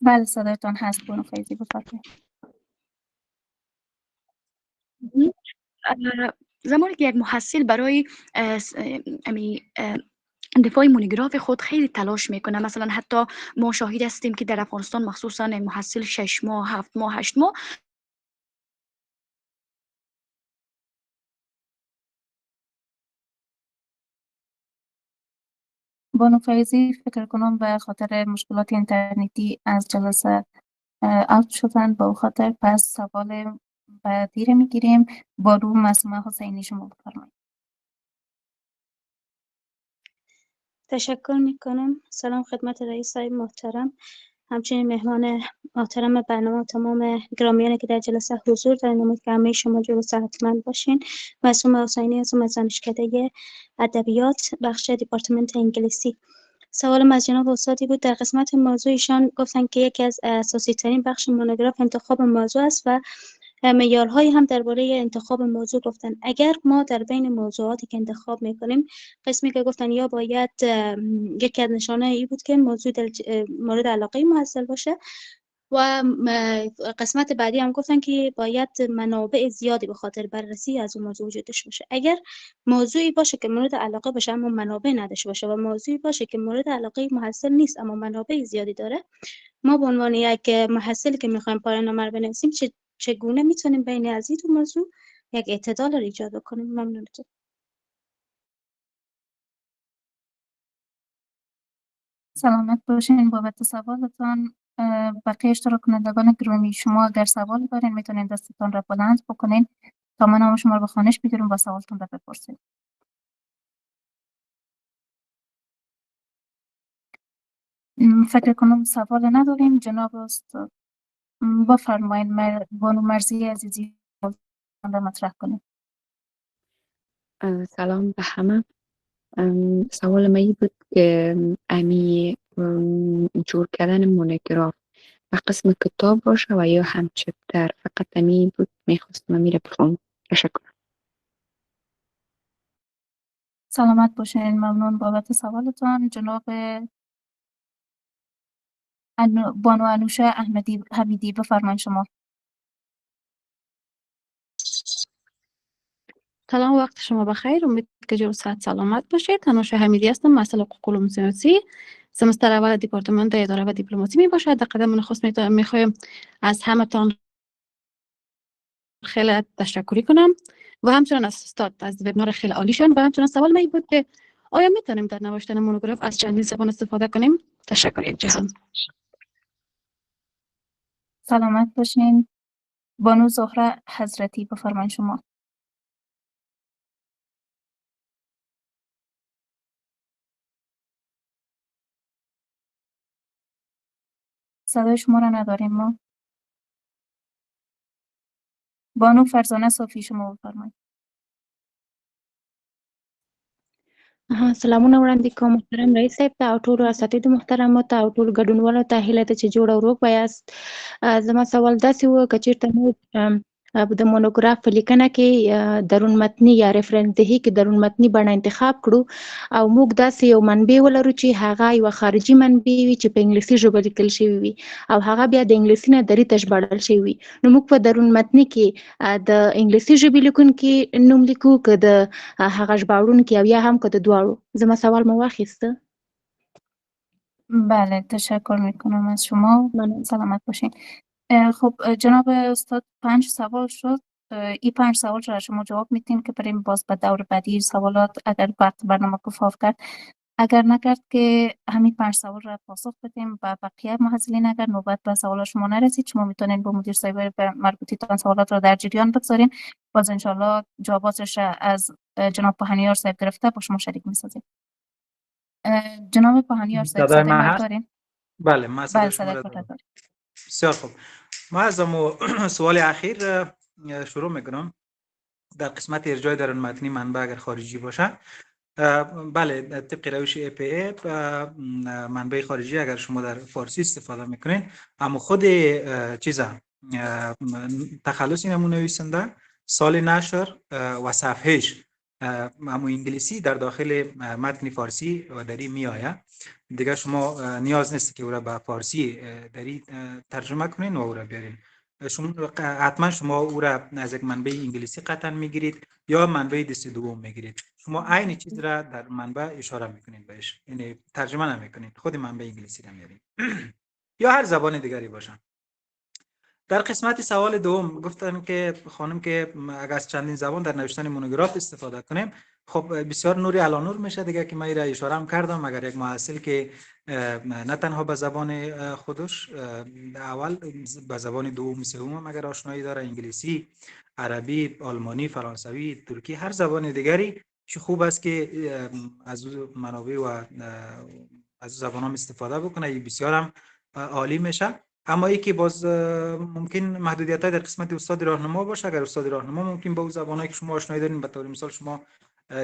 بله صدایتان هست. بانو فیضی بفرمایید. زمانی که یک محصل برای دفاع مونوگراف خود خیلی تلاش میکنه، مثلا حتی ما شاهد هستیم که در افغانستان مخصوصا یک محصل 6 ماه 7 ماه 8 ماه بانو فیضی فکر کنم به خاطر مشکلات اینترنتی از جلسه اوت شدن، با خاطر پس سوال بعدی رو میگیریم. بانو معصومه حسینی شما بفرمایید. تشکر میکنم. سلام خدمت رئیس صاحب محترم، همچنین مهمان محترم برنامه و تمام گرامیانی که در جلسه حضور دارین. امید که همه شما جلو صحتمند باشین. معصومه حسینی هستم از دانشکده ادبیات بخش دیپارتمنت انگلیسی. سوالم از جناب استادی بود. در قسمت موضوعشان گفتن که یکی از اساسی ترین بخش مونوگراف انتخاب موضوع است و معیارهایی هم درباره انتخاب موضوع گفتن. اگر ما در بین موضوعاتی که انتخاب میکنیم قسمی که گفتن یا باید یکی از نشانه ای بود که موضوع مورد علاقه محصل باشه و قسمت بعدی هم گفتن که باید منابع زیادی به خاطر بررسی از اون موضوع وجود داشته باشه. اگر موضوعی باشه که مورد علاقه باشه اما منابع نداشته باشه و موضوعی باشه که مورد علاقه محصل نیست اما منابع زیادی داره، ما به عنوان یک محصلی که میخوایم پایان نامه رو بنویسیم چگونه میتونیم بین از این دو موضوع یک اعتدال رو ایجاد کنیم؟ ممنونتون. سلامت باشین. بابت سوالتان بقیه اشتراک کنندگان گرامی، شما اگر سوال دارین میتونین دستتان را بلند بکنین تا من نام شما رو به خوانش بگیرم و سوالتون را بپرسید. فکر کنم سوال نداریم. جناب استاد بفرمایید. بانو مرزی عزیزی را مطرح کنید. سلام به همه. سوال من این بود که امی جور کردن مونوگراف و قسم کتاب باشه و یا هم چپتر، فقط امی بود میخواستم میره بخونم. تشکر. سلامت باشین. ممنون بابت سوالتان. جناب بانو انوشه احمدی حمیدی بفرمایید شما. سلام، وقت شما بخیر. امید که جلو صحت سلامت باشید. انوشه حمیدی هستم، مسئله حقوق علوم سیاسی، سمستر اول دیپارتمنت اداره و دیپلماسی می باشد. در قدم نخست میخوایم از همتان خیلی تشکری کنم و همچنان از استاد از وبینار خیلی عالیشان. و همچنان سوال من بود که آیا میتونیم در نوشتن مونوگراف از چندین زبان استفاده کنیم؟ تشکر جهان. سلامت باشین. بانو زهره حضرتی بفرمایید شما. صدای شما را نداریم ما. بانو فرزانه صافی شما بفرمایید. سلامونه وړاندې کوم محترم رئیس صاحب ته او ټولو اساتذو محترمو ته او ټولو ګډونوالو ته هیله ده چې جوړ او روغ به یاست. زما سوال داسې و که چېرته موږ د مونوګراف په لیکنه کې درون متني یا ریفرنس دهي کې درون متني بڼه انتخاب کړو او موږ داسې یو منبع ولرو چې هغه یوه خارجي منبع وي چې په انګلیسي ژبه لیکل شوي وي او هغه بیا د انګلیسي نه دري ته ژباړل شوي وي، نو موږ په درون متني کې د انګلیسي ژبې لیکونکي نوم لیکو که د هغه ژباړونکي او یا هم که د دواړو. زما سوال مو واخیسته؟ بله تشکر میکنم از شما. سلامت باشین. خب جناب استاد 5 سوال شد. این 5 سوال را شما جواب میتین که بریم باز به دور بعدی سوالات اگر وقت برنامه کفاف کرد، اگر نکرد که همین 5 سوال را پاسخ بدیم و بقیه محصلین اگر نوبت به سوالات شما نرسید شما میتونین با مدیر صاحب مربوطه سوالات را در جریان بگذارین. باز انشالله جواباتش از جناب پهنیار صاحب گرفته با شما شریک میسازیم. جناب پهنیار صاحب صدای من دارین؟ بله ما بله صدای داریم. بسیار خوب. ما از سوال اخیر شروع میکنم. در قسمت ارجاع درون متنی منبع اگر خارجی باشه، بله طبق روش APA منبع خارجی اگر شما در فارسی استفاده میکنین، اما خود تخلص این نویسنده، سال نشر و صفحهش اما انگلیسی در داخل متن فارسی و دری می آید. دیگه شما نیاز نیست که او را به فارسی دری ترجمه کنین و او را بیارین. حتما شما او را از یک منبع انگلیسی قطعا میگیرید یا منبع دست دوم میگیرید. شما عین چیز را در منبع اشاره میکنید بهش، یعنی ترجمه نمیکنید، خود منبع انگلیسی را میارید یا هر زبان دیگری باشه. در قسمت سوال دوم گفتن که خانم که اگر از چندین زبان در نوشتن مونوگراف استفاده کنیم، خب بسیار نوری علی نور میشه دیگه که من را اشاره هم کردم. اگر یک محصل که نه تنها به زبان خودش اول، به زبان دوم سوم اگر آشنایی داره، انگلیسی، عربی، آلمانی، فرانسوی، ترکی، هر زبان دیگری، چه خوب است که از منابع و از زبانام استفاده بکنه، این بسیار هم عالی میشه. اما ای که باز ممکن محدودیت‌های در قسمت استاد راهنما باشه. اگر استاد راهنما ممکن با اون زبانایی که شما آشنایی دارین، به طور مثال شما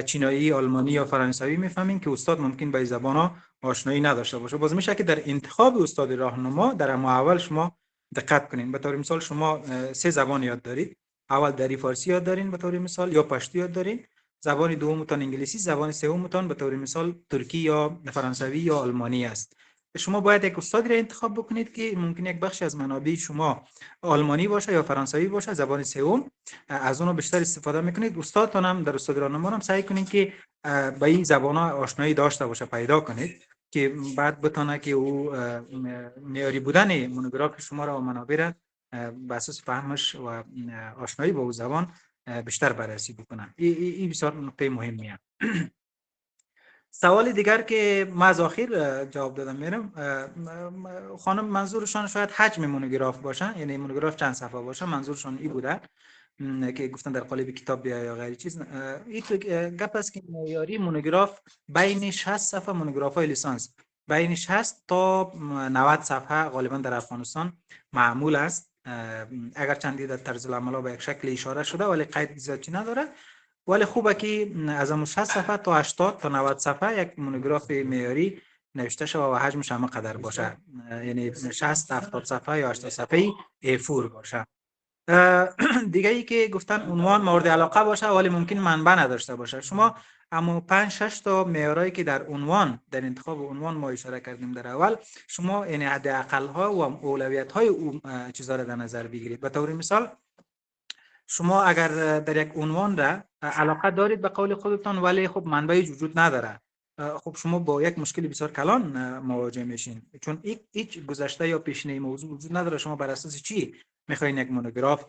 چینایی، آلمانی یا فرانسوی میفهمین که استاد ممکن با این زبانا آشنایی نداشته باشه، باز میشه که در انتخاب استاد راهنما در اول شما دقت کنین. به طور مثال شما 3 زبان یاد دارید، اول دری فارسی یاد دارین به طور مثال، یا پشتو یاد دارین، زبان دومتون انگلیسی، زبان سومتون به طور مثال ترکی یا فرانسوی یا آلمانی است. شما باید یک استادی را انتخاب بکنید که ممکن یک بخش از منابع شما آلمانی باشه یا فرانسوی باشه، زبان سوم، از اون بیشتر استفاده میکنید. استادتون هم در استاد راهنما هم سعی کنید که با این زبان‌ها آشنایی داشته باشه، پیدا کنید که بعد بتونه که او معیاری بودن مونوگراف شما را و منابع را بر اساس فهمش و آشنایی با او زبان بیشتر بررسی بکنن. این بسیار نکته مهمیه. سوال دیگر که من از آخر جواب دادم میرم، خانم منظورشان شاید حجم مونوگراف باشه، یعنی مونوگراف چند صفحه باشه، منظورشان این بوده که گفتن در قالب کتاب بیا یا غیر چیز. این گپ است که معیاری مونوگراف بین 60 صفحه مونوگراف های لیسانس بین 60 تا 90 صفحه غالبا در افغانستان معمول است. اگر چندی در طرز العمل به یک شکل اشاره شده ولی قید زیادی نداره، ولی خوبه که از 60 صفحه تا 80 تا 90 صفحه یک مونوگراف معیاری نوشته شده و حجمش هم قدر باشه، یعنی 60 70 صفحه یا 80 صفحه A4 باشه. دیگه ای که گفتن عنوان مورد علاقه باشه ولی ممکن منبع نداشته باشه. شما اما 5 6 تا معیارایی که در عنوان، در انتخاب عنوان ما اشاره کردیم در اول، شما یعنی حداقل ها و اولویت های اون چیزا را در نظر بگیرید. به طور مثال شما اگر در یک عنوان را علاقه دارید به قول خودتان ولی خب منبعی وجود نداره، خب شما با یک مشکل بسیار کلان مواجه میشین، چون هیچ گذشته یا پیشینه موضوع وجود نداره. شما بر اساس چی میخواین یک مونوگراف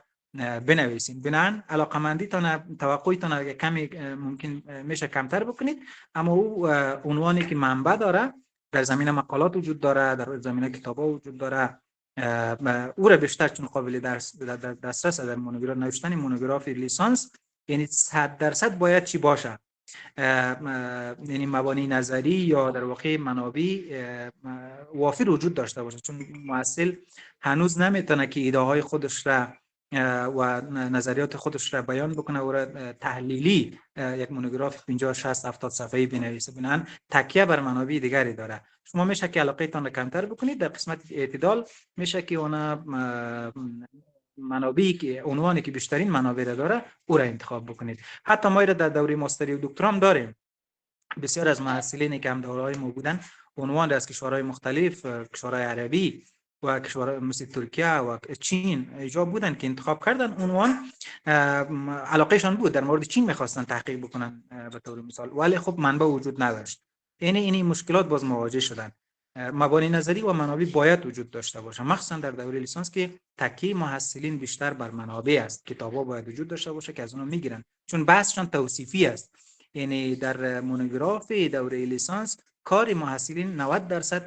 بنویسین؟ بنان علاقمندیتان، توقعتان اگر کمی ممکن میشه کمتر بکنید، اما او عنوانی که منبع داره، در زمینه مقالات وجود داره، در زمینه کتابا وجود داره، او را بیشتر چون قابل دسترس در مونوگراف نوشتن مونوگراف لیسانس، یعنی 100% باید چی باشه، یعنی مبانی نظری یا در واقع منابع وافر وجود داشته باشه، چون محصل هنوز نمیتونه که ایده های خودش را و نظریات خودش را بیان بکنه و را تحلیلی یک مونوگراف 50 60 70 صفحه‌ای بنویسه. بنابراین تکیه بر منابع دیگری داره. شما میشه که علاقه تان را کمتر بکنید، در قسمت اعتدال میشه که اون منابعی که عنوانی که بیشترین منابع را داره او را انتخاب بکنید. حتی ما را در دوره ماستری و دکترا هم داریم. بسیار از محصلینی که هم دوره‌های ما بودن عنوان از کشورهای مختلف، کشورهای عربی و کشورهای مثل ترکیه و چین ایجاب بودن که انتخاب کردن عنوان، علاقهشان بود در مورد چین میخواستن تحقیق بکنن به طور مثال، ولی خب منبع وجود نداشت. این مشکلات باز مواجه شدن. مبانی نظری و منابع باید وجود داشته باشه، مخصوصا در دوره لیسانس که تکیه محصلین بیشتر بر منابع است. کتابا باید وجود داشته باشه که از اونها میگیرن، چون بحثشان توصیفی است. یعنی در مونوگراف دوره لیسانس کار محصلین 90%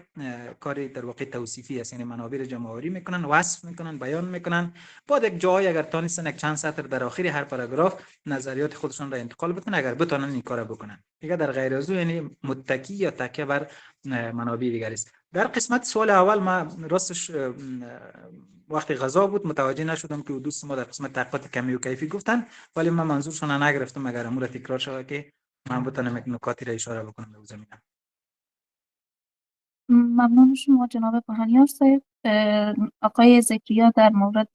کار در واقع توصیفی است، یعنی منابع را جمع‌آوری میکنن، وصف میکنن، بیان میکنن، بعد یک جایی اگر تانستن یک چند سطر در آخر هر پاراگراف نظریات خودشون را انتقال بدن اگر بتونن این کارو بکنن. دیگه در غیر از اون یعنی متکی یا تکیه بر منابع دیگر است. در قسمت سوال اول من راستش وقتی غذا بود متوجه نشدم که دوست ما در قسمت تحقیقات کمی و کیفی گفتن، ولی من منظورشون نگرفتم. اگر امور تکرار شود که من بتونم یک نکاتی را اشاره بکنم به زمینه. ممنون شما جناب پهانیار صاحب. آقای ذکریا در مورد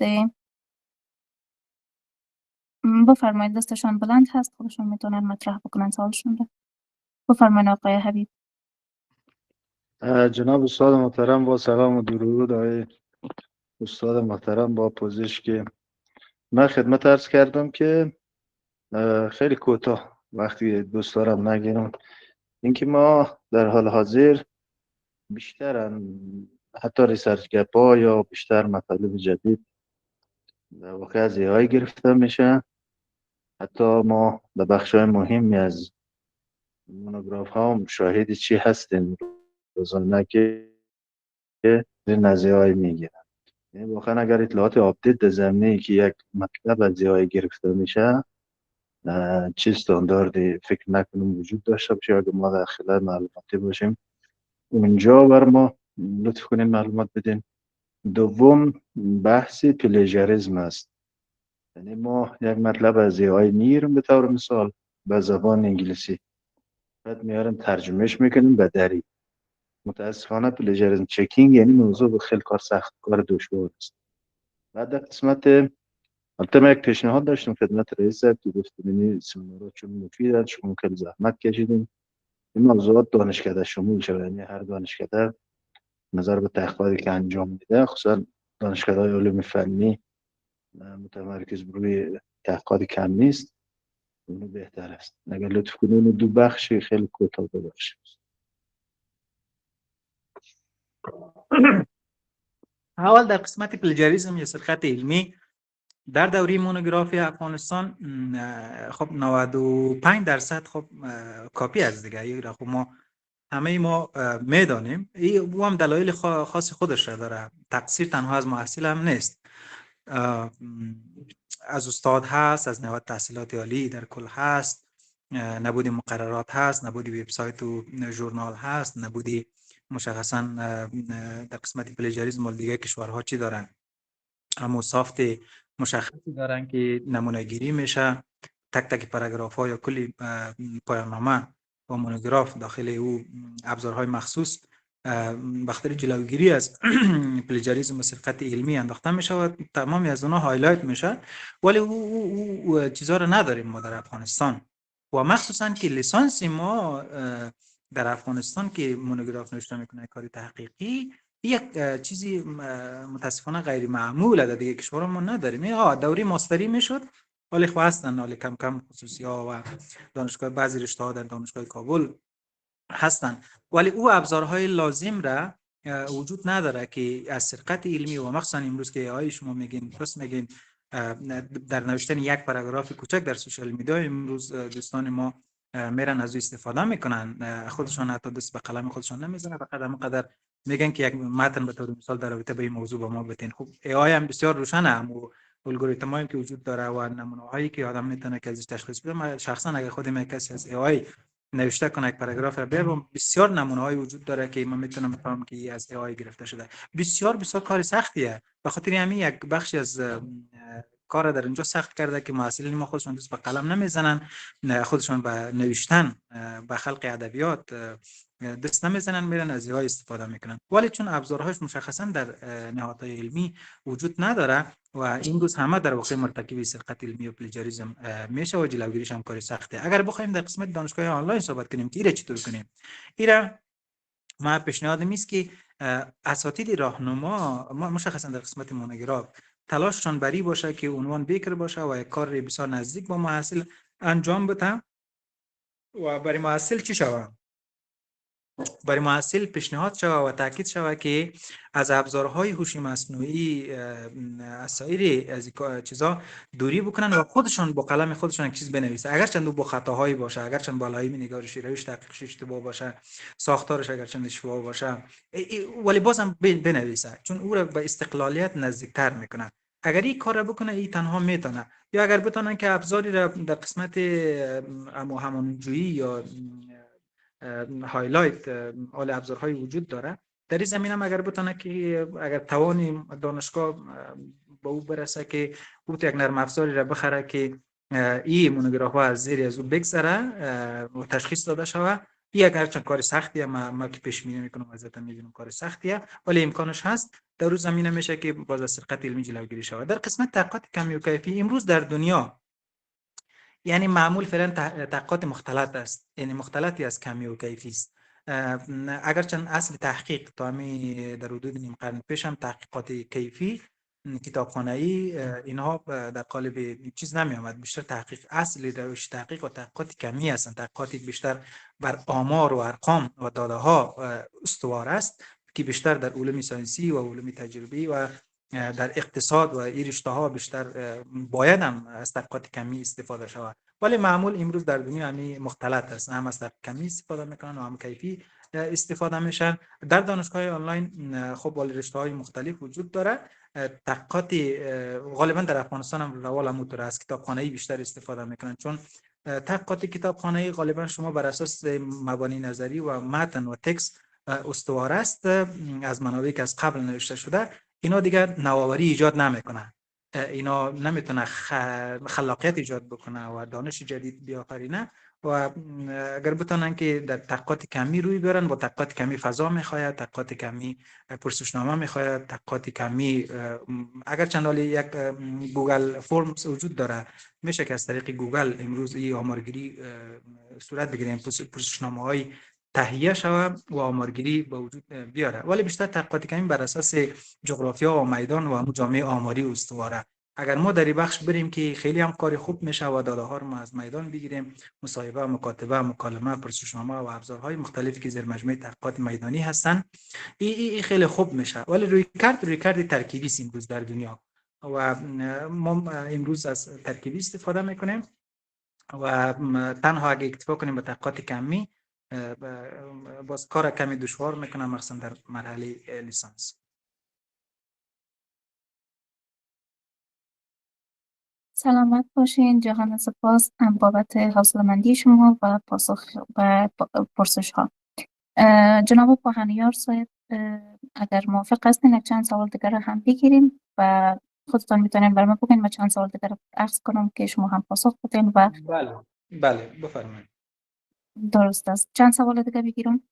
بفرمایید، دستشان بلند هست، خودشون میتونن مطرح بکنن سوالشون رو. بفرمایید آقای حبیب. جناب استاد محترم، با سلام و درود. آقای استاد محترم، با پوزش که من خدمت عرض کردم که خیلی کوتاه، وقتی دوست دارم نگیرم، اینکه ما در حال حاضر بیشتر حتی ریسرچ گپ ها یا بیشتر مطالب جدید در واقع از AI گرفته میشه. حتی ما در بخش های مهمی از مونوگراف ها مشاهد چی هستیم روزانه که از AI میگیرن. یعنی واقعا اگر اطلاعات آپدیت در زمینه که یک مطلب از AI گرفته میشه، چه استانداردی فکر نکنم وجود داشته باشه. اگر ما در خلال معلوماتی باشیم اونجا بر ما لطف کنین معلومات بدین. دوم بحث پلیجاریزم است. یعنی ما یک مطلب از AI میگیریم به طور مثال به زبان انگلیسی، بعد میاریم ترجمهش میکنیم به دری. متاسفانه پلیجاریزم چکینگ یعنی موضوع به خیلی کار سخت، کار دشوار است. بعد در قسمت البته من یک پیشنهاد داشتم خدمت رئیس صاحب که گفتم سمینارها چون مفید شما خیلی زحمت کشیدین، این موضوعات دانشکده شمول شود. یعنی هر دانشکده نظر به تحقیقاتی که انجام میده، خصوصا دانشکده‌های علوم فنی متمرکز بر روی تحقیقات کم نیست، اونو بهتر است. اگر لطف کنین دو بخش خیلی کوتاه ببخشید. اول در قسمت پلیجاریزم یا سرقت علمی در دوره مونوگرافی افغانستان خب 95% خب کاپی از دیگه. یک خب ما همه ما میدانیم، او هم دلایل خاص خودش را داره. تقصیر تنها از محصل هم نیست، از استاد هست، از نهاد تحصیلات عالی در کل هست، نبودی مقررات هست، نبودی وبسایت و ژورنال هست، نبودی مشخصا در قسمت پلیجاریسم دیگه کشورها چی دارن، اما سافت مشخصی دارن که نمونه گیری میشه. تک تک پاراگراف ها یا کلی پایان نامه با مونوگراف داخل او ابزارهای مخصوص بخاطر جلوگیری از پلیجاریسم و سرقت علمی انداخته میشه و تمامی از اونها هایلایت میشه، ولی او چیزا رو نداریم ما در افغانستان. و مخصوصا که لیسانس ما در افغانستان که مونوگراف نوشته میکنه کاری تحقیقی، یک چیزی متاسفانه غیر معموله، در دیگه کشورها ما نداریم. دوره ماستری میشد، ولی خب هستن، ولی کم کم خصوصی ها و دانشگاه بعضی رشته ها در دانشگاه کابل هستن، ولی او ابزارهای لازم را وجود نداره که از سرقت علمی و مخصوصا امروز که AI شما میگین درست میگین در نوشتن یک پاراگراف کوچک در سوشال میدیا امروز دوستان ما میرن از او استفاده میکنن، خودشان حتی دست به قلم خودشان نمیزنن، فقط همینقدر میگن که یک متن به طور مثال در رابطه با این موضوع با ما بتین. خب AI هم بسیار روشنه، اما الگوریتمایی که وجود داره و نمونه هایی که آدم میتونه که ازش تشخیص بده، من شخصا اگه خودم کسی از AI نوشته کنه یک پاراگراف را بیارم، بسیار نمونه های وجود داره که من میتونم بفهمم که از AI گرفته شده. بسیار کار سختیه، به خاطر همین یک بخشی از کار در اینجا سخت کرده که محصلین ما خودشون دست به قلم نمیزنن، خودشون به نوشتن به خلق ادبیات دست نمیزنن، میرن از AI استفاده میکنن، ولی چون ابزارهاش مشخصا در نهادهای علمی وجود نداره و این روز همه در واقع مرتکب سرقت علمی و پلیجاریسم میشه و جلوگیریش هم کار سخته. اگر بخوایم در قسمت دانشگاه آنلاین صحبت کنیم که ایره چطور کنیم، ایره ما پیشنهادم است که اساتید راهنما ما مشخصا در قسمت مونوگراف تلاششان بری باشه که عنوان بیکر باشه و یک کار بسیار نزدیک با محصل انجام بده و برای محصل چی شود؟ برای محصل پیشنهاد شود و تاکید شود که از ابزارهای هوش مصنوعی از سایر از چیزا دوری بکنن و خودشان با قلم خودشان یک چیز بنویسن، اگرچند با خطاهایی باشه، اگرچند بالایی نگارشی روش تحقیقش اشتباه باشه، ساختارش اگرچند اشتباه باشه، ولی بازم بنویسه، چون او را به استقلالیت نزدیکتر میکنه. اگر این کار را بکنه این تنها میتونه، یا اگر بتونن که ابزاری را در قسمت همانجویی یا هایلایت آل ابزارهای وجود داره، در این زمینه هم اگر بتونه که اگر توان دانشگاه به او برسه که او یک نرم افزاری را بخره که این مونوگراف ها از زیر از او بگذره و تشخیص داده شوه، این اگرچند کار سختیه، ما که پیش بینی میکنم ازت میبینم کار سختیه، ولی امکانش هست. در روز زمینه میشه که باز از سرقت علمی جلوگیری شود. در قسمت تحقیقات کمی و کیفی امروز در دنیا یعنی معمول فعلا تحقیقات مختلط است، یعنی مختلطی از کمی و کیفی است. اگرچه اصل تحقیق تا همی در حدود نیم قرن پیش هم تحقیقات کیفی کتابخانه‌ای اینها در قالب چیز نمی آمد، بیشتر تحقیق اصلی روش تحقیق و تحقیقات کمی هستند، تحقیقاتی بیشتر بر آمار و ارقام و داده ها استوار است که بیشتر در علوم ساینسی و علوم تجربی و در اقتصاد و این رشته ها بیشتر باید هم از تحقیقات کمی استفاده شود، ولی معمول امروز در دنیا همی مختلط است، هم از تحقیق کمی استفاده میکنن و هم کیفی استفاده میشن. در دانشگاه آنلاین خب ولی رشته های مختلف وجود داره، تحقیقات غالبا در افغانستان هم روال همونطور است، کتابخانه‌ای بیشتر استفاده میکنن، چون تحقیقات کتابخانه‌ای غالبا شما بر اساس مبانی نظری و متن و تکست استوار است از منابعی که از قبل نوشته شده، اینا دیگر نوآوری ایجاد نمیکنه، اینا نمیتونه خلاقیت ایجاد بکنه و دانش جدید بیافرینه و اگر بتونن که در تحقیقات کمی روی برن، با تحقیقات کمی فضا میخواید، تحقیقات کمی پرسشنامه میخواید، تحقیقات کمی اگر چند یک گوگل فرمز وجود داره، میشه که از طریق گوگل امروز این آمارگیری صورت بگیریم، پرسشنامه های تهیه شود و آمارگیری به وجود بیاره، ولی بیشتر تحقیقات کمی بر اساس جغرافیا و میدان و جامعه آماری استواره. اگر ما در این بخش بریم که خیلی هم کار خوب میشه و داده ها رو ما از میدان بگیریم، مصاحبه، مکاتبه، مکالمه، پرسشنامه و ابزارهای مختلفی که زیر مجموعه تحقیقات میدانی هستن، این خیلی خوب میشه، ولی روی کرد ترکیبی است امروز در دنیا و ما امروز از ترکیبی استفاده میکنیم و تنها اگه اکتفا کنیم به تحقیقات کمی باز کار کمی دشوار میکنه، مخصوصا در مرحله لیسانس. سلامت باشین. جهان سپاس بابت حوصله‌مندی شما و پاسخ و پرسش ها. جناب پاهنیار صاحب اگر موافق هستین یک چند سوال دیگر هم بگیریم و خودتان میتونین برای ما بگین و چند سوال دیگر عرض کنم که شما هم پاسخ بدین و بله بفرمایید. درست است. چند سوال دیگر بگیرم؟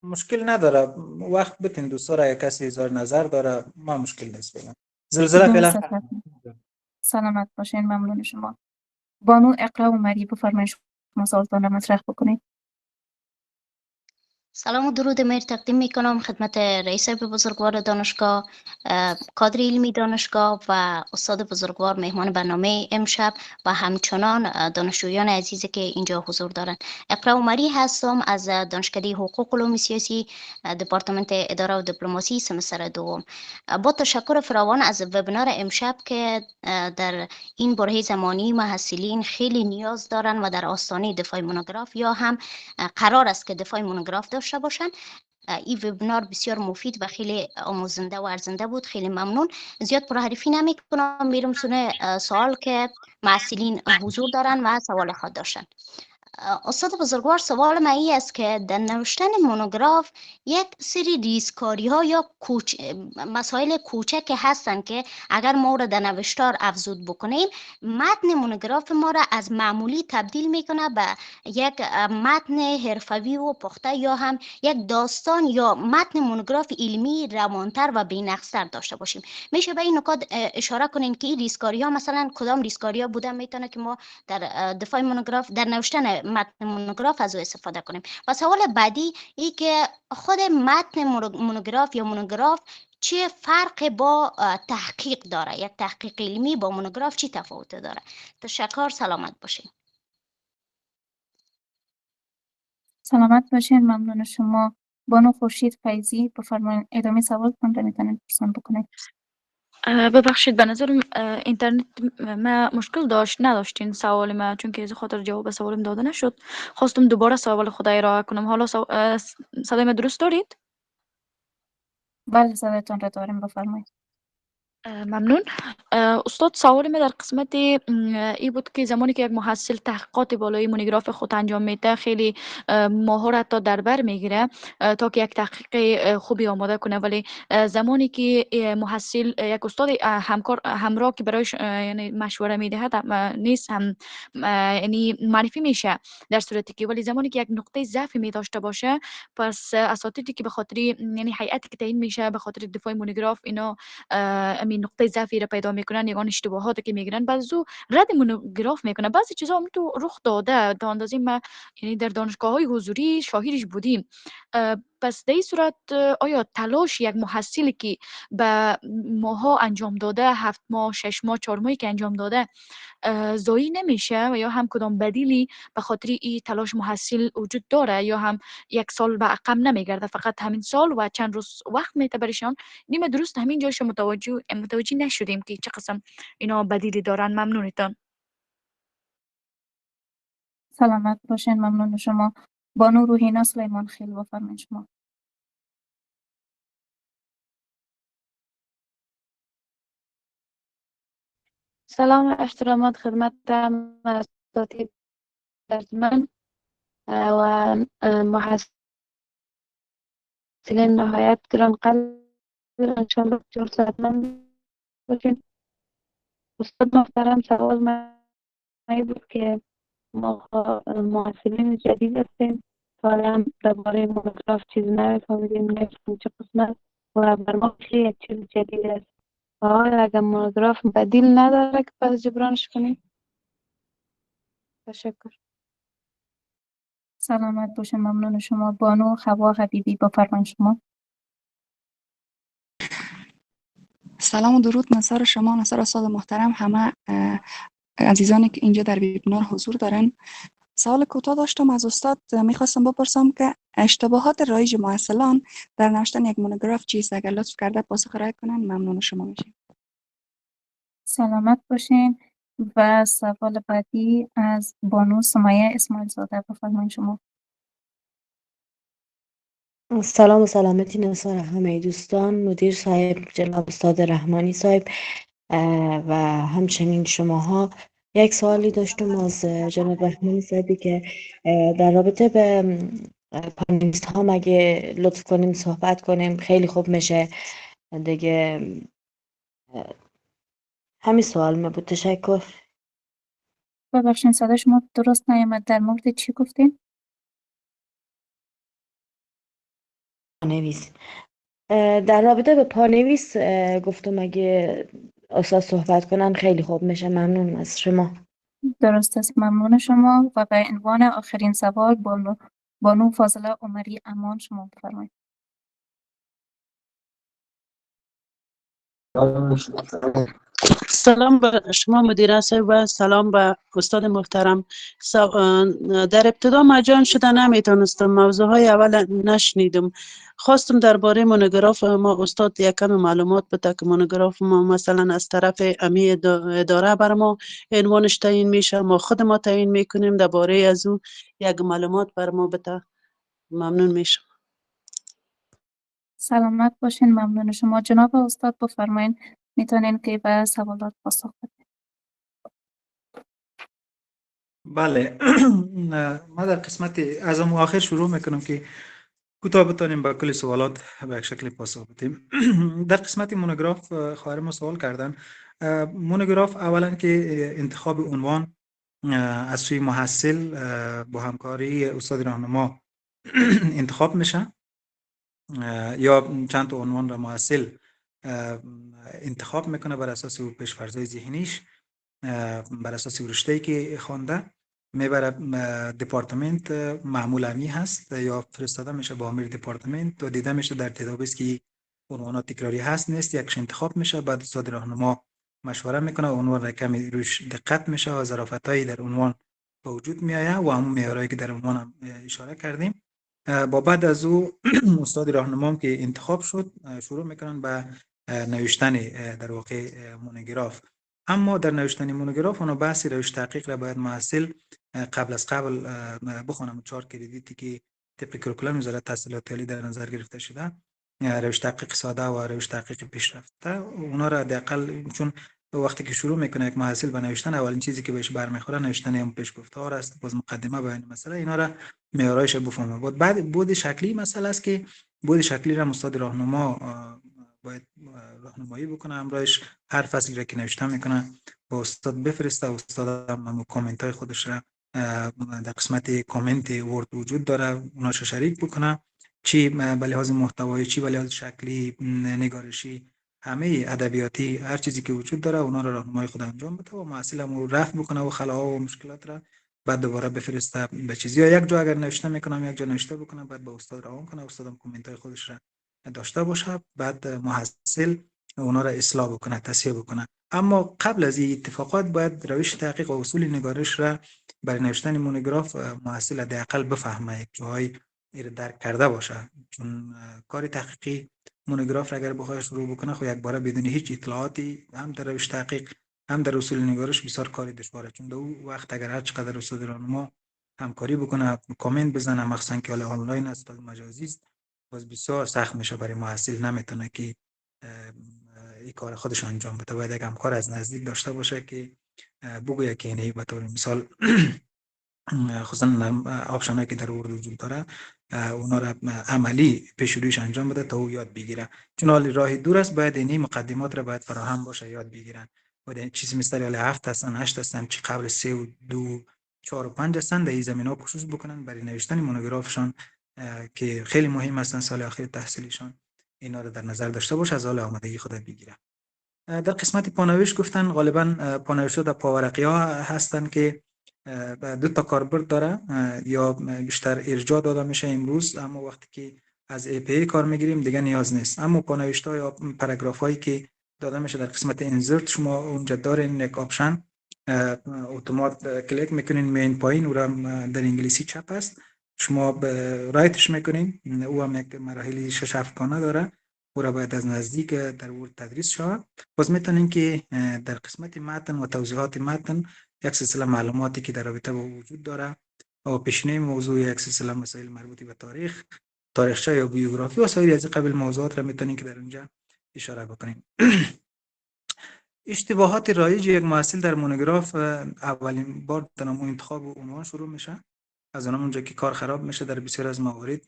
مشکل نداره، وقت بتین دوستا را کسی اظهار نظر داره ما مشکل نیست فعلا. زلزله فعلا. سلامت باشین، ممنون شما. بانو اقرا عمری بفرمایید شما سوالتان را مطرح بکنید. سلام و درود مهر تقدیم می کنم خدمت رئیس بزرگوار دانشگاه، کادر علمی دانشگاه و استاد بزرگوار مهمان برنامه امشب و همچنان دانشجویان عزیزی که اینجا حضور دارند. اقرا عمری هستم از دانشکده حقوق علوم سیاسی دپارتمنت اداره و دیپلماسی سمستر دوم. با تشکر فراوان از وبینار امشب که در این برهه زمانی محصلین خیلی نیاز دارند و در آستانه دفاع مونوگراف یا هم قرار است که دفاع مونوگراف داشته باشند. این وبینار بسیار مفید و خیلی آموزنده و ارزنده بود. خیلی ممنون. زیاد پرحرفی نمی کنم، میرم سونه سوال که محصلین حضور دارن و سوال خود داشتن. استاد بزرگوار، سوال من این است که در نوشتن مونوگراف یک سری ریزکاری ها یا مسائل کوچک هستن که اگر ما را در نوشتار افزود بکنیم متن مونوگراف ما را از معمولی تبدیل میکنه به یک متن حرفوی و پخته یا هم یک داستان یا متن مونوگراف علمی روانتر و بی‌نقص‌تر داشته باشیم. میشه به این نکات اشاره کنین که این ریزکاری ها مثلا کدام ریزکاری ها بوده میتونه که ما در دفاع مونوگراف در نوشتن متن مونوگراف از او استفاده کنیم. و سوال بعدی ای که خود متن مونوگراف یا مونوگراف چه فرق با تحقیق داره؟ یک تحقیق علمی با مونوگراف چی تفاوت داره؟ تشکر، سلامت باشین. سلامت باشین، ممنون شما. بانو خورشید فیضی بفرمایید ادامه سوال را میتونید پرسان بکنید. ببخشید به نظرم اینترنت ما مشکل نداشتین سوال ما، چون که از خاطر جواب سوالم داده نشد. خواستم دوباره سوال خود ارائه کنم. حالا صدای ما درست دارید؟ بله صدایتان را داریم، بفرمایید. ممنون. استاد، سوال من در قسمت ای بود که زمانی که یک محصل تحقیقات بالای مونوگراف خود انجام میده خیلی مهارت تا در بر میگیره تا که یک تحقیق خوبی آماده کنه، ولی زمانی که محصل یک استاد همراه که برایش یعنی مشوره میدهد نیست هم یعنی معرفی میشه در صورتی که، ولی زمانی که یک نقطه ضعفی می داشته باشه پس اساتیدی که به خاطر یعنی هیئتی که تعیین میشه به خاطر دفاع مونوگراف اینا همین نقطه ضعفی را پیدا میکنن، یگان اشتباهاتی که میگیرن بعضی زو رد مونوگراف میکنه. بعضی چیزا هم تو رخ داده تا اندازه ما یعنی در دانشگاه های حضوری شاهدش بودیم. پس در این صورت آیا تلاش یک محصلی که به ماها انجام داده، 7 ماه 6 ماه 4 ماهی که انجام داده ضایع نمیشه و یا هم کدام بدیلی به خاطر این تلاش محصل وجود داره، یا هم 1 سال به عقب نمیگرده، فقط همین سال و چند روز وقت میته برشان؟ نیمه درست همین جایش متوجه نشدیم که چه قسم اینا بدیلی دارن. ممنونتان. سلامت باشین. ممنون شما. بانو روحینا سلیمان خیل بفرمایید شما. سلام و احترامات خدمت اساتید ارجمند و محصلین نهایت گران قدر، انشاءالله فرصتمند باشین. استاد محترم، سوال من بود که ما محصلین جدید هستیم، حالا درباره مونوگراف چیز نفهمیدیم، نفهمیم چه قسمت و بر ما خیلی یک چیز جدید است. اگر مونوگراف بدیل نداره که پس جبرانش کنیم. تشکر. سلامت باشین. ممنون شما. بانو حوا حبیبی بفرمایید شما. سلام و درود نصر شما، نصر استاد محترم، همه عزیزانی که اینجا در ویبینار حضور دارن. سوال کوتاه داشتم از استاد، میخواستم بپرسم که اشتباهات رایج محصلان در نوشتن یک مونوگراف چیست؟ اگر لطف کرده پاسخ ارائه کنن ممنون شما میشیم. سلامت باشین. و سوال بعدی از بانو سمیه اسماعیل زاده بفرمایید شما. سلام و سلامتی نثار همه دوستان، مدیر صاحب جناب استاد رحمانی صاحب و همچنین شماها. یک سوالی داشتم از جناب رحمانی صاحبی که در رابطه به پانلیست ها مگه لطف کنیم صحبت کنیم خیلی خوب میشه دیگه. همین سوال می بود. تشکر. ببخشید صدا شما درست نیامد. در مورد چی گفتین؟ پانویس. در رابطه به پانویس گفتم اگه استاد صحبت کنن خیلی خوب میشه. ممنون از شما. درست است. ممنون شما. و به عنوان آخرین سوال بانو فاضله عمری امان شما بفرمایید. سلام به شما مدیر صاحب و سلام به استاد محترم. در ابتدا مجان شده نمیتونستم، موضوع های اول نشنیدم. خواستم درباره مونوگراف ما استاد یکم معلومات بده که مونوگراف ما مثلا از طرف امی اداره بر ما عنوانش تعیین میشه، ما خود ما تعیین میکنیم، درباره از او یک معلومات بر ما بده. ممنون میشم. سلامت باشین. ممنون شما. جناب استاد بفرمایید، میتونین که به سوالات پاسخ بدید. بله. ما در قسمت از آخر شروع میکنم که کوتاه بتانیم با کل سوالات به یک شکل پاسخ بدیم. در قسمت مونوگراف خواهر ما سوال کردن. مونوگراف اولا که انتخاب عنوان از سوی محصل با همکاری استاد راهنما انتخاب میشه، یا چند تا عنوان را محصل انتخاب میکنه بر اساس پیش‌فرض‌های ذهنیش، بر اساس رشته‌ای که خوانده میبره دپارتمنت. معمول امی هست یا فرستاده میشه با امیر دپارتمنت و دیده میشه در دیتابیس که عنوانات تکراری هست نیست، یکش انتخاب میشه. بعد استاد راهنما مشوره میکنه، عنوان را کمی روش دقت میشه و ظرافتایی در عنوان به وجود میآید و همون معیارایی که در عنوان هم اشاره کردیم. با بعد از او استاد راهنما که انتخاب شد شروع میکنن به نوشتن در واقع مونوگراف. اما در نوشتن مونوگراف اون بحث روش تحقیق را باید محصل قبل از قبل بخونم. 4 کردیتی که طبق کریکولوم وزارت تحصیلات عالی در نظر گرفته شده، روش تحقیق ساده و روش تحقیق پیشرفته، اونا را حداقل، چون وقتی که شروع میکنه یک محصل به نوشتن، اولین چیزی که بهش برمیخوره نوشتن هم پیشگفتار است، باز مقدمه بیان مسئله، اینا را معیارایش بفهمه. بعد بود شکلی مسئله است که بود شکلی را استاد راهنما باید راهنمایی بکنه، همراهش هر فصلی را که نوشته میکنه با استاد بفرسته. استاد هم کامنت های خودش را در قسمت کامنت ورد وجود داره، اوناشو شریک بکنه، چی به لحاظ محتوایی، چی به لحاظ شکلی، نگارشی، همه ادبیاتی هر چیزی که وجود داره اونا رو راهنمای خود انجام بده و محصل هم رفع بکنه و خلاها و مشکلات را بعد دوباره بفرسته به چیزی یا یک جا اگر نوشته میکنم یک جا نوشته بکنم بعد به استاد روان کنه استادم کامنت های خودش را داشته باشه بعد محصل اونا را اصلاح بکنه تصحیح بکنه. اما قبل از این اتفاقات باید روش تحقیق و اصول نگارش را برای نوشتن مونوگراف محصل حداقل بفهمه یک جایی را درک کرده باشه چون کار تحقیقی مونوگراف را اگر بخواد شروع بکنه خب یک باره بدون هیچ اطلاعاتی هم در روش تحقیق هم در اصول نگارش بسیار کار دشواره چون در اون وقت اگر هر چقدر استاد راهنما همکاری بکنه کامنت بزنه مخصوصا که حالا آنلاین است مجازی است باز بسیار سخت میشه برای محصل نمیتونه که این کار خودش انجام بده باید یک همکار از نزدیک داشته باشه که بگویه که اینه به طور مثال خصوصا آپشنایی که در اردو وجود داره اونا را عملی پیش رویش انجام بده تا او یاد بگیره چون حال راه دور است باید این مقدمات را باید فراهم باشه یاد بگیرن باید چیزی مثل 7 هستن 8 هستن چی قبل 3 و 2 4 و 5 هستن در این زمینه خصوص بکنن برای نوشتن مونوگرافشان که خیلی مهم هستن سال اخیر تحصیلیشان اینا رو در نظر داشته باشه از حال آمادگی خود بگیره. در قسمت پانوشت گفتن غالبا پانوشت در پاورقی ها هستن که دو تا کاربرد داره یا بیشتر ارجاع داده میشه امروز اما وقتی که از API کار میگیریم دیگه نیاز نیست اما پانوشت ها یا پاراگراف هایی که داده میشه در قسمت انزرت شما اونجا دارین یک آپشن اتومات کلیک میکنین میین پایین او را در انگلیسی چپ است شما رایتش میکنین او هم یک مراحل 6 7 گانه داره او را باید از نزدیک در ورد تدریس شود باز میتونین که در قسمت متن و توضیحات متن یک سلسله معلوماتی که در رابطه با وجود داره و پیشینه موضوع یک سلسله مسائل مربوطه به تاریخ تاریخچه یا بیوگرافی و سایر از قبیل موضوعات را میتونین که در اونجا اشاره بکنین. اشتباهات رایج یک محصل در مونوگراف اولین بار در انتخاب عنوان شروع میشه از اونجا که کار خراب میشه در بسیار از موارد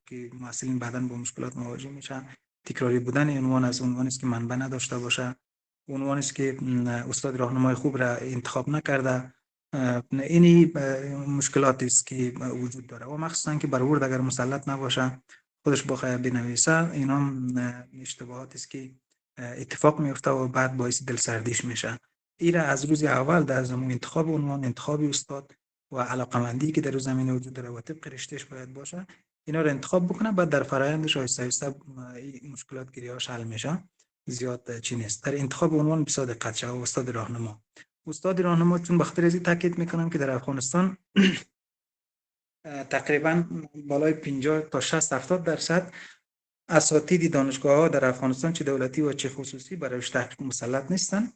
که محصلین بعداً با مشکلات مواجه میشن تکراری بودن عنوان از عنوانی است که منبع نداشته باشه عنوانی است که استاد راهنمای خوب را انتخاب نکرده اینی مشکلاتی است که وجود داره و مخصوصا که بر ورد اگر مسلط نباشه خودش بخواد بنویسه اینا اشتباهاتی است که اتفاق میفته و بعد باعث دلسردیش میشه ایرا از روز اول در زمان انتخاب عنوان انتخاب استاد و علاقمندی که در زمینه وجود داره و طبق رشتهش باید باشه اینا رو انتخاب بکنه بعد در فرآیندش آهسته آهسته مشکلات گیری‌هاش حل میشه زیاد چی نیست در انتخاب عنوان بسیار دقت شه و استاد راهنما چون بخاطر از این تاکید میکنم که در افغانستان تقریبا بالای 50 تا 60-70% اساتید دانشگاه‌ها در افغانستان چه دولتی و چه خصوصی برای تحقیق مسلط نیستن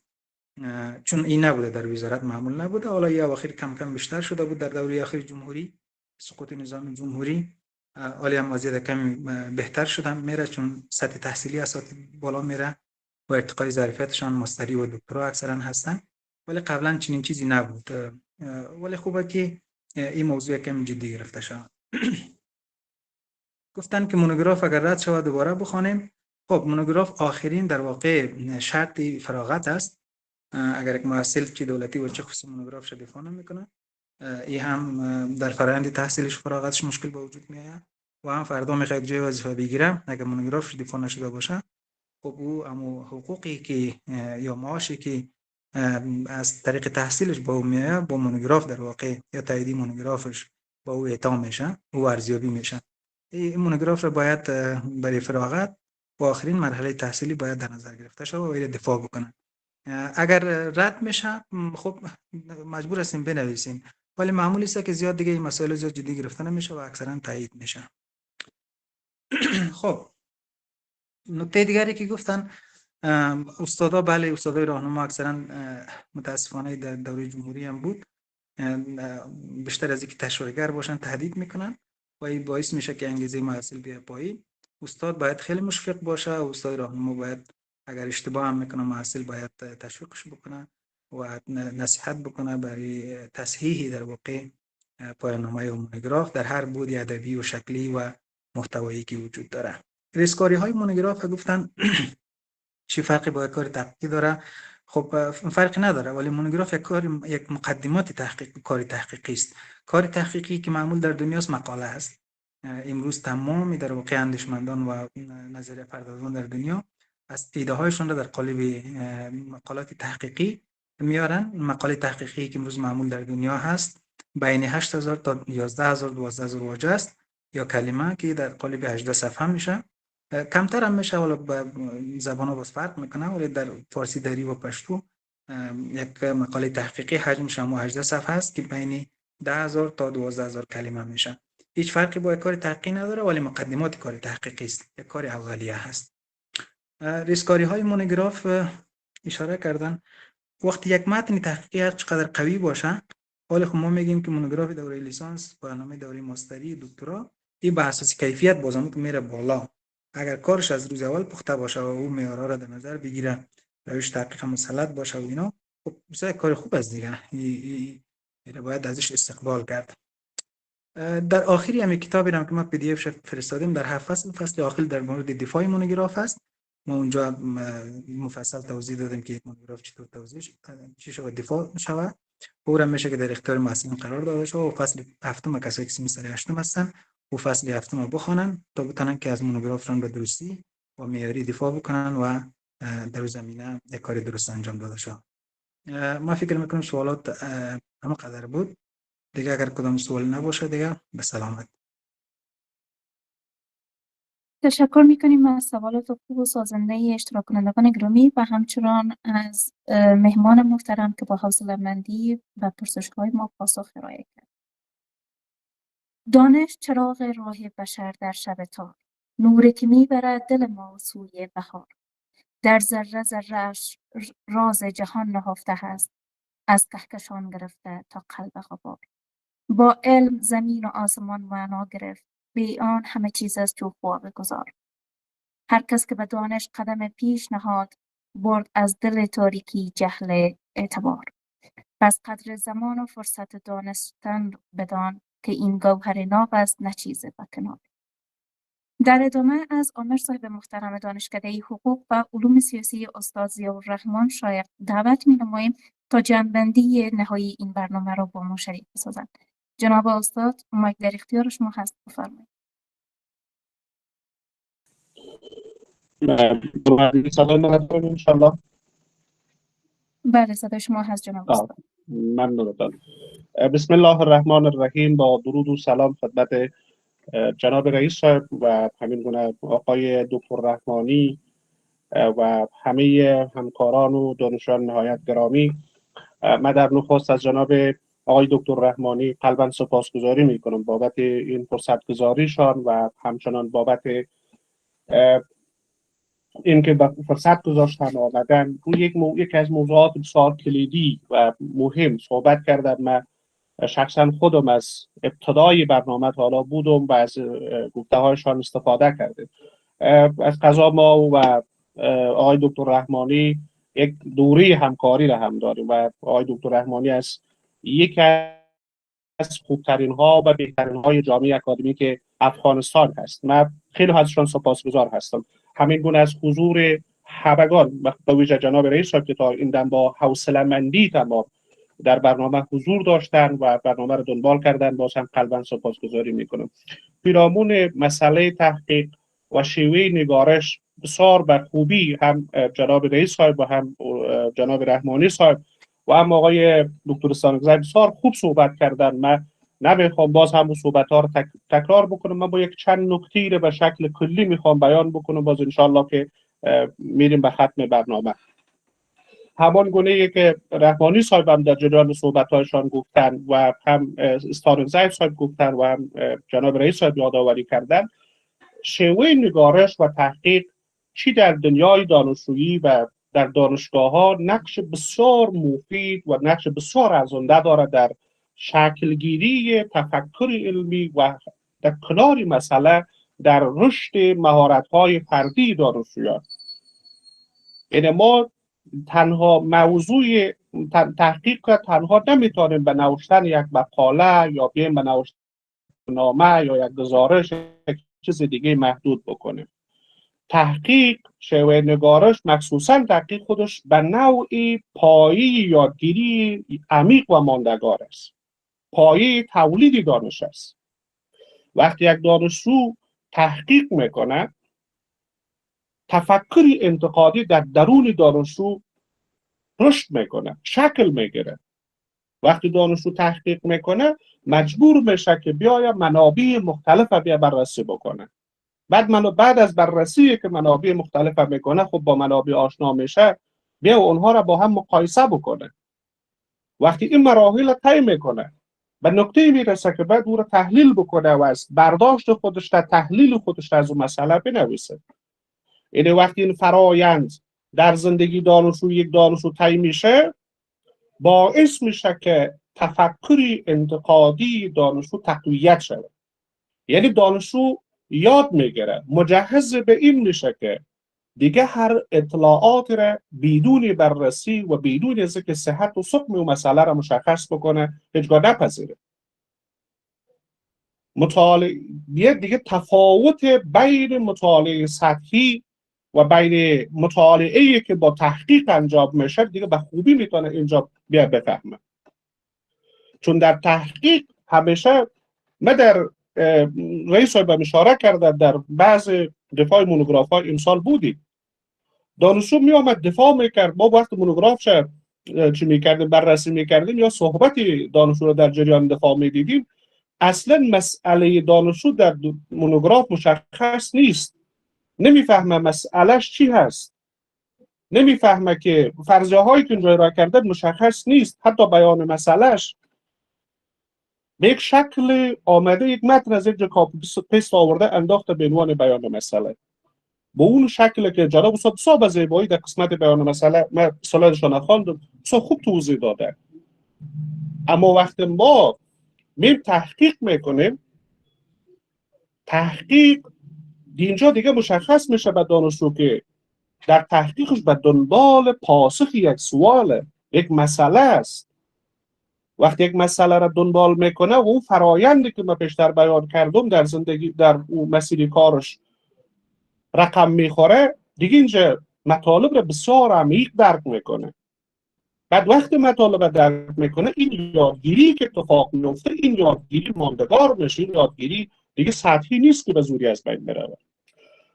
چون این نبوده در وزارت معمول نبوده حالا یا اخیر کم کم بیشتر شده بود در دوره اخیر جمهوری سقوط نظام جمهوری حالی هم وضعیت کمی بهتر شده میره چون سطح تحصیلی اساتید بالا میره و ارتقای ظرفیتشان ماستری و دکترا اکثرا هستن ولی قبلا چنین چیزی نبود ولی خوبه که این موضوع کم جدی گرفته شد. گفتن که مونوگراف اگر رد شود دوباره بخوانیم خب مونوگراف آخرین در واقع شرط فراغت است اگر یک محصل چه دولتی و چه خصوصی مونوگراف شده دفاع نمیکنه این هم در فرآیند تحصیلش فراغتش مشکل به وجود میاد و هم فردا میخواد جای وظیفه بگیره اگر مونوگراف دفاع نشده باشه خب او اما حقوقی که یا معاشی که از طریق تحصیلش با او میاد با مونوگراف در واقع یا تایید مونوگرافش با او اعطا میشه او ارزیابی میشه این مونوگراف را باید برای فراغت با آخرین مرحله تحصیلی باید در نظر گرفته شود و دفاع بکنن اگر رد میشه خب مجبور هستیم بنویسیم ولی معمولی است که زیاد دیگه این مسائل زیاد جدی گرفته نمیشه و اکثرا تایید میشه. خب نکته دیگری که گفتن استادا بله استادای راهنما اکثرا متاسفانه در دوره جمهوری هم بود بیشتر از اینکه تشویقگر باشن تهدید میکنن و این باعث میشه که انگیزه محصل بیاد پایین. استاد باید خیلی مشفق باشه و استاد راهنما باید اگر اشتباه هم میکنه محصل باید تشویقش بکنه و نصیحت بکنه برای تصحیح در واقع پایان‌نامه مونوگراف در هر بعد ادبی و شکلی و محتوایی که وجود داره. ریسکاری های مونوگراف گفتن چی فرقی با کار تحقیقی داره؟ خب فرقی نداره ولی مونوگراف یک مقدمات تحقیق کار تحقیقی است. کار تحقیقی که معمول در دنیاست مقاله است. امروز تمامی در واقع اندیشمندان و نظریه پردازان در دنیا از ایده هایشون را در قالب مقالات تحقیقی میارن. مقاله تحقیقی که امروز معمول در دنیا هست بین 8000 تا 11000 12000 واژه است یا کلمه که در قالب 18 صفحه میشه. کمتر هم میشه، ولی زبان ها باز فرق میکنه، ولی در فارسی، دری و پشتو یک مقاله تحقیقی حجمش هم 18 صفحه است که بین 10000 تا 12000 کلمه میشه. هیچ فرقی با کار تحقیقی نداره، ولی مقدمات کار تحقیقی است، یک کار اولیه هست. ریسکاری های مونوگراف اشاره کردن. وقتی یک متن تحقیقی هر چقدر قوی باشه، حالا خب ما میگیم که مونوگراف دوره لیسانس، برنامه دوره ماستری، دکترا، این به اساس کیفیت بازم میره بالا. اگر کارش از روز اول پخته باشه و او معیارها را در نظر بگیره، روش تحقیق مسلط باشه و اینا، خب بسیار کار خوب است دیگه. این باید ازش استقبال کرد. در آخری همین کتابی که ما PDF فرستادیم، در 7 فصل آخر در مورد دفاع مونوگراف است. ما اونجا مفصل توضیح دادیم که مونوگراف چطور چی شود دفاع شود. اون میشه که در اختیار محصلین قرار داده شود و فصل 7 کسایی که سمستر 8 هستن و فصل 7 بخوانن تا بتونن که از مونوگرافشون به درستی و معیاری دفاع بکنن و در زمینه یک کار درست انجام داده شود. ما فکر میکنم سوالات همه قدر بود دیگه. اگر کدام سوال نباشه دیگه به سلامت. تشکر میکنیم از سوالات خوب و سازنده اشتراک کنندگان گرامی و همچنان از مهمان محترم که با حوصله‌مندی و پرسش‌های ما پاسخ ارائه کرد. دانش چراغ راه بشر در شب تار، نوری که میبرد دل ما سوی بهار. در ذره ذره‌اش راز جهان نهفته است، از کهکشان گرفته تا قلب غبار. با علم زمین و آسمان معنا گرفت، بی آن همه چیز از جوهر بگذار. هر کس که به دانش قدم پیش نهاد، برد از دل تاریکی جهل اعتبار. پس قدر زمان و فرصت دانستن بدان، که این گوهر ناب است نه چیز بکنار. در ادامه از عامر صاحب محترم دانشکده حقوق و علوم سیاسی استاد ضیاءالرحمن شایق دعوت می‌نماییم تا جمع‌بندی نهایی این برنامه را با ما شریک بسازند. جناب استاد، مایک در اختیار شما هست، بفرمایید. انشالله. بله، صدای شما هست جناب استاد. ممنونم. بسم الله الرحمن الرحیم. با درود و سلام خدمت جناب رئیس صاحب و همین گونه آقای دکتر رحمانی و همه همکاران و دانشجویان نهایت گرامی. من در نخست از جناب آقای دکتر رحمانی قلباً سپاسگزاری میکنم بابت این فرصت گذاریشان و همچنان بابت اینکه فرصت گذاشتن آمدن روی یک از موضوعات بسیار کلیدی و مهم صحبت کردن. من شخصا خودم از ابتدای برنامه تا حالا بودم و از گفته هایشان استفاده کردیم. از قضا ما و آقای دکتر رحمانی یک دوره همکاری را هم داریم و آقای دکتر رحمانی از یکی از خوبترین ها و بهترین های جامعه اکادمیک افغانستان هست. من خیلی ازشان سپاسگزار هستم. همین گونه از حضور همگان به ویژه جناب رئیس صاحب که تا این دم با حوصله‌مندی تمام در برنامه حضور داشتن و برنامه را دنبال کردن، باز هم قلباً سپاسگزاری میکنم. پیرامون مسئله تحقیق و شیوه نگارش بسیار به خوبی هم جناب رئیس صاحب و هم جناب رحمانی صاحب و هم آقای دکتر سانگزی بسیار خوب صحبت کردن. من نمیخوام باز هم صحبت ها رو تکرار بکنم. من با یک چند نکته رو به شکل کلی میخوام بیان بکنم، باز انشالله که میریم به ختم برنامه. همان گونه که رحمانی صاحب هم در جریان صحبت‌هایشان گفتن و هم استانگزی صاحب گفتن و هم جناب رئیس صاحب یادآوری کردن، شیوه نگارش و تحقیق چی در دنیای دانشجویی و در دانشگاه‌ها نقش بسیار مفید و نقش بسیار ارزنده دارد در شکلگیری تفکر علمی و در کنار مسئله در رشد مهارت‌های فردی دانشجویان. یعنی ما تنها موضوع تحقیق تنها نمیتونیم به نوشتن یک مقاله یا به نوشتن نامه یا یک گزارش یک چیز دیگه محدود بکنیم. تحقیق، شیوه نگارش، مخصوصا تحقیق خودش به نوعی پایه یادگیری عمیق و ماندگار است. پایه تولید دانش است. وقتی یک دانشجو تحقیق میکنه، تفکر انتقادی در درون دانشجو رشد میکنه، شکل میگیره. وقتی دانشجو تحقیق میکنه مجبور میشه که بیاید منابع مختلف بیا بررسی بکنه. بعد از بررسی که منابع مختلف میکنه، خب با منابع آشنا میشه، بیا اونها را با هم مقایسه بکنه. وقتی این مراحل طی میکنه به نقطه میرسه که بعد او را تحلیل بکنه و از برداشت خودش تا تحلیل خودش از اون مسئله بنویسه. یعنی وقتی این فرایند در زندگی دانشجو یک دانشجو طی میشه، باعث میشه که تفکری انتقادی دانشجو تقویت شود. یعنی دانشجو یاد میگیره، مجهز به این میشه که دیگه هر اطلاعات را بدون بررسی و بدون از که صحت و سقم و مسئله را مشخص بکنه هیچگاه نپذیره. مطالعه دیگه تفاوت بین مطالعه سطحی و بین مطالعه‌ای که با تحقیق انجام میشه دیگه به خوبی میتونه اینجا بیا بفهمه. چون در تحقیق همیشه ما در رئیس صاحب اشاره کرده در بعض دفاع مونوگراف های امسال بودیم، دانشجو می آمد دفاع میکرد، ما وقت مونوگراف چی میکردیم، بررسی میکردیم یا صحبتی دانشجو رو در جریان دفاع میدیدیم، اصلا مسئله دانشجو در مونوگراف مشخص نیست، نمیفهمه مسئلهش چی هست، نمیفهمه که فرضیه هایی که اینجا ارائه کرده مشخص نیست، حتی بیان مسئلهش به یک شکل آمده، یک متن از یک کاپی پیست آورده انداخته به عنوان بیان مسئله، به اون شکل که جناب استاد بسیار زیبایی در قسمت بیان مسئله من سلایدشان نخواندم بسیار خوب توضیح داده. اما وقتی ما میم تحقیق میکنیم، تحقیق اینجا دیگه مشخص میشه به دانشجو که در تحقیقش به دنبال پاسخ یک سوال، یک مسئله است. وقتی یک مسئله را دنبال میکنه و اون فرایندی که من پیشتر بیان کردم در زندگی در اون مسیر کارش رقم میخوره، دیگه اینجا مطالب را بسیار عمیق درک میکنه. بعد وقتی مطالب درک میکنه، این یادگیری که اتفاق میفته، این یادگیری ماندگار میشه، این یادگیری دیگه سطحی نیست که به زوری از بین بره.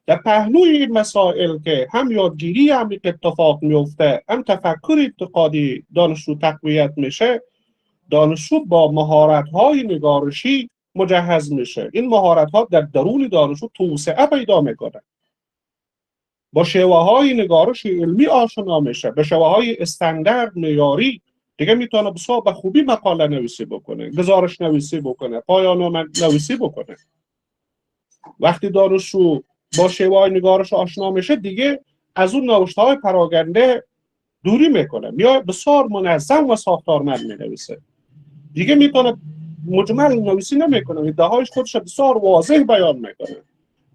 در پهلوی این مسائل که هم یادگیری عمیق اتفاق میفته، هم تفکر انتقادی دانشجو تقویت میشه، دانشجو با مهارت‌های نگارشی مجهز میشه. این مهارت‌ها در درون دانشجو توسعه پیدا میکنه، با شیوه‌های نگارش علمی آشنا میشه، به شیوه‌های استاندارد معیاری دیگه میتونه بسیار به خوبی مقاله نویسی بکنه، گزارش نویسی بکنه، پایان‌نامه نویسی بکنه. وقتی دانشجو با شیوه‌های نگارش آشنا میشه، دیگه از اون نوشته‌های پراگنده دوری میکنه، یا بسیار منظم و ساختارمند مینویسه. دیگه میتونه مجمل نویسی نمیکنه، ایده‌هایش خودش بسیار واضح بیان میکنه.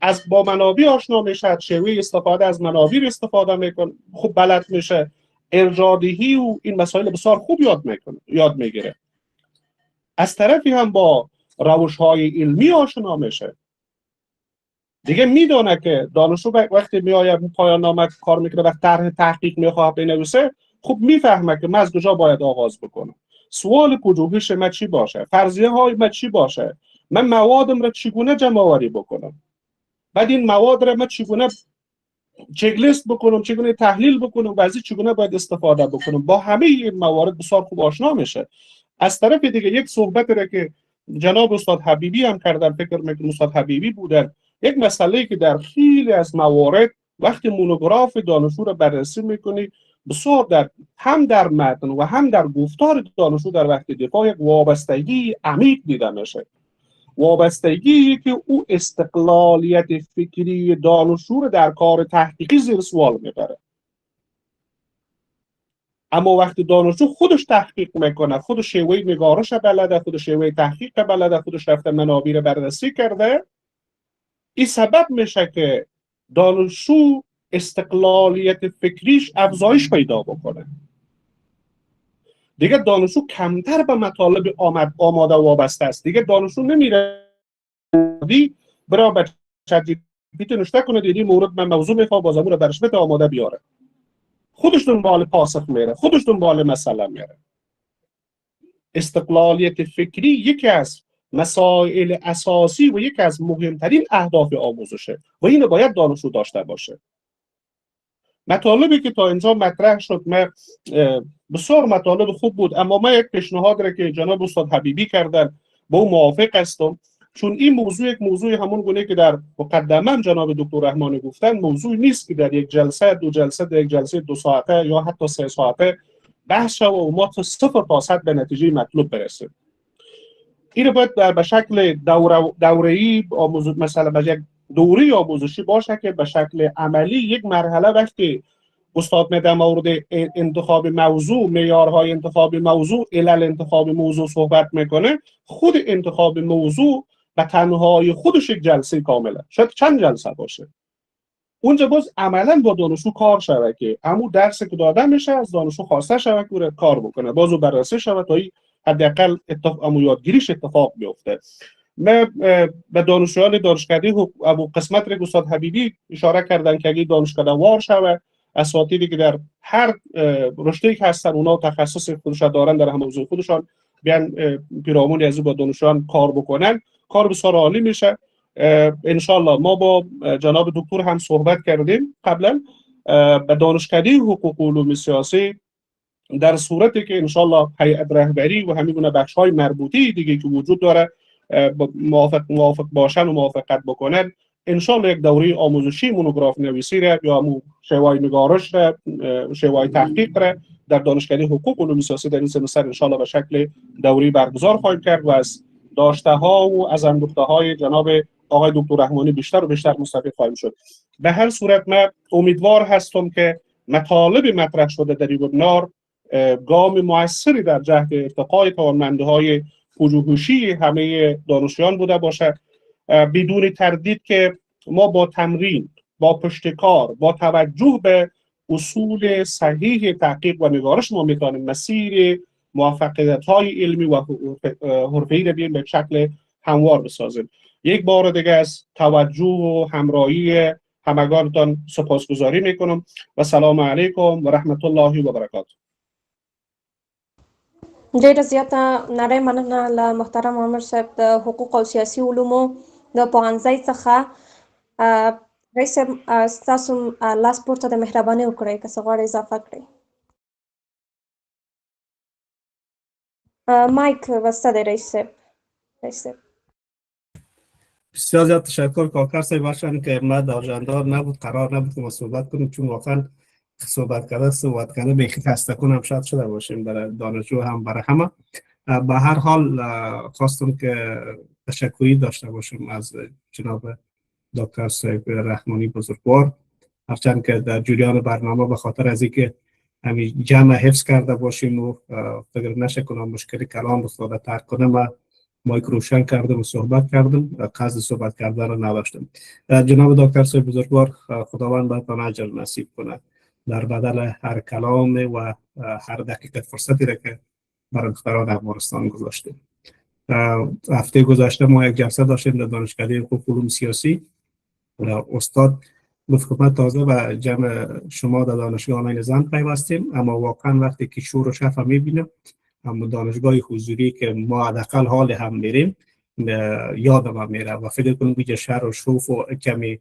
از با منابع آشنا میشه، شیوه استفاده از منابع استفاده میکنه، خوب بلد میشه، ارجاع‌دهی و این مسائل بسیار خوب یاد میگیره. از طرفی هم با روش‌های علمی آشنا میشه. دیگه میدونه که دانشجو وقتی میآید پایان نامه کار میکنه و طرح تحقیق میخواد بنویسه، خوب میفهمه که من از کجا باید آغاز بکنم، سوال پژوهش من چی باشه، فرضیه های من چی باشه، من موادم را چگونه جمع آوری بکنم، بعد این مواد را من چگونه چک لیست بکنم، چگونه تحلیل بکنم و از این چگونه باید استفاده بکنم. با همه این موارد بسیار خوب آشنا میشه. از طرف دیگه یک صحبت را که جناب استاد حبیبی هم کردن، فکر میکنم استاد حبیبی بودن، یک مسئله که در خیلی از موارد وقتی مونوگراف دانشجو را بررسی میکنی، بسیار هم در متن و هم در گفتار دانشجو در وقت دفاع یک وابستگی عمیق دیده میشه. وابستگی که او استقلالیت فکری دانشجو را در کار تحقیقی زیر سوال میبره. اما وقتی دانشجو خودش تحقیق میکنه، خودش شیوه نگارش بلده، خودش شیوه تحقیق بلده، خودش رفته منابع را بررسی کرده، این سبب میشه که دانشجو استقلالیت فکریش افزایش پیدا بکنه. دیگه دانشجو کمتر به مطالب آماده و وابسته است. دیگه دانشجو نمیره برای به چت جی پی تی نوشته کنه دیدی مورد من موضوع میخوام بازم رو برش بده آماده بیاره. خودش دنبال پاسخ میره، خودش دنبال مسئله میره. استقلالیت فکری یکی از مسائل اساسی و یکی از مهمترین اهداف آموزشه و اینو باید دانشجو داشته باشه. مطالبی که تا اینجا مطرح شد بسیار مطالب خوب بود، اما من یک پیشنهاد را که جناب استاد حبیبی کردن با اون موافق هستم، چون این موضوع یک موضوع همون گونه که در مقدمه جناب دکتر رحمانی گفتن موضوع نیست که در یک جلسه دو جلسه در یک جلسه 2 ساعته یا حتی 3 ساعته بحث شود و ما تا 0 تا 100 به نتیجه مطلوب برسیم. این باید به شکل دوره‌ای مثلا به یک دوره آموزشی باشه که به شکل عملی یک مرحله وقتی استاد در مورد انتخاب موضوع، معیارهای انتخاب موضوع، علل انتخاب موضوع صحبت میکنه، خود انتخاب موضوع به تنهایی خودش یک جلسه کامله، شاید چند جلسه باشه. اونجا باز عملا با دانشجو کار شود که همون درسی که داده میشه از دانشجو خواسته شود که کار بکنه، بازو بررسی شود تا حداقل یادگیریش اتفاق بیفته. من به دانشجویان دانشکده ابو قسمت را استاد حبیبی اشاره کردن که اگه دانشکده وار شود، اساتیدی که در هر رشته که هستن اونا تخصص خودشون دارن در هم حوزه خودشان بیان پیرامون از با دانشجویان کار بکنن، کار بسیار عالی میشه. ان شاء الله ما با جناب دکتر هم صحبت کردیم قبلا به دانشکده حقوق و علوم سیاسی در صورتی که ان شاء الله هیئت رهبری و همین گونه بخش‌های مربوطه دیگه که وجود داره موافق باشن و موافقت بکنن، ان شاء الله یک دوره آموزشی مونوگراف نویسی را یا شیوه نگارش را، شیوه تحقیق را در دانشکده حقوق و علوم سیاسی در این سمستر ان شاء الله به شکل دوری برگزار خواهیم کرد و از داشته ها و از اندوخته های جناب آقای دکتر رحمانی بیشتر و بیشتر مستفید خواهیم شد. به هر صورت من امیدوار هستم که مطالب مطرح شده در این وبینار گام موثری در جهت ارتقای توانمندی‌های پژوهشی همه دانشجویان بوده باشد، بدون تردید که ما با تمرین، با پشتکار، با توجه به اصول صحیح تحقیق و نگارش ما میتونیم مسیر موفقیت‌های علمی و حرفه‌ای را به شکل هموار بسازیم. یک بار دیگه از توجه و همراهی همگانتان سپاسگزاری میکنم و سلام علیکم و رحمت الله و برکاته. ډیره زیاته نړۍ مننه له محترم عامر صاحب د حقوق او سیاسي علومو د پوهنځي څخه. رئیس صاحب ستاسو لاس پورته د مهرباني وکړئ که څه غواړئ اضافه کړئ. مایک بسته دی رئیس صاحب. بسیار زیاد تشکر کاکر صاحب. باشن که ما در اجندا نبود، قرار نبود که ما صحبت کنیم، چون واقعا صحبت کردن بیخی خسته کنم شاید شده باشیم برای دانشجو هم برای همه. به هر حال خواستم که تشکری داشته باشم از جناب دکتر صاحب رحمانی بزرگوار، هرچند که در جریان برنامه به خاطر از اینکه همین جمع حفظ کرده باشیم و فکر نشه کنم مشکل کلام افتاده ترک کنم و مایک روشن کردم و صحبت کردم، قصد صحبت کردن رو نداشتم. جناب دکتر صاحب بزرگوار، خداوند بهتان اجر نصیب کنه در بدل هر کلام و هر دقیقه فرصتی را که برای دختران افغانستان گذاشتیم. هفته گذشته ما یک جلسه داشتیم در دانشکده حقوق و علوم سیاسی. استاد گفت که ما تازه به جمع شما در دانشگاه آنلاین زن پیوستیم، اما واقعا وقتی که شور و شفا میبینم، اما دانشگاه حضوری که ما حداقل حال هم میریم یادم میره و فکر کنم که شر و شوف و کمی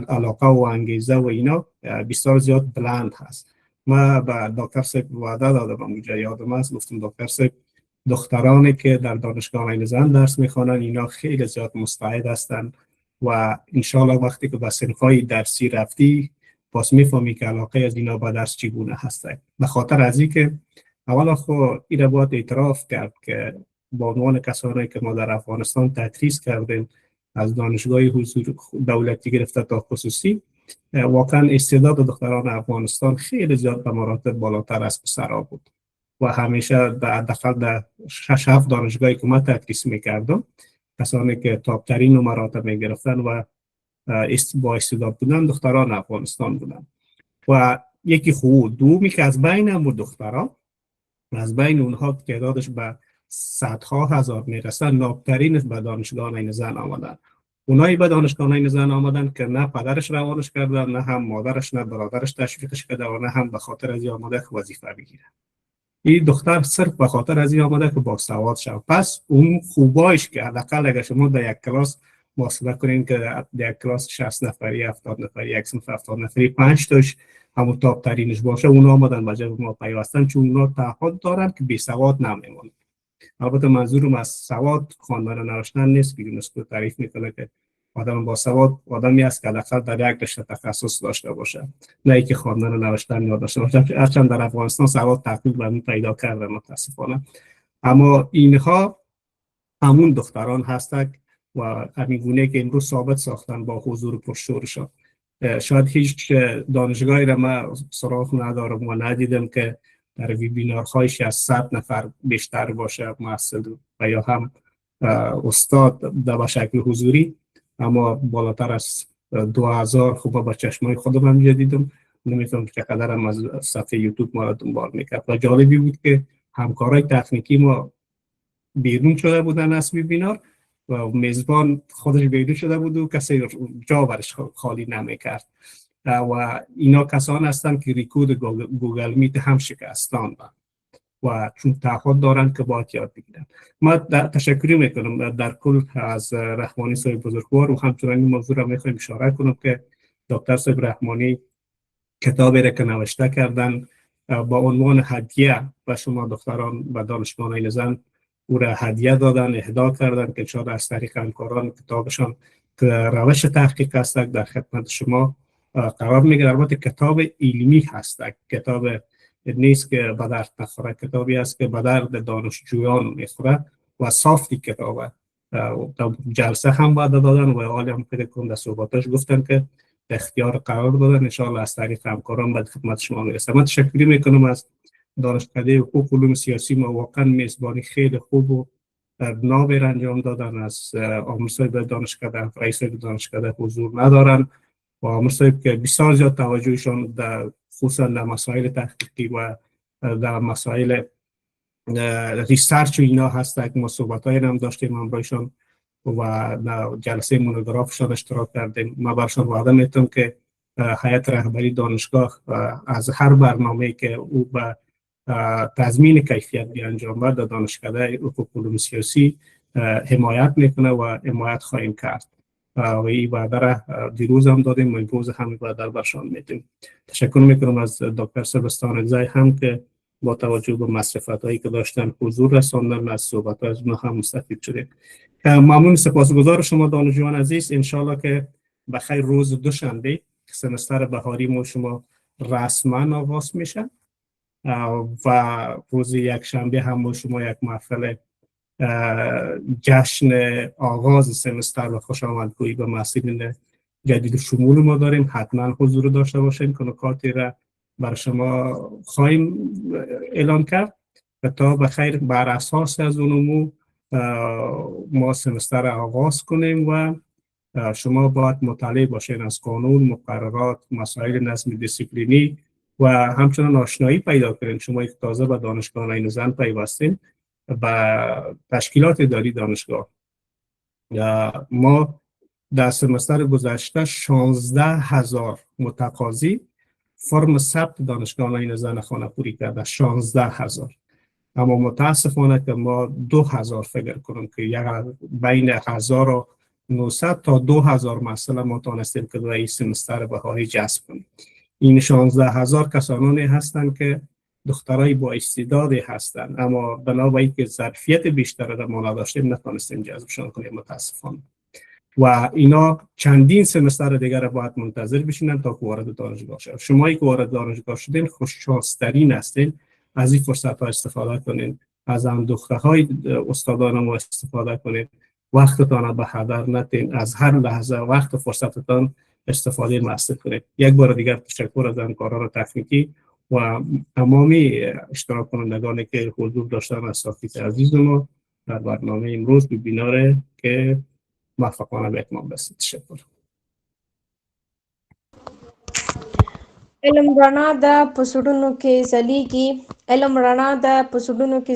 علاقه و انگیزه و اینا بسیار زیاد بلند هست. ما به دکتر صاحب وعده دادم، اونجا یادم است، گفتم دکتر صاحب دخترانی که در دانشگاه آنلاین زن درس میخوانن اینا خیلی زیاد مستعد هستن و انشالله وقتی که به صنفهای درسی رفتی باز میفهمی که علاقه از اینا به درس چگونه هسته. به خاطر از اینکه اولا خود این باید اعتراف کرد که با عنوان کسانی که ما در افغانستان تدریس کردیم از دانشگاه حضور دولتی گرفته تا خصوصی، واقعا استعداد دختران افغانستان خیلی زیاد به مراتب بالاتر از پسرها بود و همیشه در 6-7 دانشگاهی که ما تدریس میکردم کسانی که تاپترین مراتب میگرفتن و با استعداد بودن دختران افغانستان بودن. و یکی خوب دومی که از بین هم دخترها، از بین اونها که تعدادش به صدها هزار میرسن، نابترین به دانشگاه آنلاین زن آمدن. اونایی به دانشگاه آنلاین زن آمدن که نه پدرش روانش کردن، نه هم مادرش نه برادرش تشویقش کرده و نه هم به خاطر از این آمده که وظیفه بگیره. این دختر صرف به خاطر از این آمده که با سواد شد. پس اون خوبایش که حداقل اگر شما در یک کلاس محاسبه کنین که در یک کلاس 60 نفری 70 نفری یک صنف 70 نفری 5 تاش همون تاپ ترینش باشه، اونا آمدن به جبهه ما پیوستن، چون اونا تعهد دارن که بی سواد نمیمونن. البته منظورم از سواد خواندن و نوشتن نیست که یونسکو تعریف میکنه که آدم با سواد آدمی است که حداقل در یک رشته تخصص داشته باشه، نه اینکه خواندن و نوشتن نداشته باشه. هرچند در افغانستان سواد تحقیق برمی پیدا کرده متاسفانه، اما اینها همون دختران هستند و همین گونه که امروز ثابت ساختن با حضور پرشورشان. شاید هیچ دانشگاهی را من سراغ ندارم و ندیدم که در ویبینارهایش از 100 نفر بیشتر باشه محصل و یا هم استاد در شکل حضوری، اما بالاتر از 2000 خوبه با چشمای خودم هم دیدم. نمیتونم که قدرم از صفحه یوتیوب ما را دنبال میکرد و جالبی بود که همکارای تکنیکی ما بیرون شده بودن از ویبینار و میزبان خودش بیرون شده بود و کسی جا برش خالی نمیکرد و اینا کسان هستند که ریکورد گوگل میت هم شکستان و چون تعهد دارن که باید یاد بگیرن. ما تشکری میکنم در کل از رحمانی صاحب بزرگوار و همچنان این موضوع را میخوایم اشاره کنم که دکتر صاحب رحمانی کتابی را که نوشته کردن با عنوان هدیه و شما دختران و دانشجویان زن او را هدیه دادن، اهدا کردن که شاید از طریق همکاران کتابشان که روش تحقیق هست در خدمت شما قرار میگیره. البته کتاب علمی هست، کتاب نیست که به درد نخوره، کتابی است که به درد دانشجویان میخوره و صافی کتابه. جلسه هم باید دادن و حالی هم که در صحبتش گفتن که اختیار قرار دادن، انشاءالله از طریق همکاران به خدمت شما میرسه. من تشکر میکنم از دانشکده حقوق علوم سیاسی، ما واقعا میزبانی خیلی خوب و نابر انجام دادن. از آمر صاحب دانشکده، رئیس دانشکده حضور ندارن و آمر صاحب که بسیار زیاد توجهشان در خصوصا در مسائل تحقیقی و در مسائل ریسرچ و اینا هست که ما صحبت‌های هم داشتیم همراهشان و در جلسه مونوگرافشان اشتراک کردیم. ما برشان وعده میتونم که هیئت رهبری دانشگاه از هر برنامه‌ای که او به تضمین کیفیت انجام بده در دانشکده حقوق علوم سیاسی حمایت میکنه و حمایت خواهیم کرد و این وعده را دیروز هم دادیم و امروز هم وعده را برشان میدیم. تشکر میکنم از دکتر سبستانکزی هم که با توجه به مصرفات‌هایی که داشتن حضور رساندن، از صحبت‌ها از اونها هم مستفید شدیم. ممنون، سپاسگزار شما دانشجویان عزیز. انشالله که بخیر روز دوشنبه سمستر بهاری ما شما رسما آغاز میشه و روز یک شنبه هم با شما یک محفل جشن آغاز سمستر و خوش آمدگویی به محصلین جدید شمول ما داریم. حتما حضور داشته باشین که نکاتی را بر شما خواهیم اعلان کرد و تا بخیر بر اساس از اونمو ما سمستر آغاز کنیم و شما باید مطلع باشین از قانون، مقررات، مسائل نظم دیسیپلینی و همچنان آشنایی پیدا کنین. شما یک تازه به دانشگاه این زن پیوستین و تشکیلات اداری دانشگاه. ما در سمستر گذشته 16,000 متقاضی فرم ثبت دانشگاه این زن خانه‌پوری کرده. 16,000. اما متاسفانه که ما 2,000 فکر کنم که بین 1900 تا 2000 مسئله ما تانستیم که در این سمستر بهاری جذب کنیم. این 16,000 کسانانی هستند که دخترای با استعدادی هستند، اما بنابراین که ظرفیت بیشتر در ما نداشتیم نتونستیم جذبشان کنیم متاسفانه. و اینا چندین سمستر دیگر باید منتظر بشینن تا که وارد دانشگاه شدن. شمایی که وارد دانشگاه شدین خوششانسترین هستین، از این فرصت ها استفاده کنین، از اندوخته های استادان ما استفاده کنین، وقتتان به هدر ندین، از هر لحظه وقت و فرصتتان استفاده مستقیم کنید. یک بار دیگر تشکر از همکاران تکنیکی و تمامی اشتراک کنندگانی که حضور داشتن، از اساتید عزیز ما در برنامه امروز وبینار که موفقانه به اتمام رسید. تشکر. علم رڼا ده په زړونو کې ځلیږي، علم رڼا ده په زړونو کې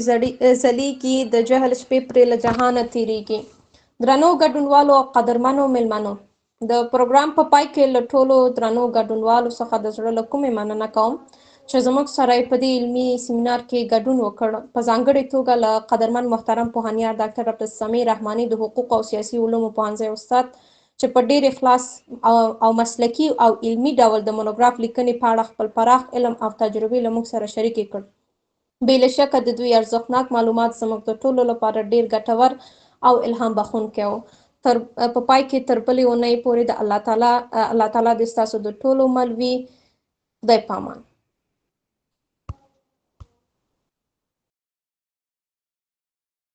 ځلیږي، د جهل شپې پرې له جهانه تیریږي. درنو ګډونوالو او قدرمنو میلمنو، د پروګرام په پای کې له ټولو درنو ګډونوالو څخه د زړه له کومې مننه کوم چې زموږ سره په دې علمي سیمینار کې ګډون وکړ. په ځانګړې توګه له قدرمن محترم پوهنیار ډاکټر عبدالسمیع رحماني د حقوق او سیاسي علومو پوهنځي استاد چې په ډېر اخلاص او مسلکي او علمي ډول د مونوګراف لیکنې په اړه خپل پراخ علم او تجربې له موږ سره شریکې کړ. بې له شکه د دوی ارزښتناک معلومات زموږ د ټولو لپاره ډېر ګټور او الهام بخښونکی و. په پای کې تر بلې اونۍ پورې د الله تعالی دې ستاسو د ټولو مل وي. خدای پامان.